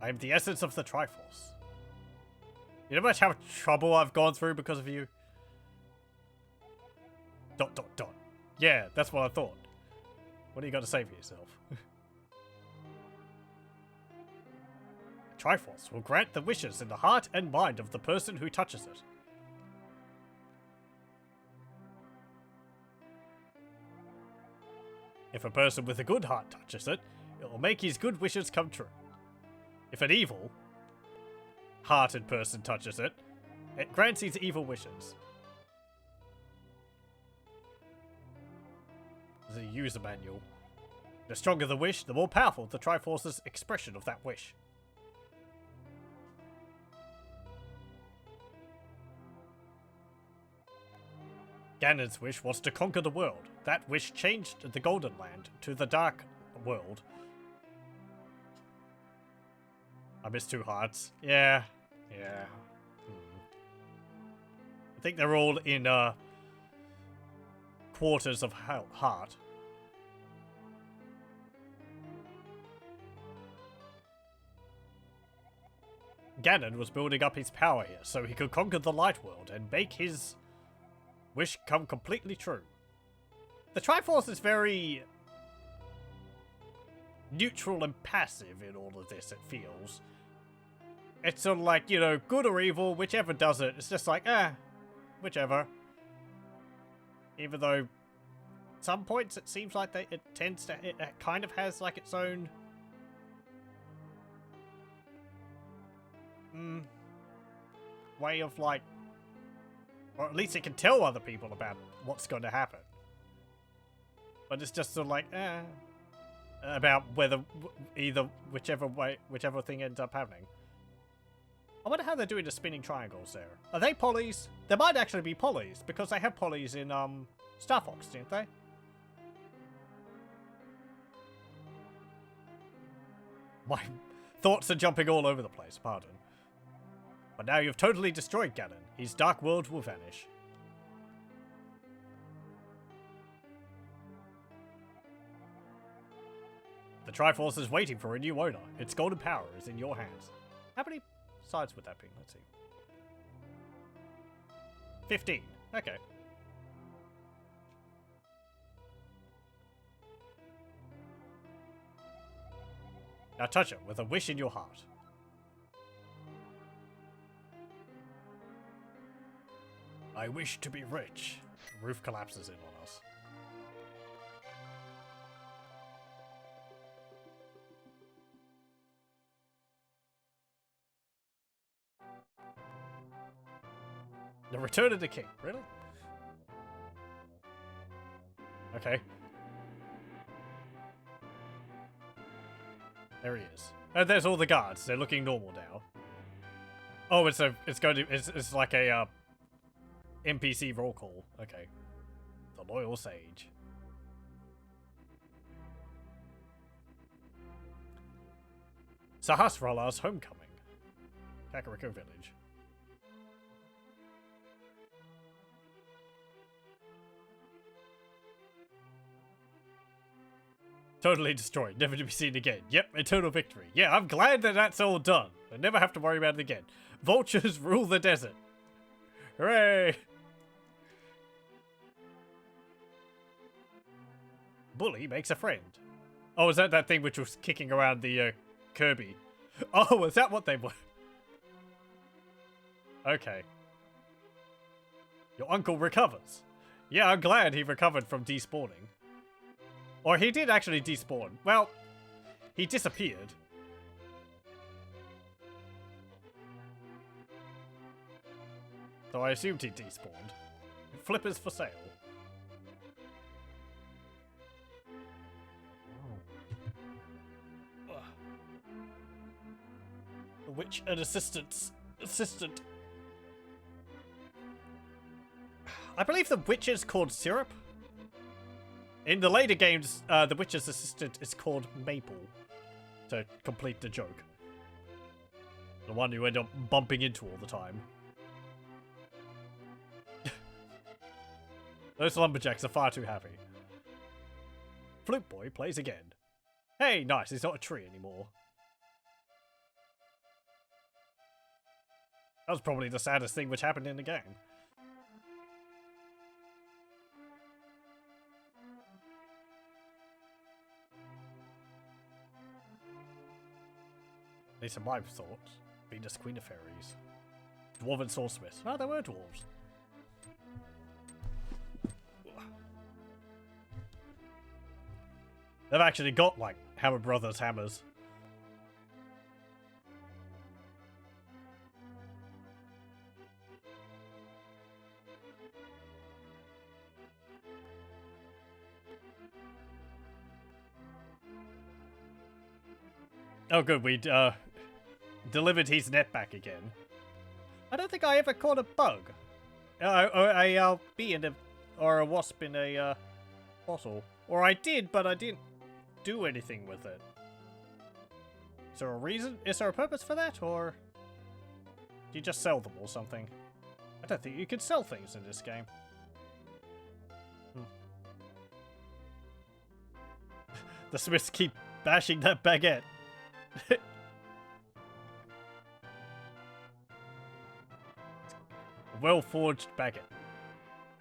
I am the essence of the Triforce. You know how much trouble I've gone through because of you? ... Yeah, that's what I thought. What do you got to say for yourself? Triforce will grant the wishes in the heart and mind of the person who touches it. If a person with a good heart touches it, it will make his good wishes come true. If an evil-hearted person touches it, it grants his evil wishes. This is a user manual. The stronger the wish, the more powerful the Triforce's expression of that wish. Ganon's wish was to conquer the world. That wish changed the Golden Land to the Dark World. I missed 2 hearts. Yeah. I think they're all in quarters of heart. Ganon was building up his power here so he could conquer the Light World and make his wish come completely true. The Triforce is very neutral and passive in all of this, it feels. It's sort of like, you know, good or evil, whichever does it. It's just like, whichever. Even though at some points it seems like it kind of has like its own way of like, or at least it can tell other people about what's going to happen. But it's just sort of like, about whether whichever thing ends up happening. I wonder how they're doing the spinning triangles there. Are they polys? There might actually be polys, because they have polys in Star Fox, didn't they? My thoughts are jumping all over the place, pardon. But now you've totally destroyed Ganon. His dark world will vanish. The Triforce is waiting for a new owner. Its golden power is in your hands. How many sides would that be? Let's see. 15. Okay. Now touch it with a wish in your heart. I wish to be rich. The roof collapses in on us. The Return of the King. Really? Okay. There he is. And there's all the guards. They're looking normal now. Oh, it's like a NPC roll call. Okay. The Loyal Sage. Sahasrar's homecoming. Kakariko Village. Totally destroyed, never to be seen again. Yep, eternal victory. Yeah, I'm glad that that's all done. I never have to worry about it again. Vultures rule the desert. Hooray! Bully makes a friend. Oh, is that thing which was kicking around the Kirby? Oh, is that what they were? Okay. Your uncle recovers. Yeah, I'm glad he recovered from despawning. Or he did actually despawn. Well, he disappeared. So I assumed he despawned. Flippers for sale. The witch and assistant. I believe the witch is called Syrup. In the later games, the witch's assistant is called Maple. To complete the joke. The one you end up bumping into all the time. Those lumberjacks are far too happy. Flute Boy plays again. Hey, nice, he's not a tree anymore. That was probably the saddest thing which happened in the game. These are my thoughts. Venus, Queen of Fairies. Dwarven Swordsmith. Oh, there were dwarves. They've actually got, like, Hammer Brothers hammers. Oh good, we delivered his net back again. I don't think I ever caught a bug. A bee in a, or a wasp in a bottle. Or I did, but I didn't do anything with it. Is there a reason? Is there a purpose for that, or do you just sell them or something? I don't think you can sell things in this game. The Smiths keep bashing that baguette. Well-forged baguette.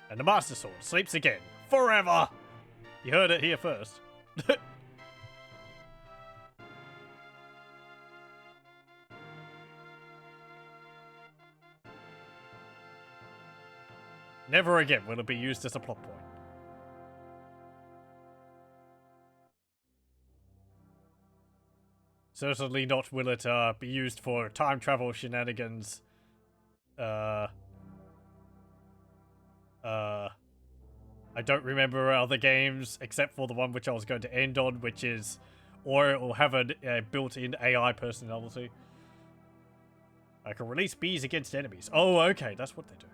And the Master Sword sleeps again. Forever! You heard it here first. Never again will it be used as a plot point. Certainly not will it be used for time travel shenanigans. I don't remember other games except for the one which I was going to end on, which is, or it will have a built-in AI personality. I can release bees against enemies. Oh, okay, that's what they do.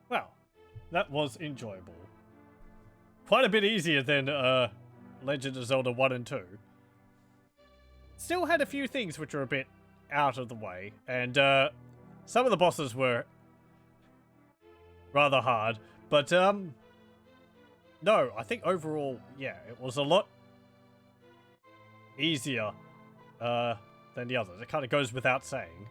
Well, that was enjoyable. Quite a bit easier than Legend of Zelda 1 and 2. Still had a few things which were a bit out of the way, and some of the bosses were rather hard, but no, I think overall, yeah, it was a lot easier than the others. It kind of goes without saying.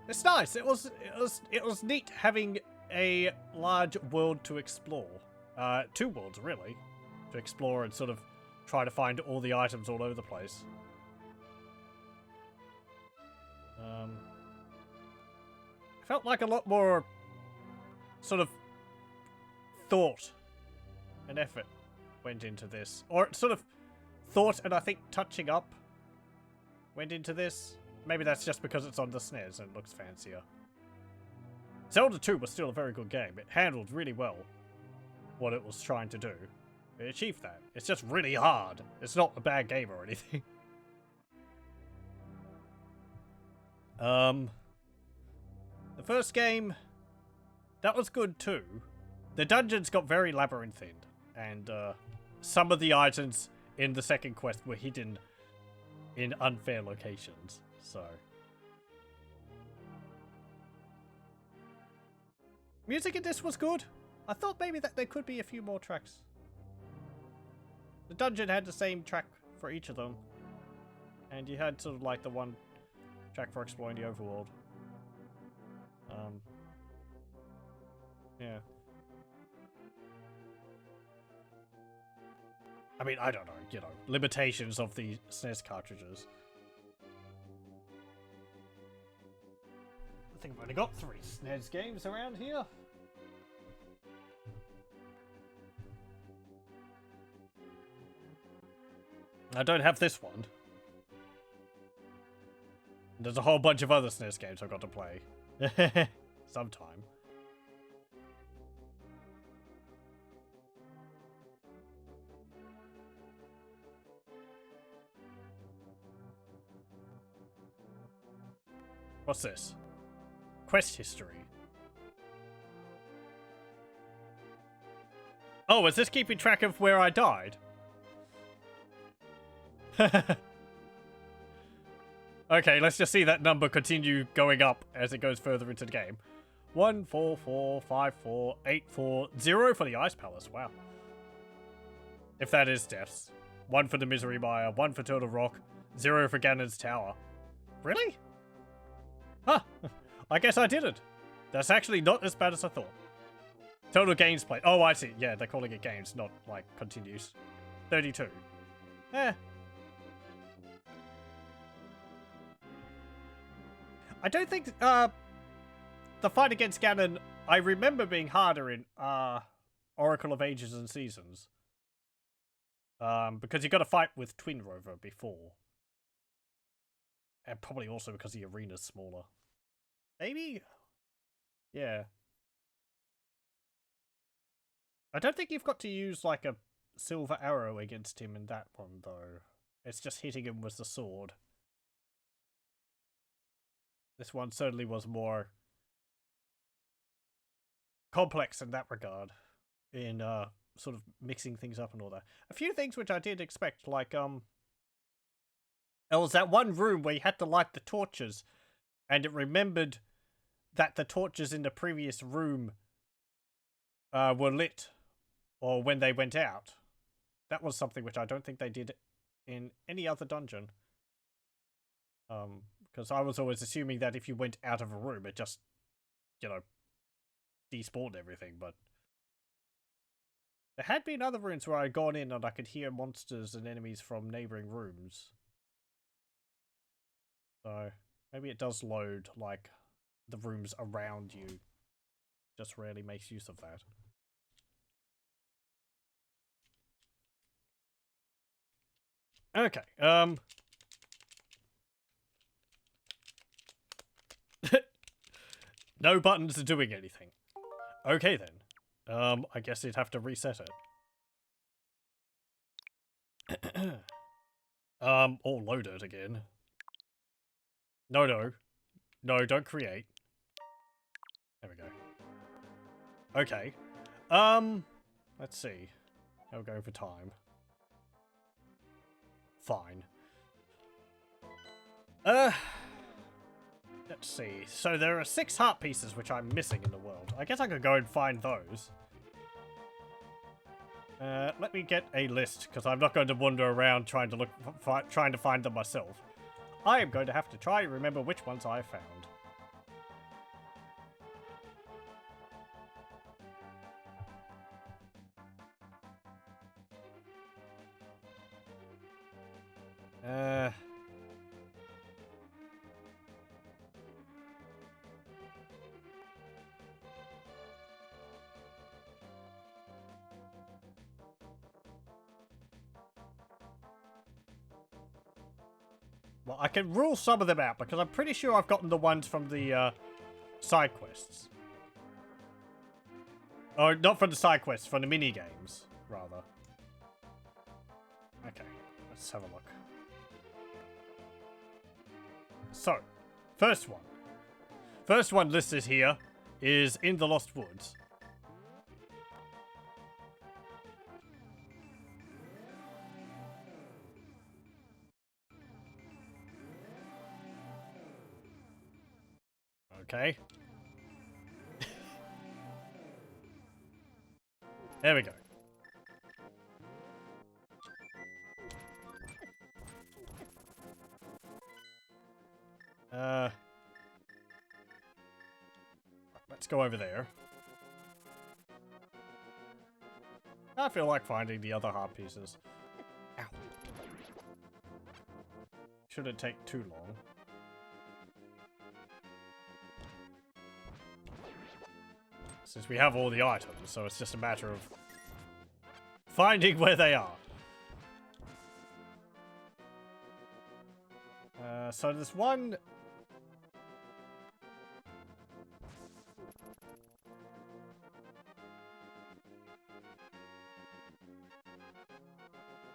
It's nice. It was neat having a large world to explore. Two worlds really to explore and sort of try to find all the items all over the place. Felt like a lot more sort of thought and effort went into this, or sort of thought and I think touching up went into this. Maybe that's just because it's on the SNES and it looks fancier. Zelda 2 was still a very good game. It handled really well what it was trying to do. It achieved that. It's just really hard. It's not a bad game or anything. The The first game, that was good too. The dungeons got very labyrinthine, and some of the items in the second quest were hidden in unfair locations, so... Music in this was good. I thought maybe that there could be a few more tracks. The dungeon had the same track for each of them. And you had sort of like the one track for exploring the overworld. Yeah. I mean, I don't know, you know, limitations of the SNES cartridges. I think I've only got 3 SNES games around here. I don't have this one. There's a whole bunch of other SNES games I've got to play. Sometime. What's this? Quest history. Oh, is this keeping track of where I died? Okay, let's just see that number continue going up as it goes further into the game. 1, 4, 4, 5, 4, 8, 4, 0 for the Ice Palace. Wow. If that is deaths. 1 for the Misery Mire, 1 for Turtle Rock, 0 for Ganon's Tower. Really? Huh. I guess I didn't. That's actually not as bad as I thought. Total games played. Oh, I see. Yeah, they're calling it games, not, like, continues. 32. Eh. I don't think, the fight against Ganon, I remember being harder in, Oracle of Ages and Seasons. Because you got to fight with Twin Rover before. And probably also because the arena's smaller. Maybe? Yeah. I don't think you've got to use, like, a silver arrow against him in that one, though. It's just hitting him with the sword. This one certainly was more complex in that regard. In, sort of mixing things up and all that. A few things which I did expect, like, there was that one room where you had to light the torches, and it remembered that the torches in the previous room were lit, or when they went out. That was something which I don't think they did in any other dungeon. Because I was always assuming that if you went out of a room, it just, you know, despawned everything, but... There had been other rooms where I'd gone in and I could hear monsters and enemies from neighbouring rooms. So, maybe it does load, like, the rooms around you. Just rarely makes use of that. Okay, no buttons are doing anything. Okay then. I guess you'd have to reset it. Or load it again. No, no. No, don't create. There we go. Okay. Let's see. How we're going for time. Fine. Let's see. So there are 6 heart pieces which I'm missing in the world. I guess I could go and find those. Let me get a list, because I'm not going to wander around trying to trying to find them myself. I am going to have to try and remember which ones I found. Well, I can rule some of them out, because I'm pretty sure I've gotten the ones from the, side quests. Oh, not from the side quests, from the mini-games, rather. Okay, let's have a look. So, first one. First one listed here is in the Lost Woods. Okay. There we go. Let's go over there. I feel like finding the other heart pieces. Ow. Shouldn't take too long. Since we have all the items, so it's just a matter of finding where they are. So there's one...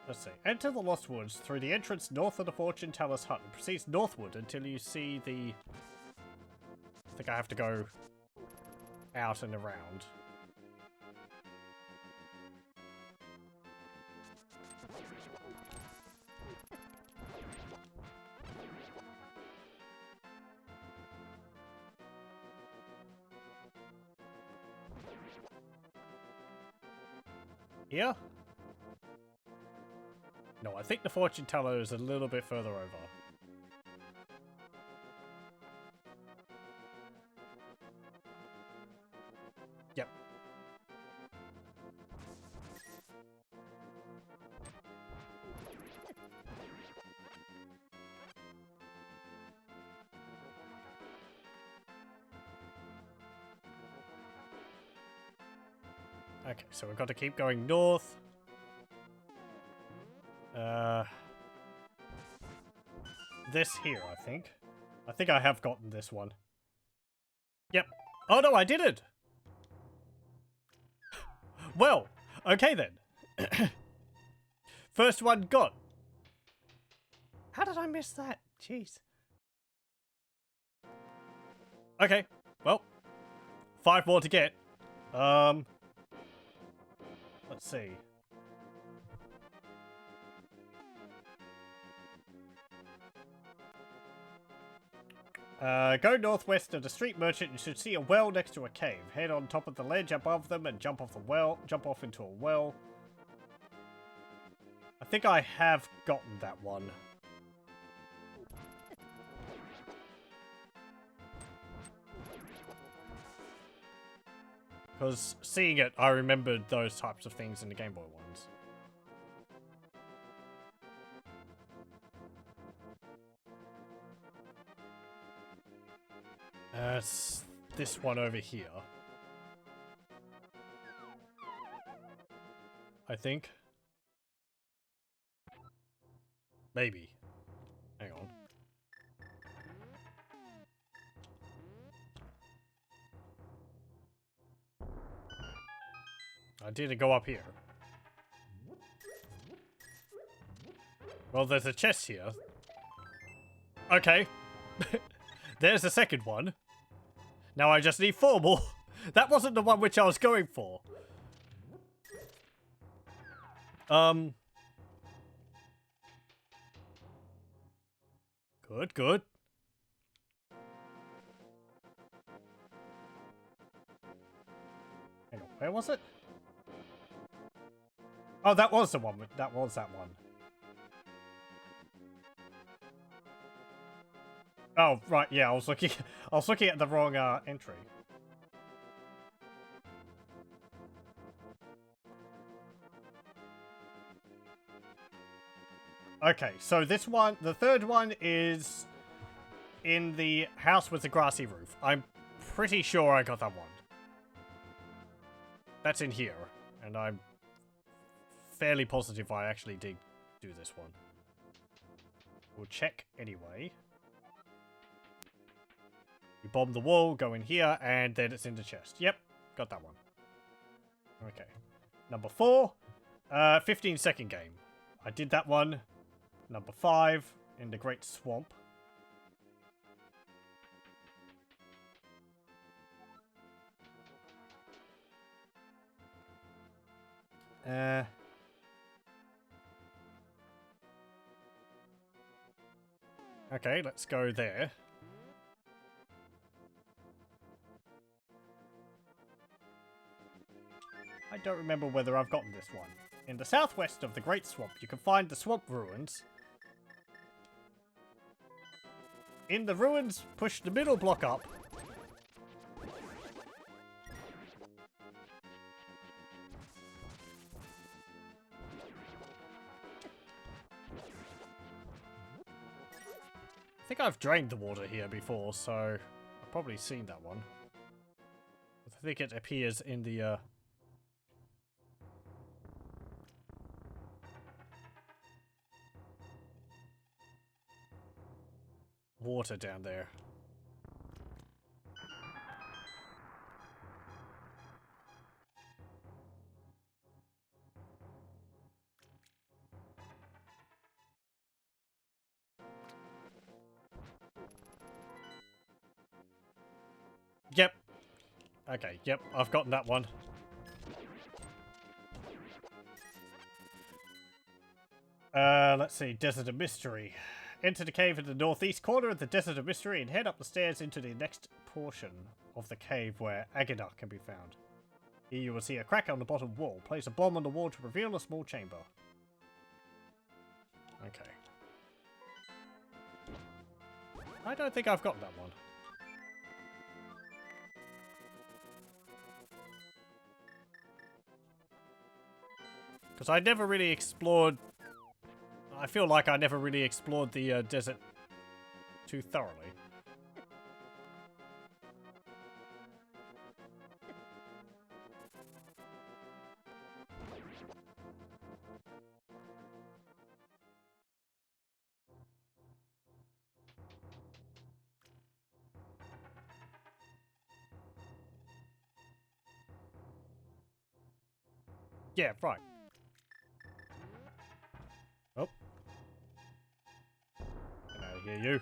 Let's see. Enter the Lost Woods through the entrance north of the fortune teller's hut and proceeds northward until you see the... I think I have to go out and around. Here? No, I think the fortune teller is a little bit further over. Yep. Okay, so we've got to keep going north. This here, I think. I think I have gotten this one. Yep. Oh no, I didn't! Well, okay then. First one got. How did I miss that? Jeez. Okay, well. 5 more to get. Let's see. Go northwest of the street merchant. You should see a well next to a cave. Head on top of the ledge above them and jump off the well. Jump off into a well. I think I have gotten that one. Because seeing it, I remembered those types of things in the Game Boy ones. It's this one over here. I think. Maybe. Hang on. I didn't go up here. Well, there's a chest here. Okay. There's the second one. Now I just need 4 more. That wasn't the one which I was going for. Good, good. Hang on, where was it? Oh, that was the one. That was that one. Oh, right, yeah, I was looking at the wrong entry. Okay, so this one, the third one is in the house with the grassy roof. I'm pretty sure I got that one. That's in here, and I'm fairly positive I actually did do this one. We'll check anyway. You bomb the wall, go in here, and then it's in the chest. Yep, got that one. Okay. Number 4, 15-second game. I did that one. Number 5, in the Great Swamp. Okay, let's go there. I don't remember whether I've gotten this one. In the southwest of the Great Swamp, you can find the swamp ruins. In the ruins, push the middle block up. I think I've drained the water here before, so I've probably seen that one. I think it appears in the water down there. Yep. Okay, yep, I've gotten that one. Let's see, Desert of Mystery. Enter the cave in the northeast corner of the Desert of Mystery and head up the stairs into the next portion of the cave where Agada can be found. Here you will see a crack on the bottom wall. Place a bomb on the wall to reveal a small chamber. Okay. I don't think I've got that one. Because I never really explored... I feel like I never really explored the desert too thoroughly. Yeah, right. Oh. Get out of here, you.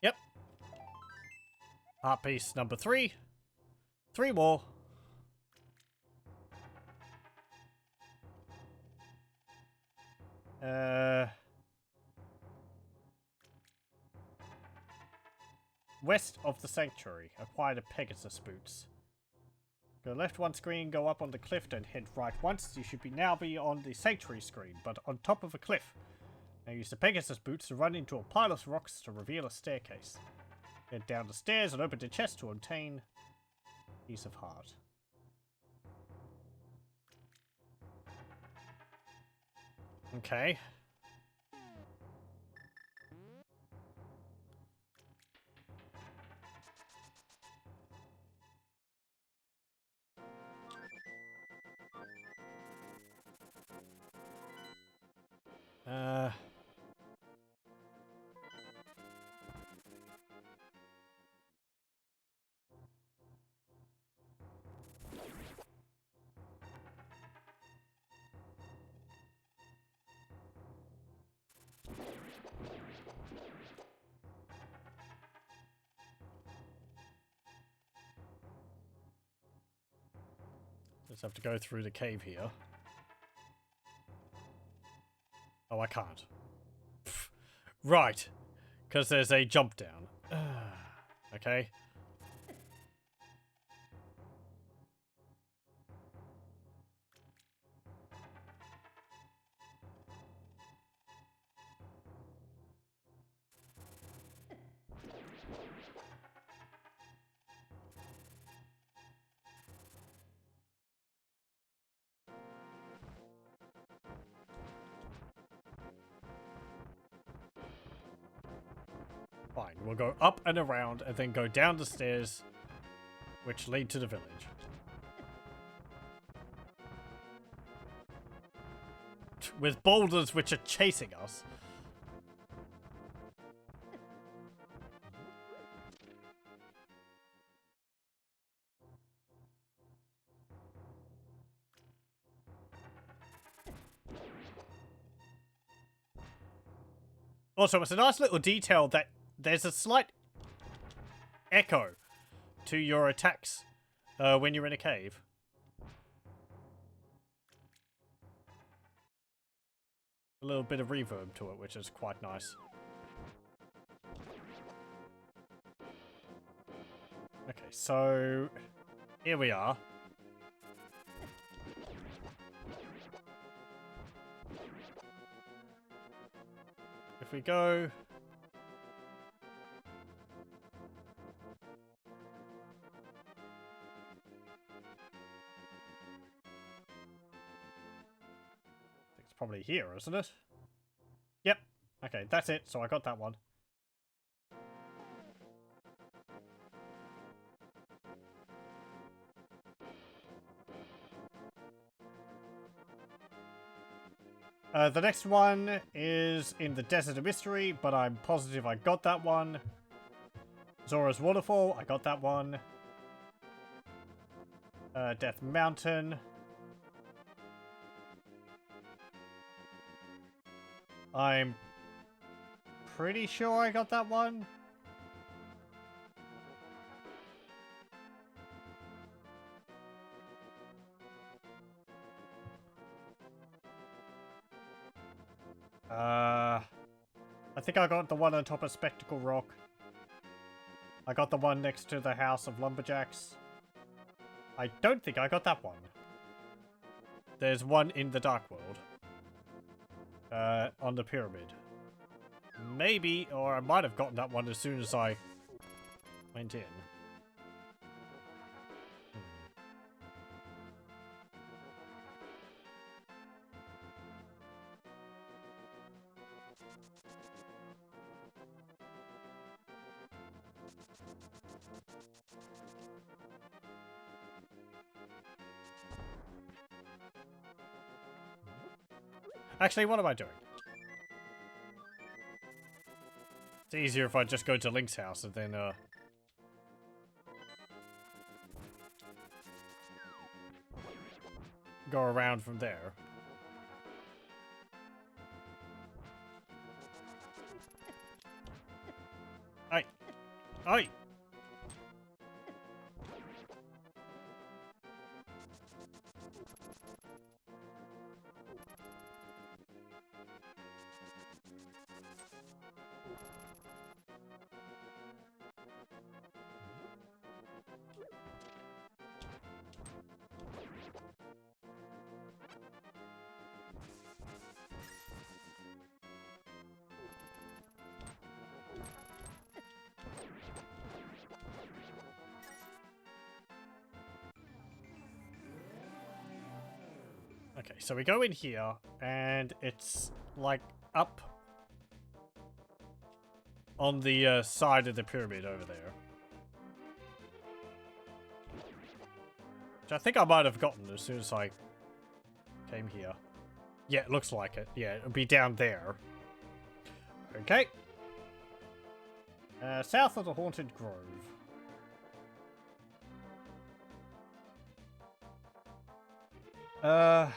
Yep. Heart piece number 3. 3 more. West of the sanctuary. Acquire the Pegasus boots. Go left one screen, go up on the cliff, and head right once. You should now be on the sanctuary screen, but on top of a cliff. Now use the Pegasus boots to run into a pile of rocks to reveal a staircase. Head down the stairs and open the chest to obtain Piece of Heart. Okay. Just have to go through the cave here. Oh, I can't. Pfft. Right. Because there's a jump down. Okay. Fine, we'll go up and around and then go down the stairs which lead to the village. With boulders which are chasing us. Also, it's a nice little detail that there's a slight echo to your attacks When you're in a cave. A little bit of reverb to it, which is quite nice. Okay, so here we are. If we go... It's probably here, isn't it? Yep. Okay, that's it. So I got that one. The next one is in the Desert of Mystery, but I'm positive I got that one. Zora's Waterfall, I got that one. Death Mountain. I'm pretty sure I got that one. I think I got the one on top of Spectacle Rock. I got the one next to the House of Lumberjacks. I don't think I got that one. There's one in the Dark World. On the pyramid. Maybe, or I might have gotten that one as soon as I went in. Actually, what am I doing? It's easier if I just go to Link's house and then, go around from there. Hey! Hey! Okay, so we go in here, and it's, like, up on the side of the pyramid over there. Which I think I might have gotten as soon as I came here. Yeah, it looks like it. Yeah, it'll be down there. Okay. South of the Haunted Grove. I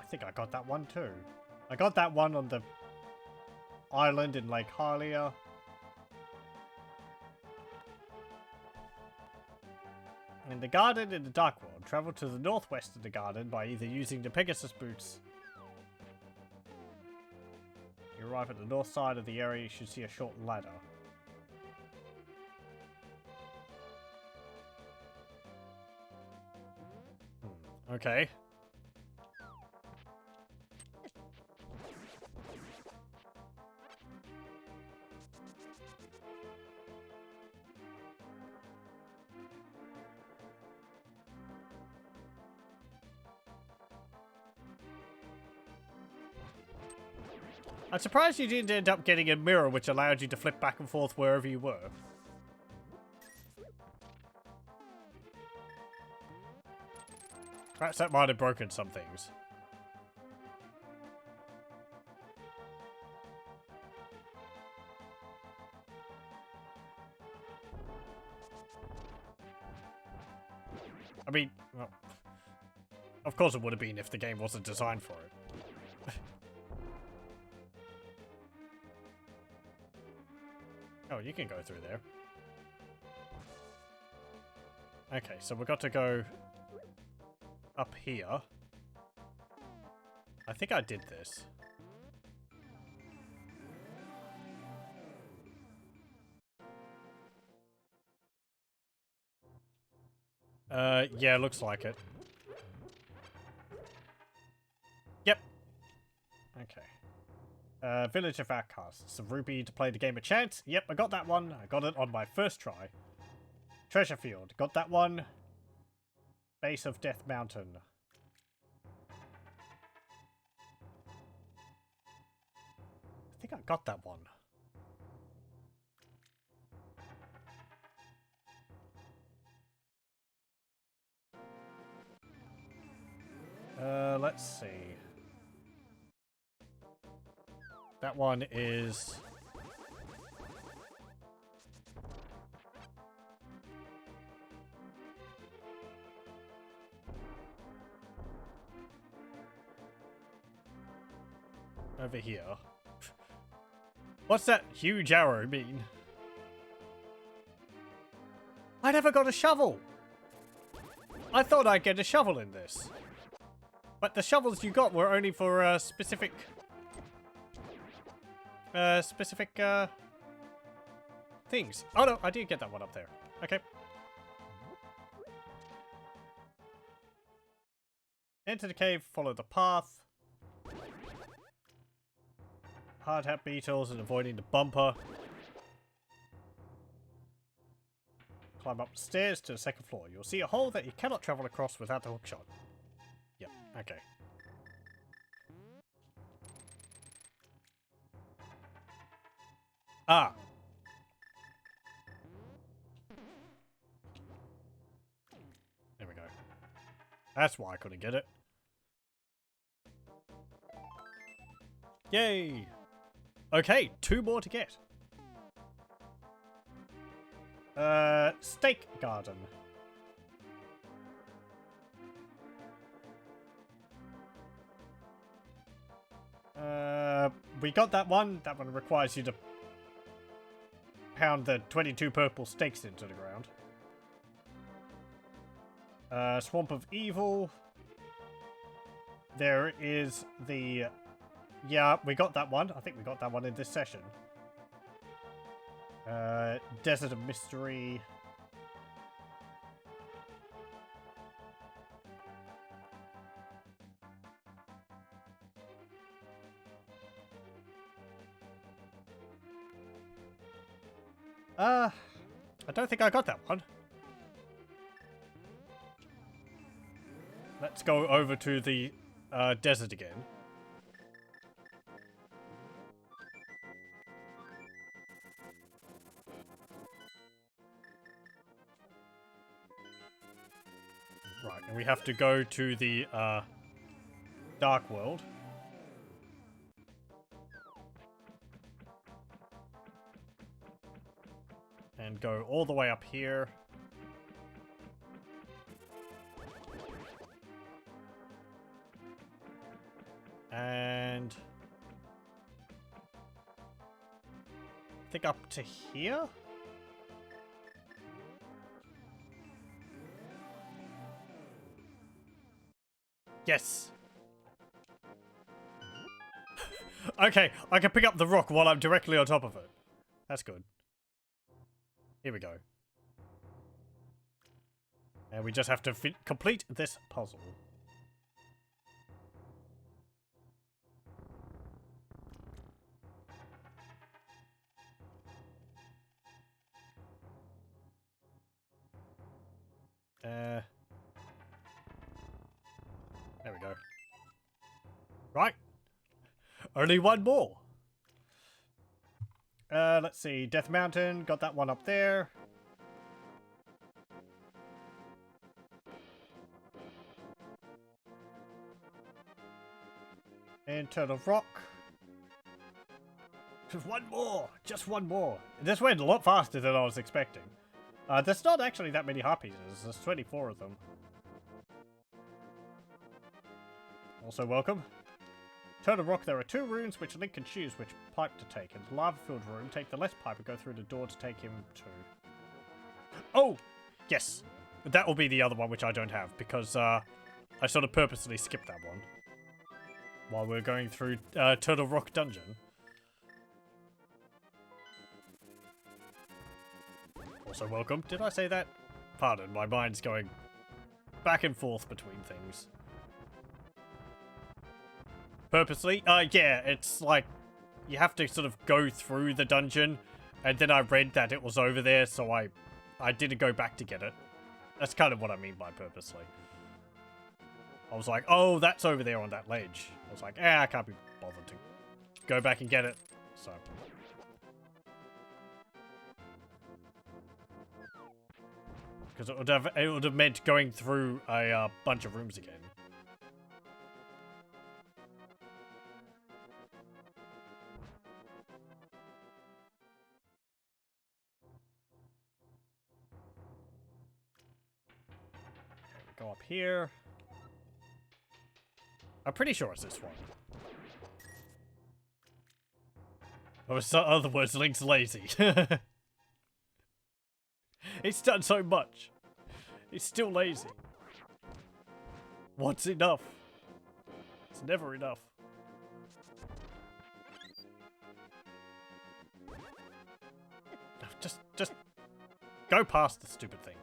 think I got that one too. I got that one on the island in Lake Hylia. In the garden in the Dark World, travel to the northwest of the garden by either using the Pegasus boots. You arrive at the north side of the area, you should see a short ladder. Okay. I'm surprised you didn't end up getting a mirror which allowed you to flip back and forth wherever you were. Perhaps that might have broken some things. I mean, well, of course it would have been if the game wasn't designed for it. Oh, you can go through there. Okay, so we've got to go up here. I think I did this. Yeah, looks like it. Yep. Okay. Village of Outcasts. A rupee to play the game of chance. Yep, I got that one. I got it on my first try. Treasure Field. Got that one. Base of Death Mountain. I think I got that one. Let's see. That one is... over here. What's that huge arrow mean? I never got a shovel! I thought I'd get a shovel in this. But the shovels you got were only for specific things. Oh no, I did get that one up there. Okay. Enter the cave, follow the path. Hard hat beetles and avoiding the bumper. Climb up the stairs to the second floor. You'll see a hole that you cannot travel across without the hookshot. Yep, okay. Ah! There we go. That's why I couldn't get it. Yay! Okay, 2 more to get. Steak garden. We got that one. That one requires you to pound the 22 purple stakes into the ground. Swamp of Evil. There is the... Yeah, we got that one. I think we got that one in this session. Desert of Mystery. I don't think I got that one. Let's go over to the desert again. Right, and we have to go to the Dark World. And go all the way up here. And... I think up to here? Yes! Okay, I can pick up the rock while I'm directly on top of it. That's good. Here we go. And we just have to complete this puzzle. There we go. Right. Only one more. Let's see. Death Mountain. Got that one up there. Internal Rock. Just one more. Just one more. This went a lot faster than I was expecting. There's not actually that many heart pieces. There's 24 of them. Also welcome. Turn of Rock, there are 2 runes which Link can choose which pipe to take. In the lava-filled room, take the left pipe and go through the door to take him to... Oh! Yes! That will be the other one which I don't have, because I sort of purposely skipped that one while we're going through Turtle Rock Dungeon. Also welcome. Did I say that? Pardon, my mind's going back and forth between things. Purposely? Yeah, it's like you have to sort of go through the dungeon, and then I read that it was over there, so I didn't go back to get it. That's kind of what I mean by purposely. I was like, oh, that's over there on that ledge. I was like, I can't be bothered to go back and get it. So. Because it would have meant going through a bunch of rooms again. Go up here. I'm pretty sure it's this one. Or in other words, Link's lazy. He's done so much. He's still lazy. What's enough? It's never enough. Just go past the stupid thing.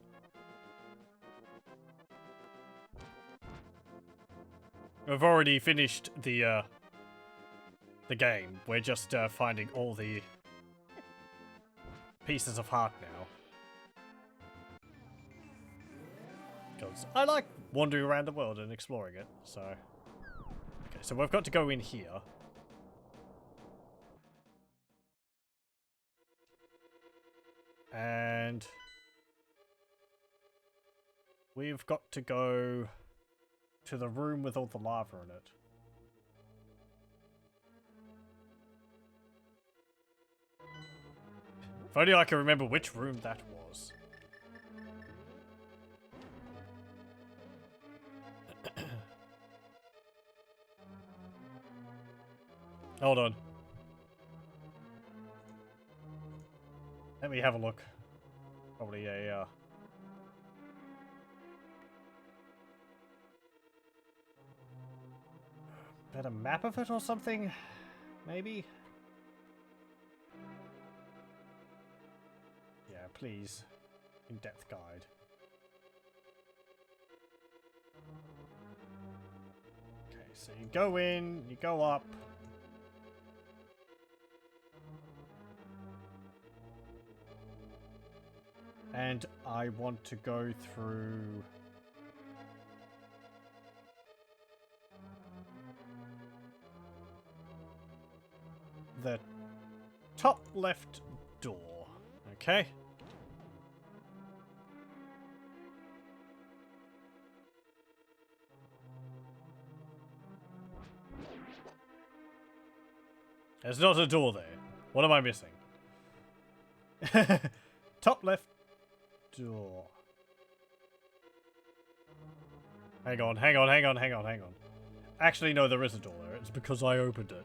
We've already finished the game. We're just finding all the pieces of heart now. Because I like wandering around the world and exploring it, so... Okay, so we've got to go in here. And... we've got to go to the room with all the lava in it. If only I can remember which room that was. Hold on. Let me have a look. Probably a, better map of it or something? Maybe? Yeah, please. In-depth guide. Okay, so you go in, you go up. And I want to go through... the top left door. Okay. There's not a door there. What am I missing? Top left door. Hang on. Actually, no, there is a door there. It's because I opened it.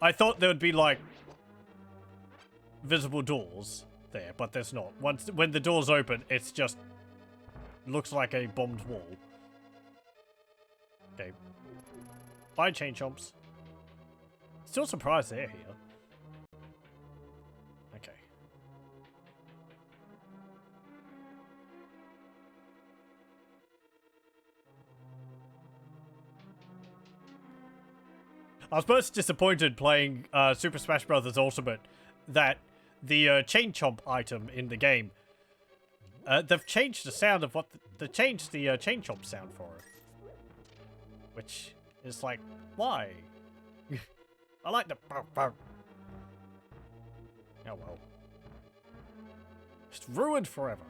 I thought there would be, like, visible doors there, but there's not. When the doors open, it's just looks like a bombed wall. Okay. Bye, chain chomps. Still surprised they're here. Okay. I was most disappointed playing Super Smash Bros. Ultimate that the Chain Chomp item in the game, they've changed the sound of what... they changed the Chain Chomp sound for it. Which is like, why? I like the... Oh well. Just ruined forever.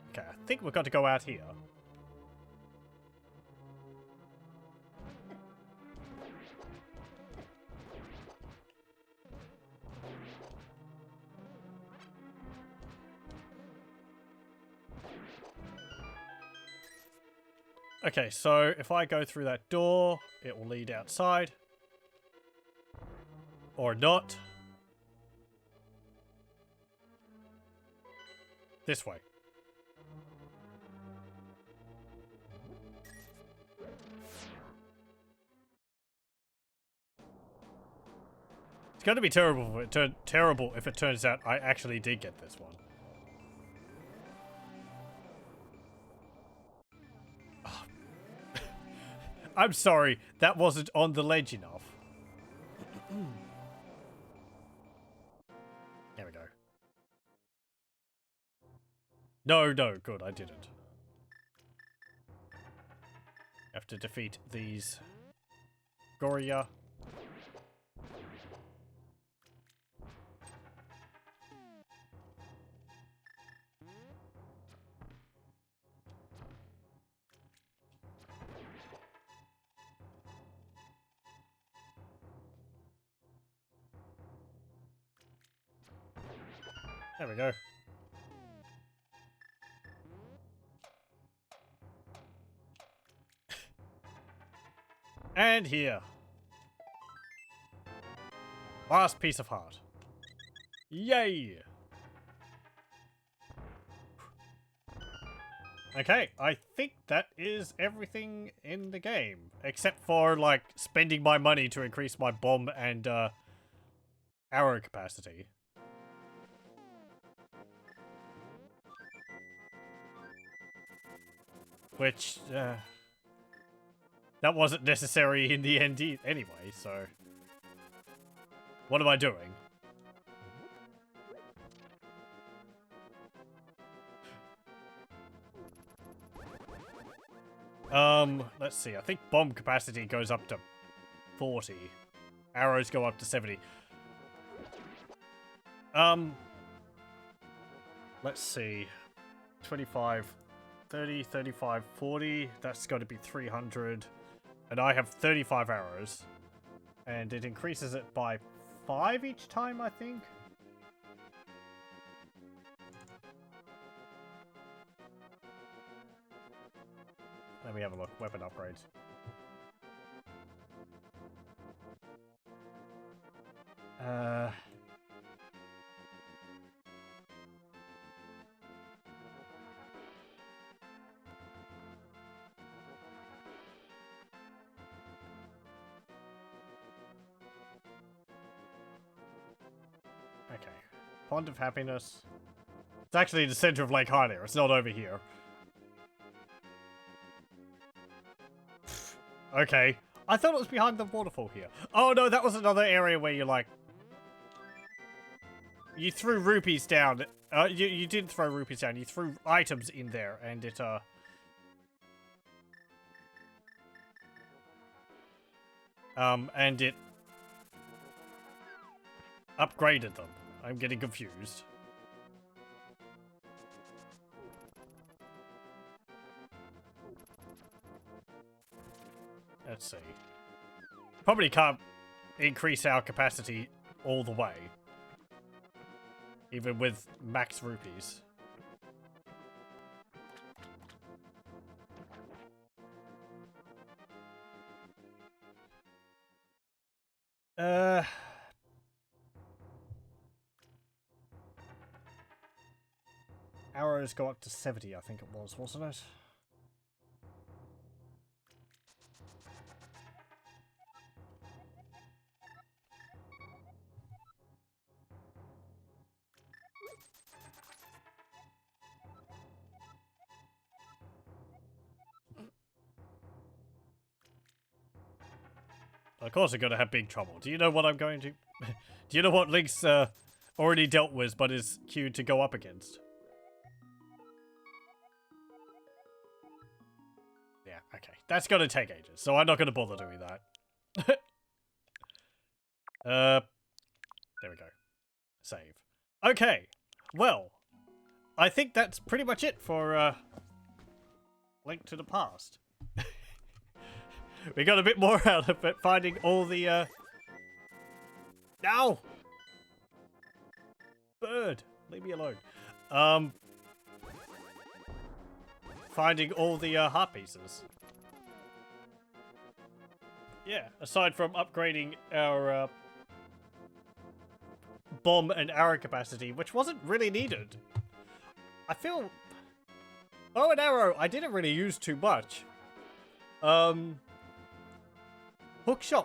Okay, I think we've got to go out here. Okay, so if I go through that door, it will lead outside. Or not. This way. It's going to be terrible if it turns out I actually did get this one. Oh. I'm sorry, that wasn't on the ledge enough. There we go. No, good, I didn't. Have to defeat these Goria. There we go. And here. Last piece of heart. Yay! Okay, I think that is everything in the game. Except for, like, spending my money to increase my bomb and, arrow capacity. Which, that wasn't necessary in the end anyway, so... What am I doing? Let's see. I think bomb capacity goes up to 40. Arrows go up to 70. Let's see. 25, 30, 35, 40. That's got to be 300. And I have 35 arrows. And it increases it by 5 each time, I think. Let me have a look. Weapon upgrades. Okay. Pond of Happiness. It's actually in the center of Lake Hylia. It's not over here. Okay. I thought it was behind the waterfall here. Oh no, that was another area where you like... You threw rupees down. You didn't throw rupees down. You threw items in there and it, and it... upgraded them. I'm getting confused. Let's see. Probably can't increase our capacity all the way. Even with max rupees. Arrows go up to 70, I think it was, wasn't it? Of course I'm going to have big trouble. Do you know what I'm going to... Do you know what Link's already dealt with but is queued to go up against? Yeah, okay. That's going to take ages, so I'm not going to bother doing that. There we go. Save. Okay. Well, I think that's pretty much it for Link to the Past. We got a bit more out of it, finding all the, No! Bird! Leave me alone. Finding all the, heart pieces. Yeah, aside from upgrading our, bomb and arrow capacity, which wasn't really needed. I feel... bow and arrow, I didn't really use too much. Hookshot,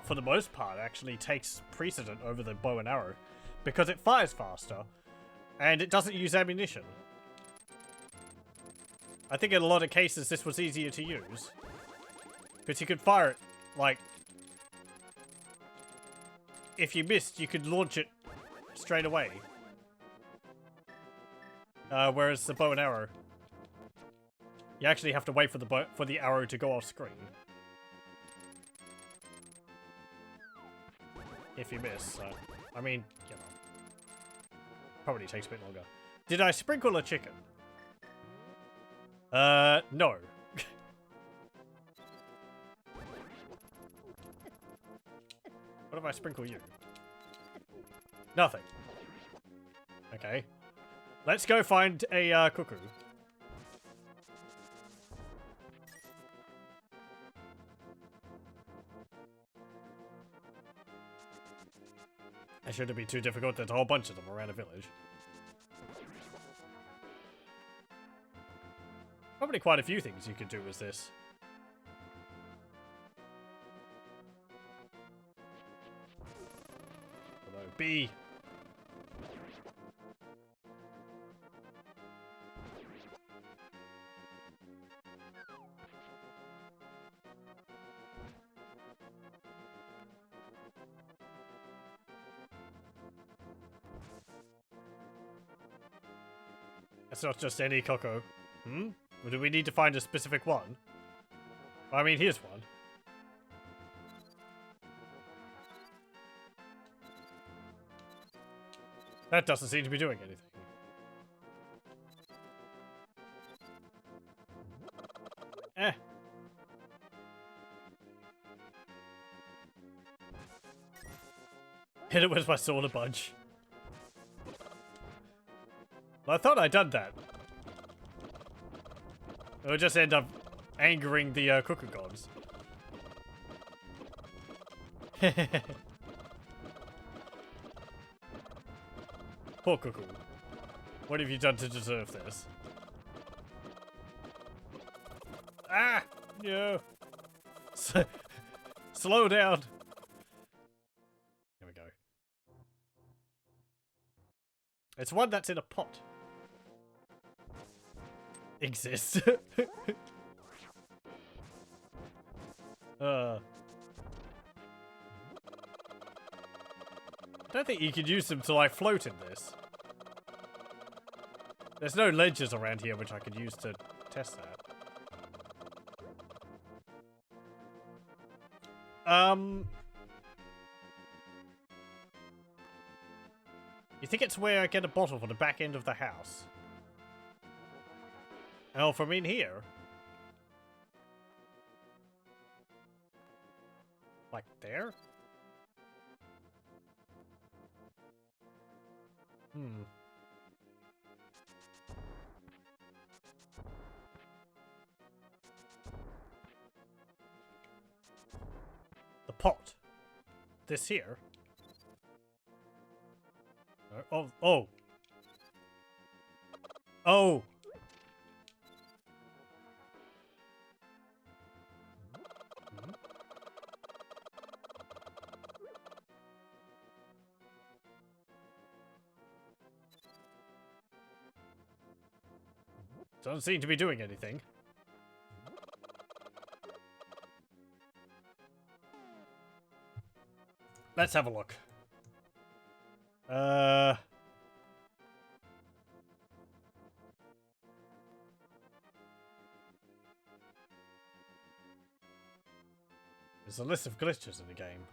for the most part, actually takes precedent over the bow and arrow, because it fires faster, and it doesn't use ammunition. I think in a lot of cases this was easier to use, because you could fire it, like, if you missed, you could launch it straight away. Whereas the bow and arrow, you actually have to wait for the arrow to go off screen. If you miss, so, I mean, you know, probably takes a bit longer. Did I sprinkle a chicken? No. What if I sprinkle you? Nothing. Okay. Let's go find a, cuckoo. It shouldn't be too difficult. There's a whole bunch of them around a village. Probably quite a few things you could do with this. Although, B. It's not just any cuckoo. Hmm? Or do we need to find a specific one? I mean, here's one. That doesn't seem to be doing anything. Eh. Hit it with my sword a bunch. I thought I'd done that. It would just end up angering the cuckoo gods. Poor cuckoo. What have you done to deserve this? Ah! No! Slow down! Here we go. It's one that's in a pot. Exists. I don't think you could use them to like float in this. There's no ledges around here which I could use to test that. You think it's where I get a bottle for the back end of the house? Oh, from in here? Like there? Hmm. The pot. This here? Oh, oh. Oh. Doesn't seem to be doing anything. Let's have a look. There's a list of glitches in the game.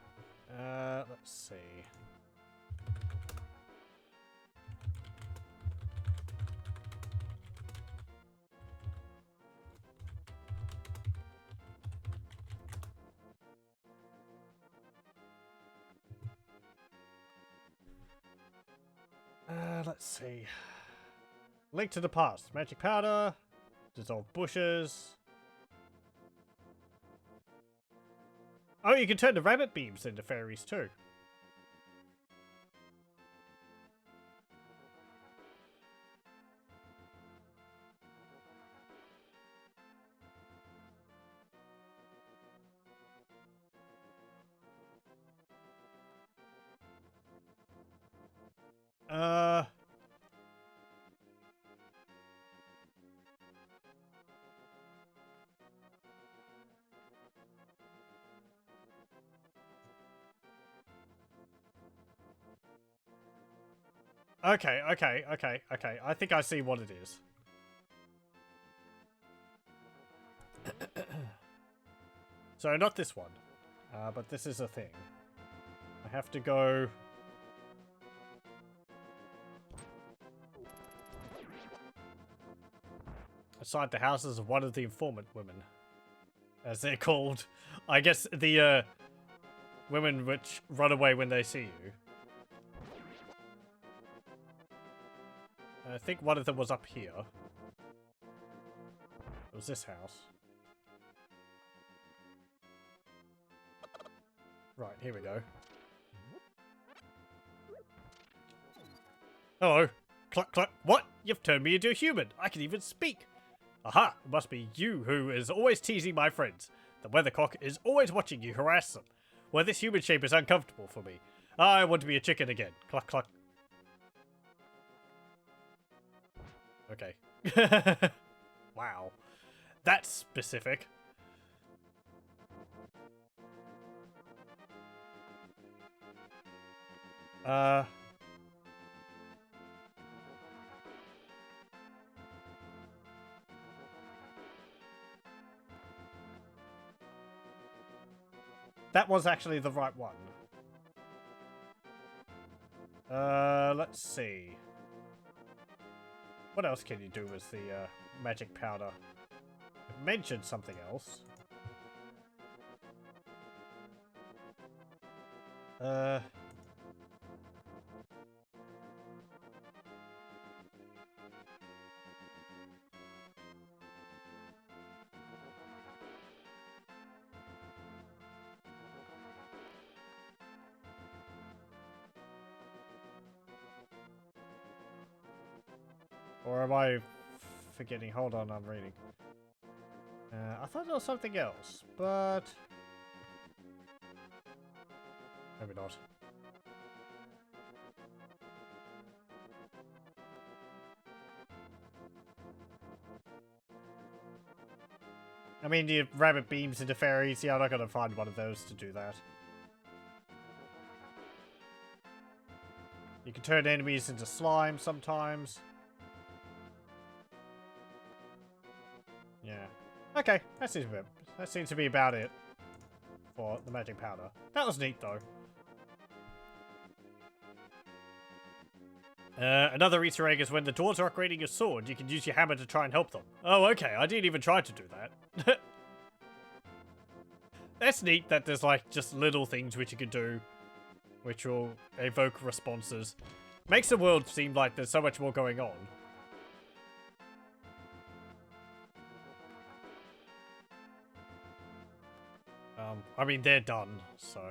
Let's see. Let's see. Link to the past. Magic powder. Dissolve bushes. Oh, you can turn the rabbit beams into fairies too. Uh... Okay. I think I see what it is. So, not this one. But this is a thing. I have to go... Inside the houses of one of the informant women. As they're called. I guess the, women which run away when they see you. I think one of them was up here. It was this house. Right, here we go. Hello. Cluck, cluck. What? You've turned me into a human. I can even speak. Aha! It must be you who is always teasing my friends. The weathercock is always watching you harass them. Well, this human shape is uncomfortable for me. I want to be a chicken again. Cluck, cluck. Okay. Wow. That's specific. That was actually the right one. Let's see. What else can you do with the magic powder? It mentioned something else. Or am I forgetting? Hold on, I'm reading. I thought there was something else, but... maybe not. I mean, the rabbit beams into fairies. Yeah, I'm not gonna find one of those to do that. You can turn enemies into slime sometimes. Yeah. Okay, that seems to be about it for the magic powder. That was neat, though. Another Easter egg is when the dwarves are upgrading your sword, you can use your hammer to try and help them. Oh, okay, I didn't even try to do that. That's neat that there's, like, just little things which you can do, which will evoke responses. Makes the world seem like there's so much more going on. I mean, they're done, so...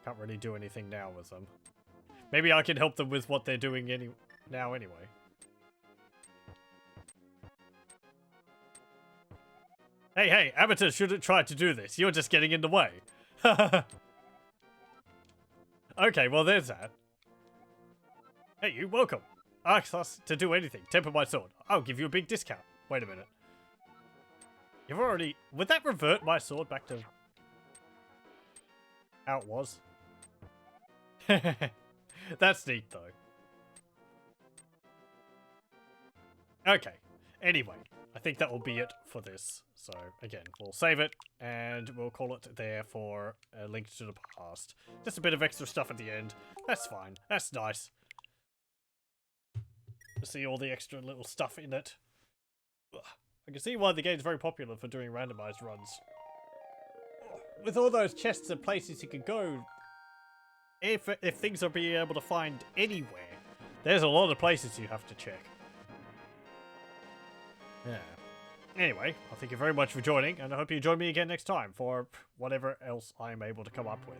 can't really do anything now with them. Maybe I can help them with what they're doing now anyway. Hey, amateurs shouldn't try to do this. You're just getting in the way. Okay, well there's that. Hey, you, welcome. Ask us to do anything. Temper my sword. I'll give you a big discount. Wait a minute. You've already... would that revert my sword back to... how it was? That's neat, though. Okay. Anyway, I think that will be it for this. So, again, we'll save it, and we'll call it there for a link to the past. Just a bit of extra stuff at the end. That's fine. That's nice. To see all the extra little stuff in it. Ugh. I can see why the game's very popular for doing randomized runs. With all those chests and places you can go, if things are being able to find anywhere, there's a lot of places you have to check. Yeah. Anyway, I thank you very much for joining, and I hope you join me again next time for whatever else I'm able to come up with.